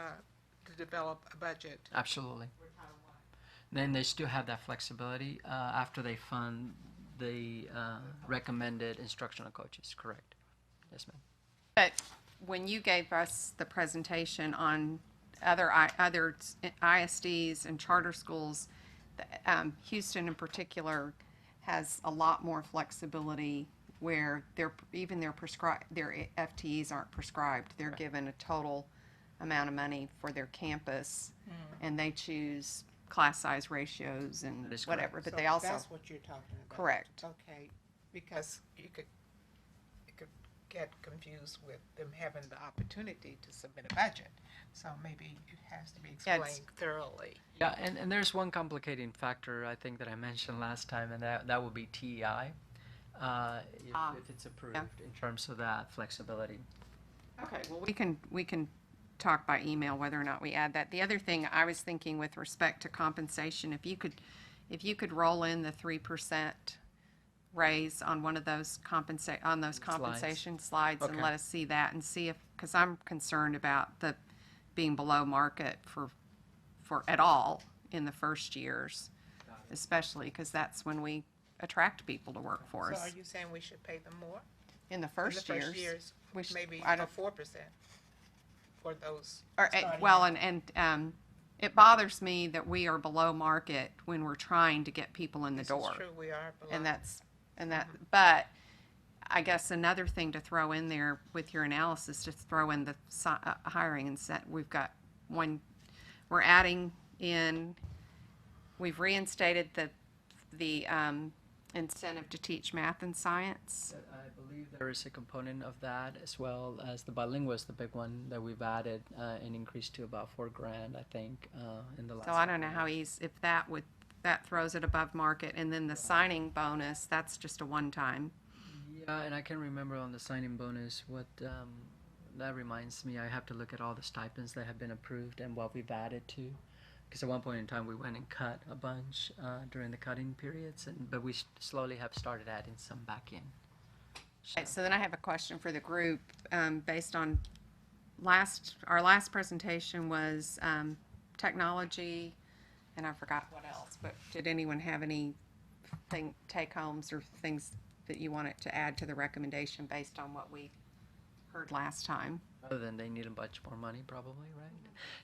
To develop a budget. Absolutely. Then they still have that flexibility after they fund the recommended instructional coaches. Correct. Yes, ma'am. But when you gave us the presentation on other ISDs and charter schools, Houston in particular has a lot more flexibility where their FTEs aren't prescribed. They're given a total amount of money for their campus, and they choose class size ratios and That is whatever. correct. But So they also that's what you're talking about. Correct. Okay, because it could get confused with them having the opportunity to submit a budget. So maybe it has to be Yeah, it's- explained thoroughly. Yeah, and there's one complicating factor I think that I mentioned last time, and that would be TEI, if it's approved yeah. in terms of that flexibility. Okay, well, we can talk by email whether or not we add that. The other thing I was thinking with respect to compensation, if you could roll in the 3% raise on one of those compensation slides and Okay. let us see that and see if, because I'm concerned about the being below market for at all in the first years, especially because that's when we attract people to work for So us. are you saying we should pay them more? In the In the first first years. years, we should- maybe I a don't- 4% for those. Or, starting well, out. and it bothers me that we are below market when we're trying to get people in the This door. is true, we are below. But I guess another thing to throw in there with your analysis, to throw in the hiring and set, we've got we're adding in, we've reinstated the incentive to teach math and science. I believe there is a component of that, as well as the bilingual is the big one that we've added and increased to about $4,000, I think, in the last. So I don't know how if that throws it above market, and then the signing bonus, that's just a one-time. Yeah, and I can remember on the signing bonus what that reminds me. I have to look at all the stipends that have been approved and what we've added to. Because at one point in time we went and cut a bunch during the cutting periods, but we slowly have started adding some back in. Okay, so then I have a question for the group, based on our last presentation was technology, and I forgot what else, but did anyone have any take-homes or things that you wanted to add to the recommendation based on what we heard last time? Other than they need a bunch more money, probably, right?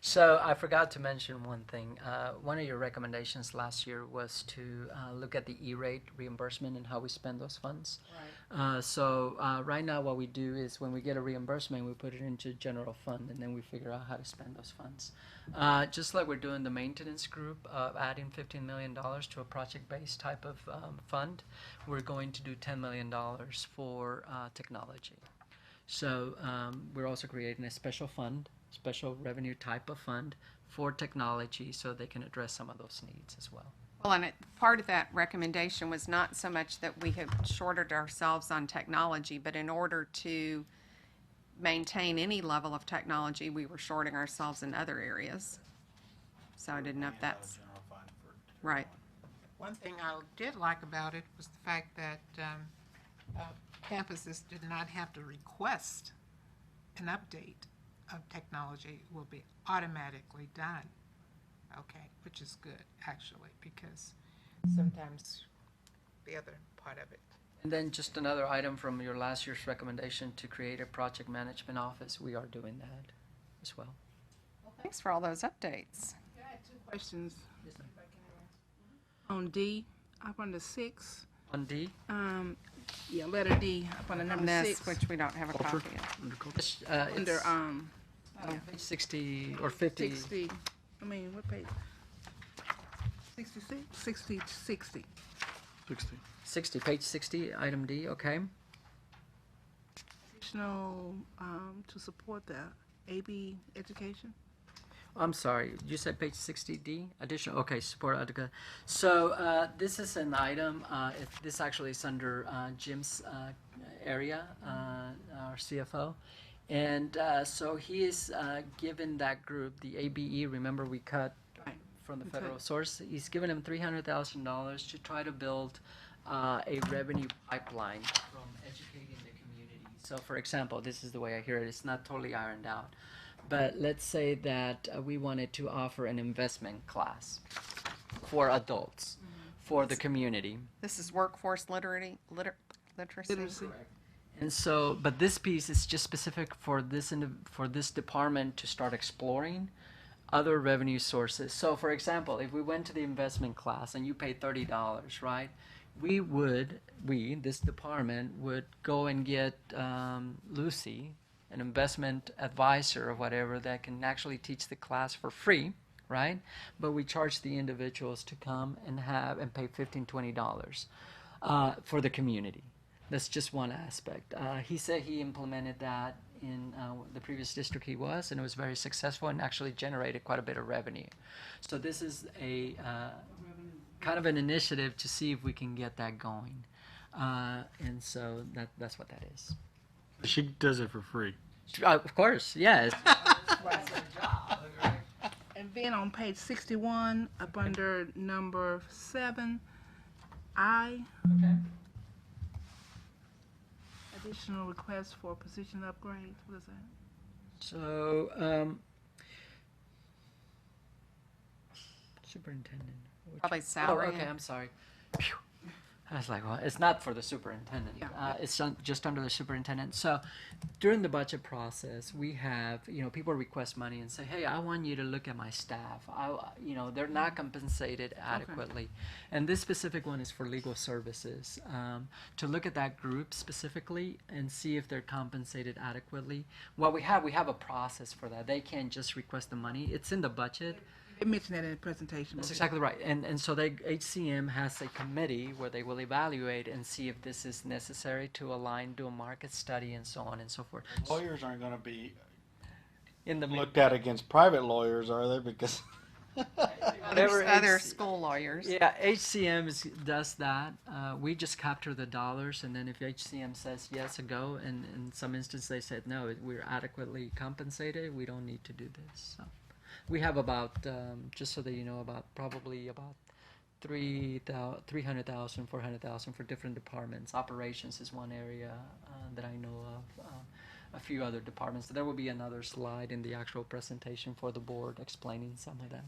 So I forgot to mention one thing. One of your recommendations last year was to look at the E-rate reimbursement and how we spend those funds. Right. So right now what we do is when we get a reimbursement, we put it into general fund, and then we figure out how to spend those funds. Just like we're doing the maintenance group, adding $15 million to a project-based type of fund, we're going to do $10 million for technology. So we're also creating a special fund, special revenue type of fund for technology, so they can address some of those needs as well. Well, and part of that recommendation was not so much that we have shorted ourselves on technology, but in order to maintain any level of technology, we were shorting ourselves in other areas. So I didn't know if that's right. One thing I did like about it was the fact that campuses did not have to request an update of technology. It will be automatically done. Okay, which is good, actually, because sometimes the other part of it. And then just another item from your last year's recommendation to create a project management office. We are doing that as well. Thanks for all those updates. I had 2 questions. On D, up on the 6, On D, yeah, letter D, up on the number This, 6. which we don't have a copy of. it's, Under, page 60 or 50. 60, I mean, what page? 66? 60. 60. Page 60, item D, okay. Additional, to support the AB education? I'm sorry, you said page 60D, additional, okay, support article. So this is an item, this actually is under Jim's area, our CFO. And so he is given that group, the ABE, remember we cut Right. from the Okay. federal source, he's given him $300,000 to try to build a revenue pipeline from educating the community. So for example, this is the way I hear it, it's not totally ironed out. But let's say that we wanted to offer an investment class for adults, for the community. This is workforce literacy. Literacy. And so, but this piece is just specific for this department to start exploring other revenue sources. So for example, if we went to the investment class and you paid $30, right? This department would go and get Lucy, an investment advisor or whatever, that can actually teach the class for free, right? But we charge the individuals to come and pay $15, $20 for the community. That's just one aspect. He said he implemented that in the previous district he was, and it was very successful and actually generated quite a bit of revenue. So this is a kind of an initiative to see if we can get that going. And so that's what that is. She does it for free. Of course, yes. And then on page 61, up under number 7, I. Okay. Additional requests for position upgrades. What is that? So, superintendent. Probably Oh, salary. okay, I'm sorry. Phew. I was like, well, it's not for the superintendent. Yeah. It's just under the superintendent. So, during the budget process, we have, people request money and say, hey, I want you to look at my staff. They're not compensated adequately. And this specific one is for legal services. To look at that group specifically and see if they're compensated adequately. Well, we have a process for that. They can't just request the money. It's in the budget. They mentioned that in the presentation. That's exactly right. And so HCM has a committee where they will evaluate and see if this is necessary to align, do a market study, and so on and so forth. Lawyers aren't going to be In the looked at against private lawyers, are they? Because whatever Other HC school lawyers. Yeah, HCM does that. We just capture the dollars, and then if HCM says yes, a go, and in some instances they said no, we're adequately compensated, we don't need to do this. So we have about, just so that you know, probably about 300,000, 400,000 for different departments. Operations is one area that I know of. A few other departments. There will be another slide in the actual presentation for the board explaining some of that.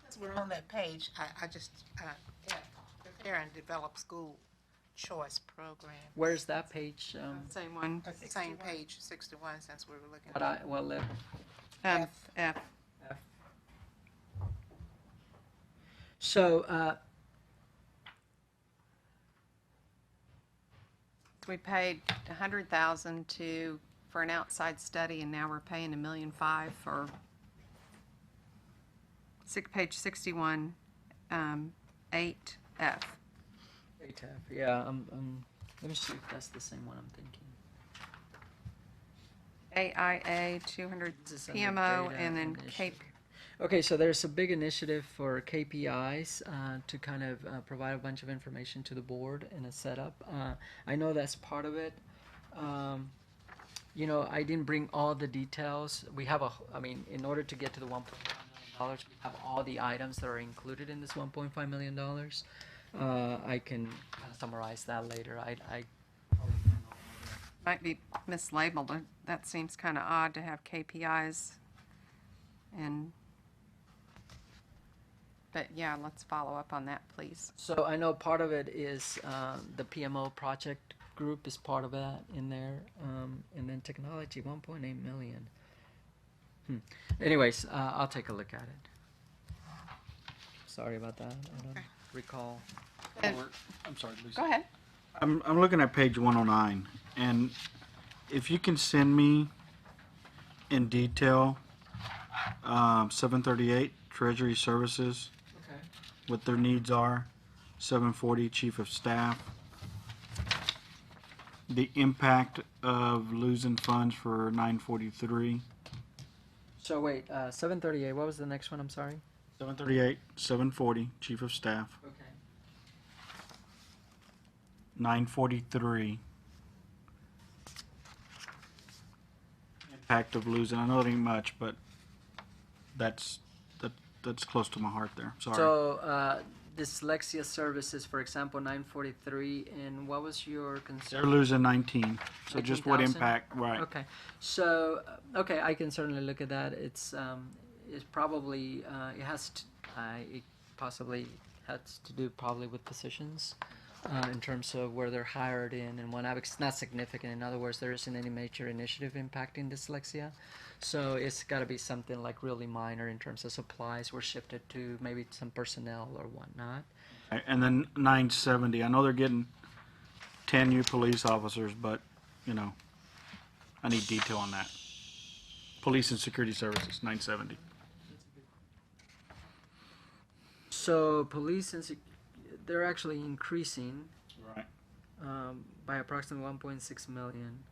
Since we're on that page, I just, prepare and develop school choice program. Where's that page? Same one. Same page, 61, since we were looking But at. F. F. So, We paid $100,000 for an outside study, and now we're paying $1.5 million for page 61, 8F. ATAF, yeah. Let me see if that's the same one I'm thinking. AIA 200 This is under PMO, data and then initiative. Cape. Okay, so there's a big initiative for KPIs to kind of provide a bunch of information to the board in a setup. I know that's part of it. I didn't bring all the details. We have in order to get to the $1.5 million, we have all the items that are included in this $1.5 million. I can kind of summarize that later. I Might be mislabeled. That seems kind of odd to have KPIs. But yeah, let's follow up on that, please. So I know part of it is the PMO project group is part of that in there, and then technology 1.8 million. Anyways, I'll take a look at it. Sorry about that. I don't recall. I'm sorry, Lisa. Go ahead. I'm looking at page 109, and if you can send me in detail 738 Treasury Services, Okay. what their needs are, 740 Chief of Staff, the impact of losing funds for 943, So wait, 738. What was the next one? I'm sorry. 738, 740 Chief of Staff, Okay. 943 impact of losing. I know it ain't much, but that's close to my heart there. Sorry. So dyslexia services, for example, 943, and what was your They're concern? losing 19. So just what 19,000? impact, right? Okay, so okay, I can certainly look at that. It's probably it possibly has to do probably with positions in terms of where they're hired in and whatnot. It's not significant. In other words, there isn't any major initiative impacting dyslexia, so it's got to be something like really minor in terms of supplies were shifted to maybe some personnel or whatnot. And then 970. I know they're getting 10 new police officers, but I need detail on that. Police and Security Services, 970. So police and they're actually increasing Right. by approximately 1.6 million.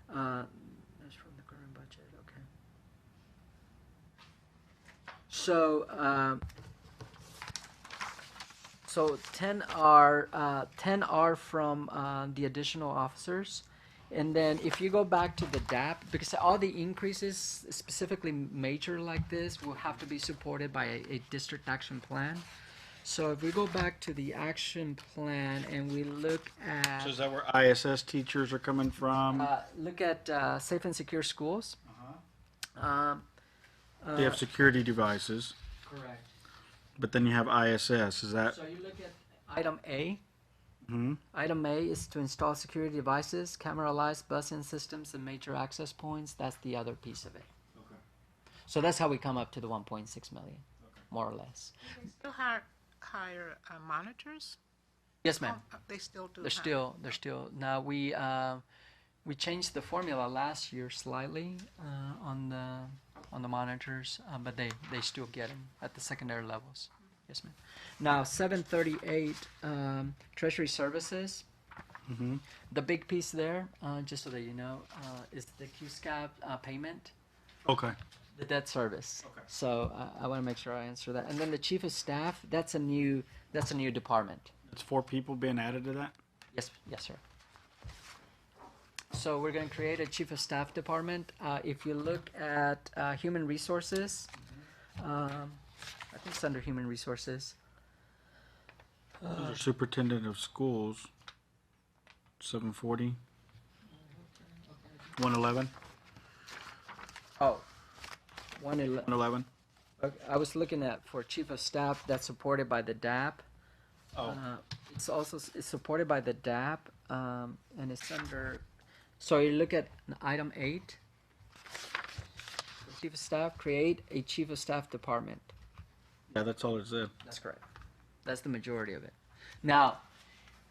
That's from the current budget. Okay. So 10 are from the additional officers. And then if you go back to the DAP, because all the increases, specifically major like this, will have to be supported by a district action plan. So if we go back to the action plan and we look at, So is that where ISS teachers are coming from? look at safe and secure schools. They have security devices, Correct. but then you have ISS. Is that? So you look at item A. Mhm. Item A is to install security devices, camera lights, busing systems, and major access points. That's the other piece of it. Okay. So that's how we come up to the 1.6 million, more or less. Still hire monitors? Yes, ma'am. They still do. They're still. Now we changed the formula last year slightly on the monitors, but they still get them at the secondary levels. Yes, ma'am. Now 738 Treasury Services. Mm-hmm. The big piece there, just so that you know, is the QSCAP payment, Okay. the debt service. Okay. So I want to make sure I answer that. And then the chief of staff, that's a new department. It's 4 people being added to that. Yes, sir. So we're going to create a chief of staff department. If you look at human resources, I think it's under human resources. Superintendent of schools. 740. 111. Oh, 111. 111. I was looking at for chief of staff that's supported by the DAP. Oh. It's supported by the DAP, and it's under. So you look at item 8. Chief of staff, create a chief of staff department. Yeah, that's all it said. That's correct. That's the majority of it. Now,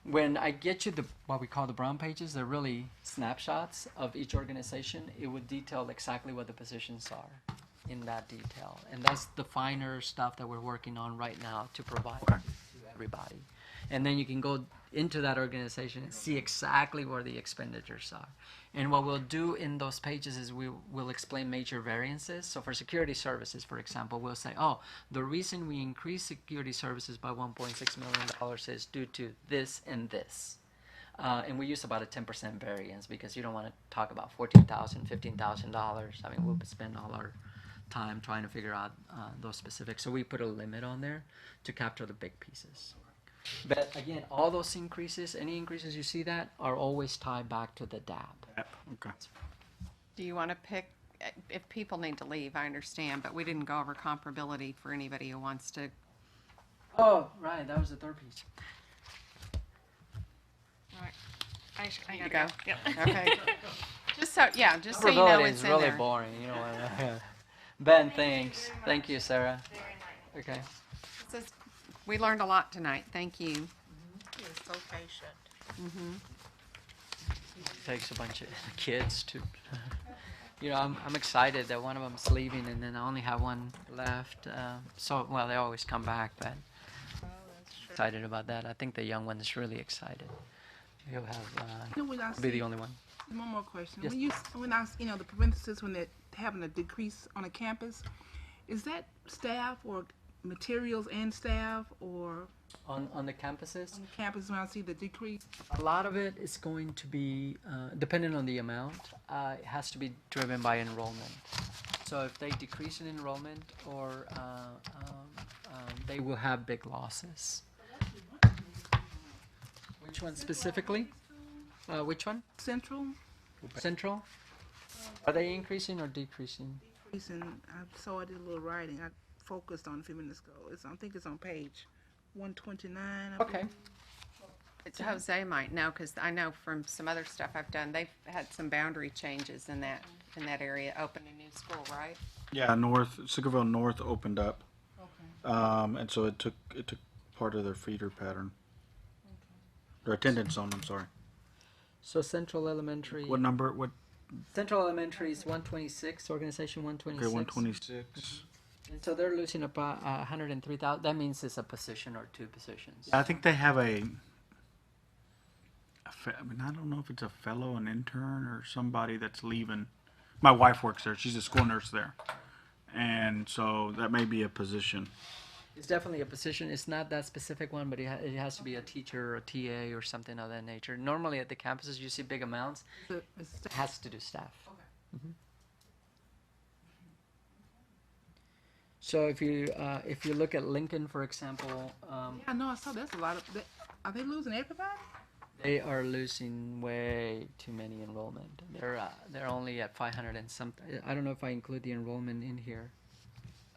when I get you what we call the brown pages, they're really snapshots of each organization. It would detail exactly what the positions are in that detail. And that's the finer stuff that we're working on right now to provide to everybody. And then you can go into that organization and see exactly where the expenditures are. And what we'll do in those pages is we will explain major variances. So for security services, for example, we'll say, oh, the reason we increased security services by $1.6 million is due to this and this. And we use about a 10% variance because you don't want to talk about $14,000, $15,000. I mean, we'll spend all our time trying to figure out those specifics. So we put a limit on there to capture the big pieces. But again, all those increases, any increases you see that, are always tied back to the DAP. Okay. Do you want to pick, if people need to leave, I understand, but we didn't go over comparability for anybody who wants to. Oh, right, that was the third piece. I You gotta go. Yep. Okay. Just so you know Comparability it's is in really there. boring. You know what? Ben, thanks. Thank you, Sarah. Okay. This is- We learned a lot tonight. Thank you. He is so patient. Takes a bunch of kids to. You know, I'm excited that one of them's leaving, and then I only have one left. Well, they always come back, but excited about that. I think the young one is really excited. He'll have You know, when I be see- the only one. One more question. Yes. When I, the parentheses, when they're having a decrease on a campus, is that staff or materials and staff or On the campuses, on the campus when I see the decrease? a lot of it is going to be dependent on the amount. It has to be driven by enrollment. So if they decrease in enrollment, or they will have big losses. Which one specifically? Which one? Central, Central? Are they increasing or decreasing? decreasing, I saw I did a little writing. I focused on a few minutes ago. I think it's on page 129. I Okay. believe. It's Jose might know, because I know from some other stuff I've done, they've had some boundary changes in that area, opened a new school, right? Yeah, Sickerville North opened up, and so it took part of their feeder pattern. Their attendance zone. I'm sorry. So Central Elementary. What number? What? Central Elementary is 126. Organization 126. Okay, 126. And so they're losing about 103,000. That means it's a position or two positions. I think they have I mean, I don't know if it's a fellow, an intern, or somebody that's leaving. My wife works there. She's a school nurse there, and so that may be a position. It's definitely a position. It's not that specific one, but it has to be a teacher or a TA or something of that nature. Normally at the campuses, you see big amounts. It's It has to do staff. So if you look at Lincoln, for example, I know, I saw that's a lot of, are they losing everybody? they are losing way too many enrollment. They're only at 500 and something. I don't know if I include the enrollment in here.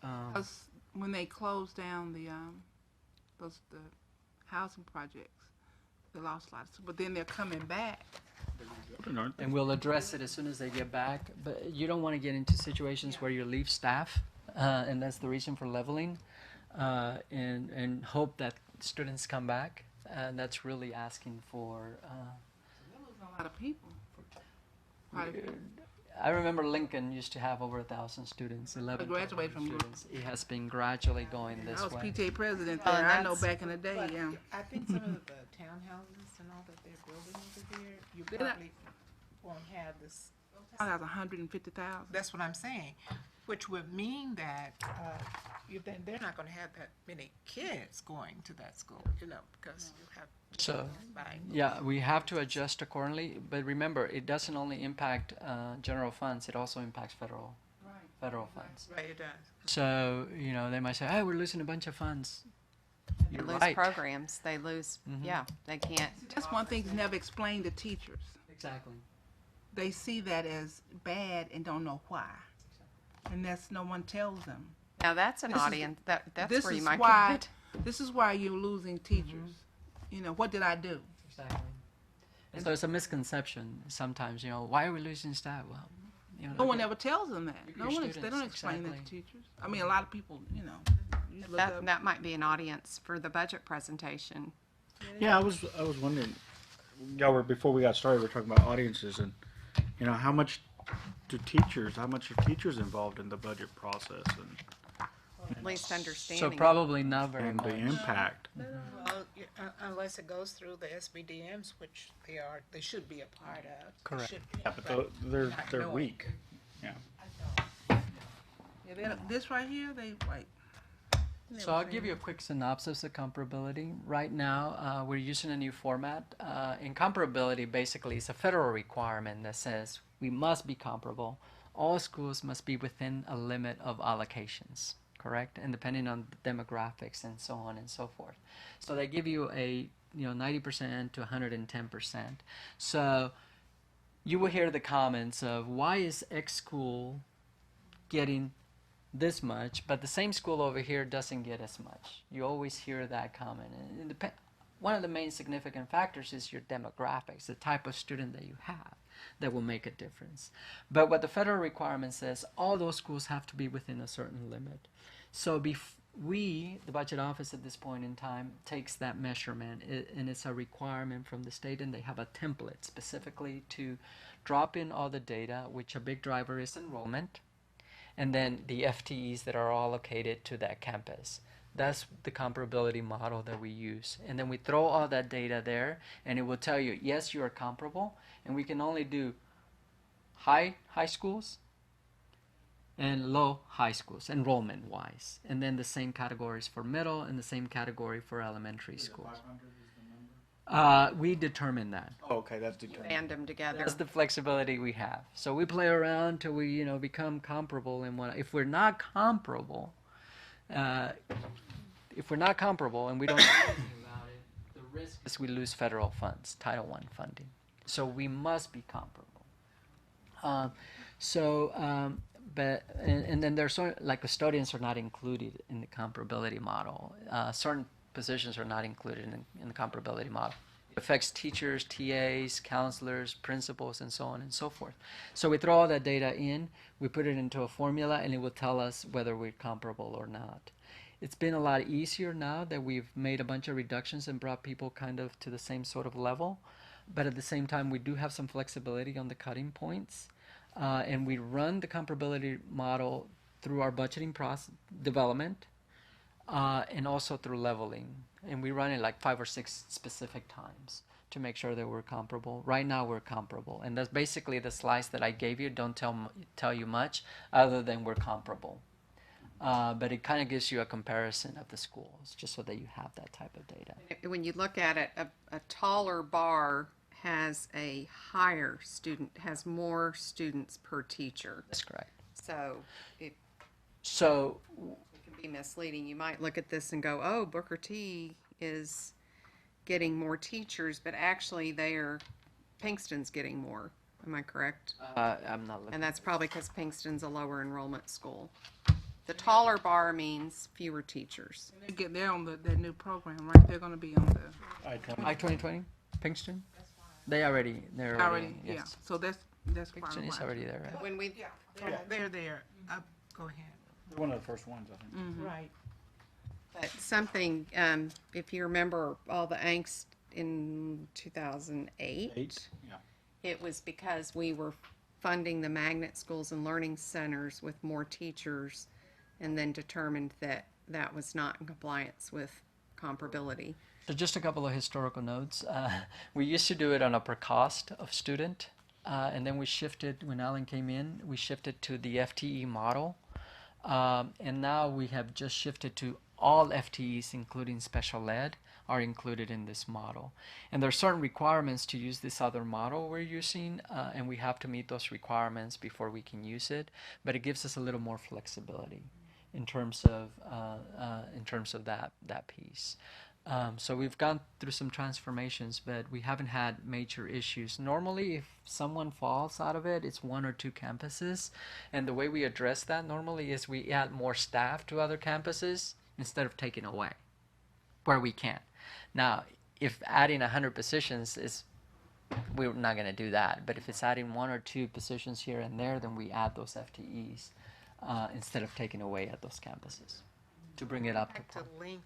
'Cause when they closed down the housing projects, they lost lots, but then they're coming back. And we'll address it as soon as they get back. But you don't want to get into situations where you leave staff, and that's the reason for leveling, and hope that students come back. And that's really asking for. They're losing a lot of people. I remember Lincoln used to have over 1,000 students, 11 graduated from students. It has been gradually going this I was way. PTA president Oh, there, and I know that's- back in the day, But yeah. I think some of the townhouses and all that they're building over there, you They're not- probably won't have this. I was 150,000. That's what I'm saying, which would mean that they're not going to have that many kids going to that school, because you have. So, Bye. yeah, we have to adjust accordingly. But remember, it doesn't only impact general funds; it also impacts federal funds. Right, it does. So they might say, "Hey, we're losing a bunch of funds." They You're lose right. programs, they lose, yeah, they can't. That's one thing that's never explained to teachers. Exactly. They see that as bad and don't know why. And no one tells them. Now, that's an This is- audience, that's This where you is might why, get. this is why you're losing teachers. What did I do? Exactly. And so it's a misconception sometimes. Why are we losing staff? Well, No one ever tells them that. Look at No your one, they students, don't explain that to exactly. teachers. I mean, a lot of people, you look up. That might be an audience for the budget presentation. Yeah, I was wondering, y'all were, before we got started, we were talking about audiences and, how much are teachers involved in the budget process At least So understanding. probably not very and the much. impact? Well, unless it goes through the SBDMs, which they should be a part of. They Correct. should be, Yeah, but they're not they're knowing. weak. Yeah. Yeah, this right here, they like. So I'll give you a quick synopsis of comparability. Right now, we're using a new format. And comparability basically is a federal requirement that says we must be comparable. All schools must be within a limit of allocations, correct? And depending on the demographics and so on and so forth. So they give you a 90% to 110%. So you will hear the comments of why is X school getting this much, but the same school over here doesn't get as much. You always hear that comment. And one of the main significant factors is your demographics, the type of student that you have that will make a difference. But what the federal requirement says, all those schools have to be within a certain limit. So the budget office at this point in time, takes that measurement, and it's a requirement from the state, and they have a template specifically to drop in all the data, which a big driver is enrollment, and then the FTEs that are allocated to that campus. That's the comparability model that we use. And then we throw all that data there, and it will tell you, yes, you are comparable, and we can only do high schools and low high schools, enrollment-wise. And then the same categories for middle and the same category for elementary schools. We determine that. Oh, okay, that's determined. Band them together. That's the flexibility we have. So we play around till we, become comparable. And if we're not comparable, and we don't do anything about it, the risk is we lose federal funds, Title I funding. So we must be comparable. And then there's like custodians are not included in the comparability model. Certain positions are not included in the comparability model. It affects teachers, TAs, counselors, principals, and so on and so forth. So we throw all that data in, we put it into a formula, and it will tell us whether we're comparable or not. It's been a lot easier now that we've made a bunch of reductions and brought people kind of to the same sort of level. But at the same time, we do have some flexibility on the cutting points. And we run the comparability model through our budgeting process development, and also through leveling. And we run it like 5 or 6 specific times to make sure that we're comparable. Right now we're comparable. And that's basically the slice that I gave you. Don't tell you much other than we're comparable. but it kind of gives you a comparison of the schools, just so that you have that type of data. When you look at it, a taller bar has a higher student, has more students per teacher. That's correct. So it So can be misleading. You might look at this and go, oh, Booker T is getting more teachers, but actually Pinkston's getting more. Am I correct? I'm not looking. And that's probably because Pinkston's a lower enrollment school. The taller bar means fewer teachers. They're on that new program, right? They're gonna be on the, I-2020, Pinkston? They're already, yeah, yes. so that's part Pinkston of is why. already there, right? When we, They're there. Go ahead. One of the first ones, I think. Right. but something, if you remember all the angst in 2008, Yeah. it was because we were funding the magnet schools and learning centers with more teachers and then determined that that was not in compliance with comparability. So just a couple of historical notes. We used to do it on a per cost of student, and then we shifted, when Alan came in, we shifted to the FTE model. And now we have just shifted to all FTEs, including special ed, are included in this model. And there are certain requirements to use this other model we're using, and we have to meet those requirements before we can use it. But it gives us a little more flexibility in terms of that piece. So we've gone through some transformations, but we haven't had major issues. Normally, if someone falls out of it, it's 1 or 2 campuses. And the way we address that normally is we add more staff to other campuses instead of taking away where we can. Now, if adding 100 positions is, we're not going to do that. But if it's adding 1 or 2 positions here and there, then we add those FTEs instead of taking away at those campuses to bring it up to Back to par. Lincoln,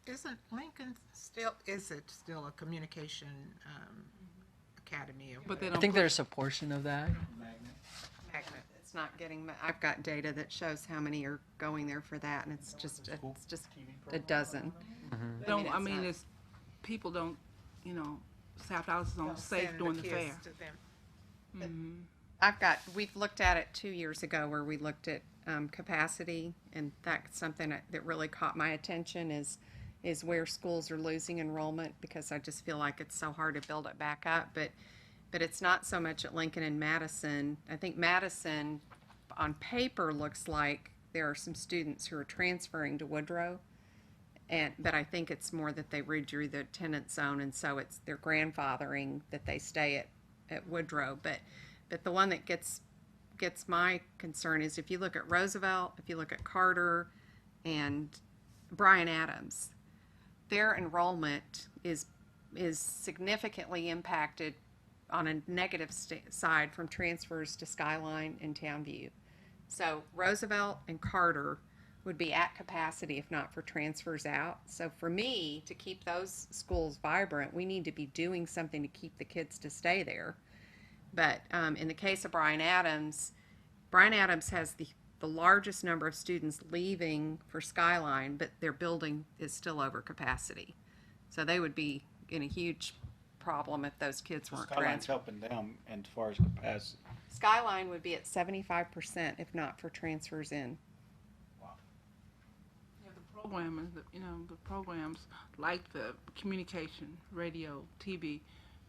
isn't Lincoln still, is it still a communication academy? But they I don't think put- there's a portion of that. Magnet. It's not getting, I've got data that shows how many are going there for that, and it's just a dozen. don't, I it's mean, not- it's, people don't, you know, South Dallas is on Don't safe send during the kids fair. to them. We've looked at it 2 years ago where we looked at capacity, and that's something that really caught my attention is where schools are losing enrollment, because I just feel like it's so hard to build it back up. But it's not so much at Lincoln and Madison. I think Madison, on paper, looks like there are some students who are transferring to Woodrow. But I think it's more that they redrew the attendance zone, and so they're grandfathering that they stay at Woodrow. But the one that gets my concern is if you look at Roosevelt, if you look at Carter and Bryan Adams, their enrollment is significantly impacted on a negative side from transfers to Skyline and Townview. So Roosevelt and Carter would be at capacity if not for transfers out. So for me, to keep those schools vibrant, we need to be doing something to keep the kids to stay there. But in the case of Bryan Adams has the largest number of students leaving for Skyline, but their building is still over capacity. So they would be in a huge problem if those kids weren't Skyline's transferred. helping them as far as capacity. Skyline would be at 75% if not for transfers in. Yeah, the programming, you know, the programs like the communication, radio, TV,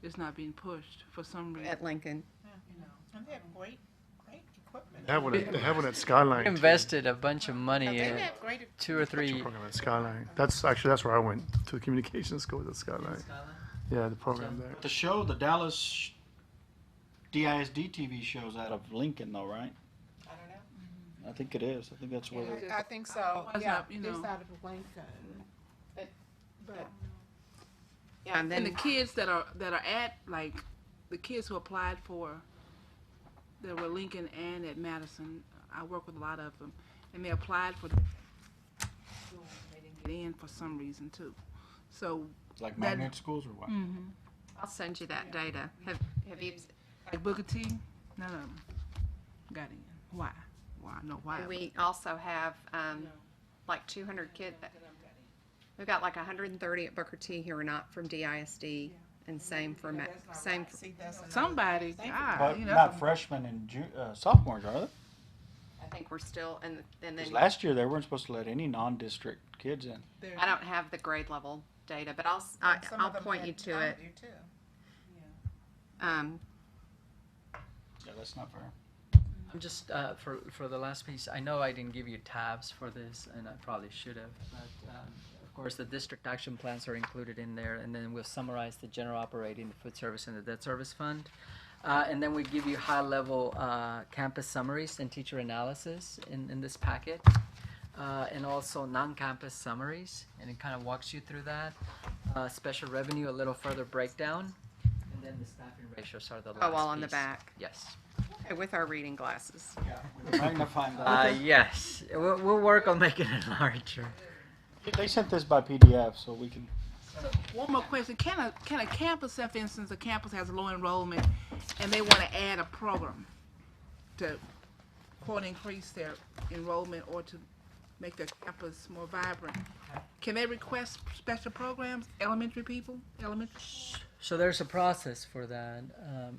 is not being pushed for some reason. At Lincoln. And they have great equipment. They have one at Skyline. We too. invested a bunch of money They in have great. 2 or 3. Program at Skyline. That's where I went to the communication school at Skyline. Yeah, the program there. The show, the Dallas DISD TV show's out of Lincoln, though, right? I don't know. I think it is. I think that's where they. I think so. What's Yeah, up, you it's know? out of Lincoln. But Yeah, and And then the kids that are at, like, the kids who applied that were Lincoln and at Madison, I work with a lot of them, and they applied for the they didn't get in for some reason too. So, It's like that- magnet schools or what? I'll send you that data. Have you? like Booker T, none of them got in. Why? Why? No, why? We also have like 200 kids. We've got like 130 at Booker T who are not from DISD, and same for same. see, that's another Somebody, thing. God, But you know, not freshmen and sophomores, are they? I think we're still, and 'Cause then last year they weren't supposed to let any non-district kids in. There- I don't have the grade level data, but Some I'll of them point had you to it. Longview, too. Yeah, that's not fair. Just for the last piece, I know I didn't give you tabs for this, and I probably should have. But of course, the district action plans are included in there, and then we'll summarize the general operating, the food service, and the debt service fund. And then we give you high-level campus summaries and teacher analysis in this packet, and also non-campus summaries, and it kind of walks you through that. Special revenue, a little further breakdown, and then the staffing ratios are the last all on the piece. back. Yes. Okay, with our reading glasses. Magnifying glass. Yes. We'll work on making it larger. They sent this by PDF, so we can. One more question. Can a campus, say for instance, a campus has low enrollment and they want to add a program to, quote, increase their enrollment or to make their campus more vibrant, can they request special programs, elementary people, elementary? So there's a process for that,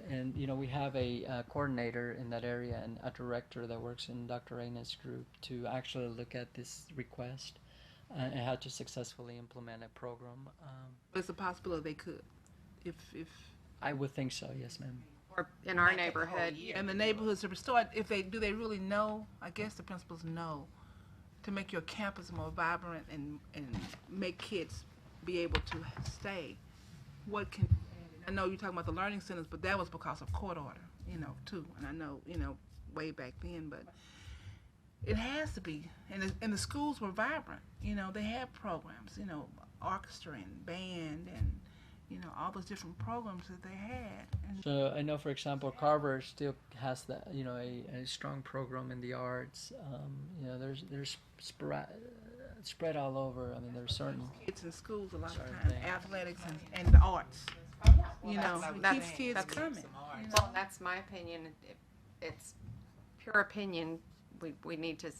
and we have a coordinator in that area and a director that works in Dr. Reyna's group to actually look at this request and how to successfully implement a program. It's a possibility they could, if I would think so, yes, ma'am. Or in our neighborhood, and the neighborhoods are restored. If they do, they really know. I guess the principals know to make your campus more vibrant and make kids be able to stay. What can, I know you're talking about the learning centers, but that was because of court order, too. And I know, way back then, but it has to be. And the schools were vibrant. They had programs, orchestra and band and, all those different programs that they had. And So I know, for example, Carver still has that, a strong program in the arts. There's spread all over. I mean, there's certain. kids in schools a lot of Certain times, things. athletics and the arts. It that's- keeps kids that's- coming. well, that's my opinion. It's pure opinion. We need to,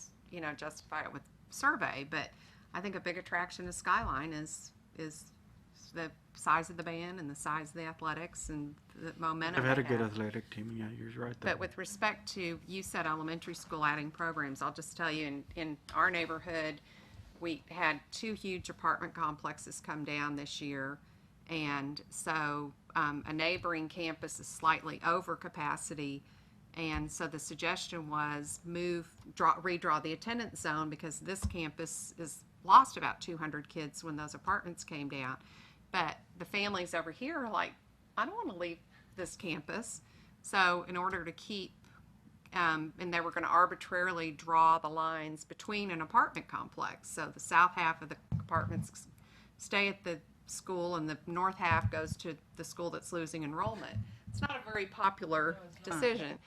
justify it with survey, but I think a big attraction to Skyline is the size of the band and the size of the athletics and the momentum. They've had a they good have. athletic team. Yeah, you're right there. But with respect to, you said elementary school adding programs, I'll just tell you, in our neighborhood, we had 2 huge apartment complexes come down this year. And so a neighboring campus is slightly over capacity. And so the suggestion was redraw the attendance zone because this campus is lost about 200 kids when those apartments came down. But the families over here are like, I don't want to leave this campus. So in order to keep, and they were going to arbitrarily draw the lines between an apartment complex. So the south half of the apartments stay at the school and the north half goes to the school that's losing enrollment. It's not a very popular decision.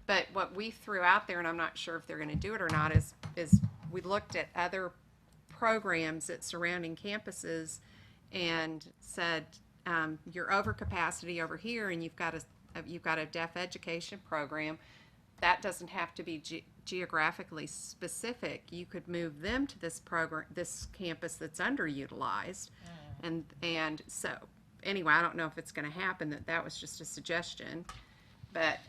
But what we threw out there, and I'm not sure if they're going to do it or not, is we looked at other programs at surrounding campuses and said, you're over capacity over here, and you've got a deaf education program. That doesn't have to be geographically specific. You could move them to this program, this campus that's underutilized, and so anyway, I don't know if it's going to happen. That was just a suggestion, but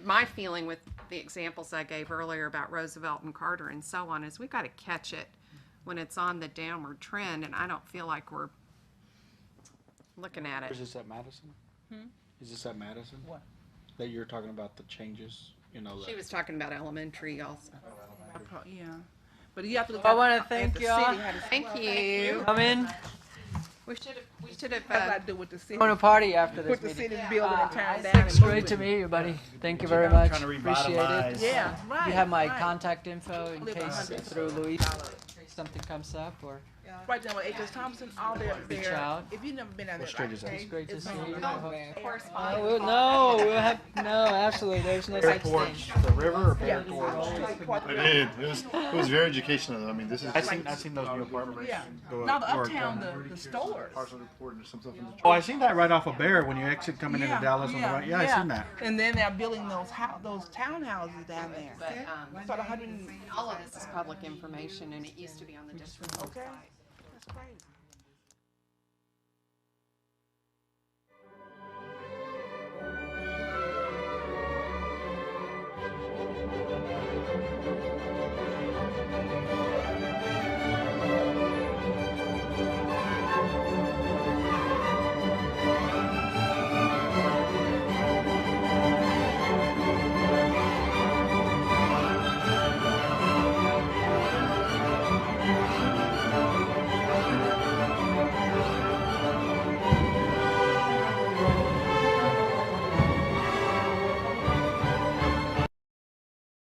my feeling with the examples I gave earlier about Roosevelt and Carter and so on is we've got to catch it when it's on the downward trend, and I don't feel like we're looking at Is it. this at Madison? Is this at Madison? What? That you're talking about the changes, She was talking about elementary also. Yeah, but you have to look I at wanna at thank the y'all. city, how the- Thank you. Come in. We should That's what I have, do with the city. Going to party after this With the meeting. city's building and tear it down. It's and great move to it. meet you, buddy. Thank you very much. trying to Appreciate revitalize. it. Yeah, right. You have my right. contact info in Live case 100. through Louise, in case something comes up, or Right down with H.S. Thompson, all Reach there. out. If you've never been down there, street right, is that? it's great to see you. corresponding. No, absolutely. There's no such thing. The river or Yeah. I did. It was very educational. I mean, this is I seen those new apartments. Yeah. go Now the up north, uptown, down. the stores. partial report or something from the Oh, I seen that right off of Bear when you exit coming into Dallas on the right. Yeah, I seen that. And then they're building those townhouses down there. But, It's about 100. all of this is public information, and it used to be on the district Okay. website. That's great.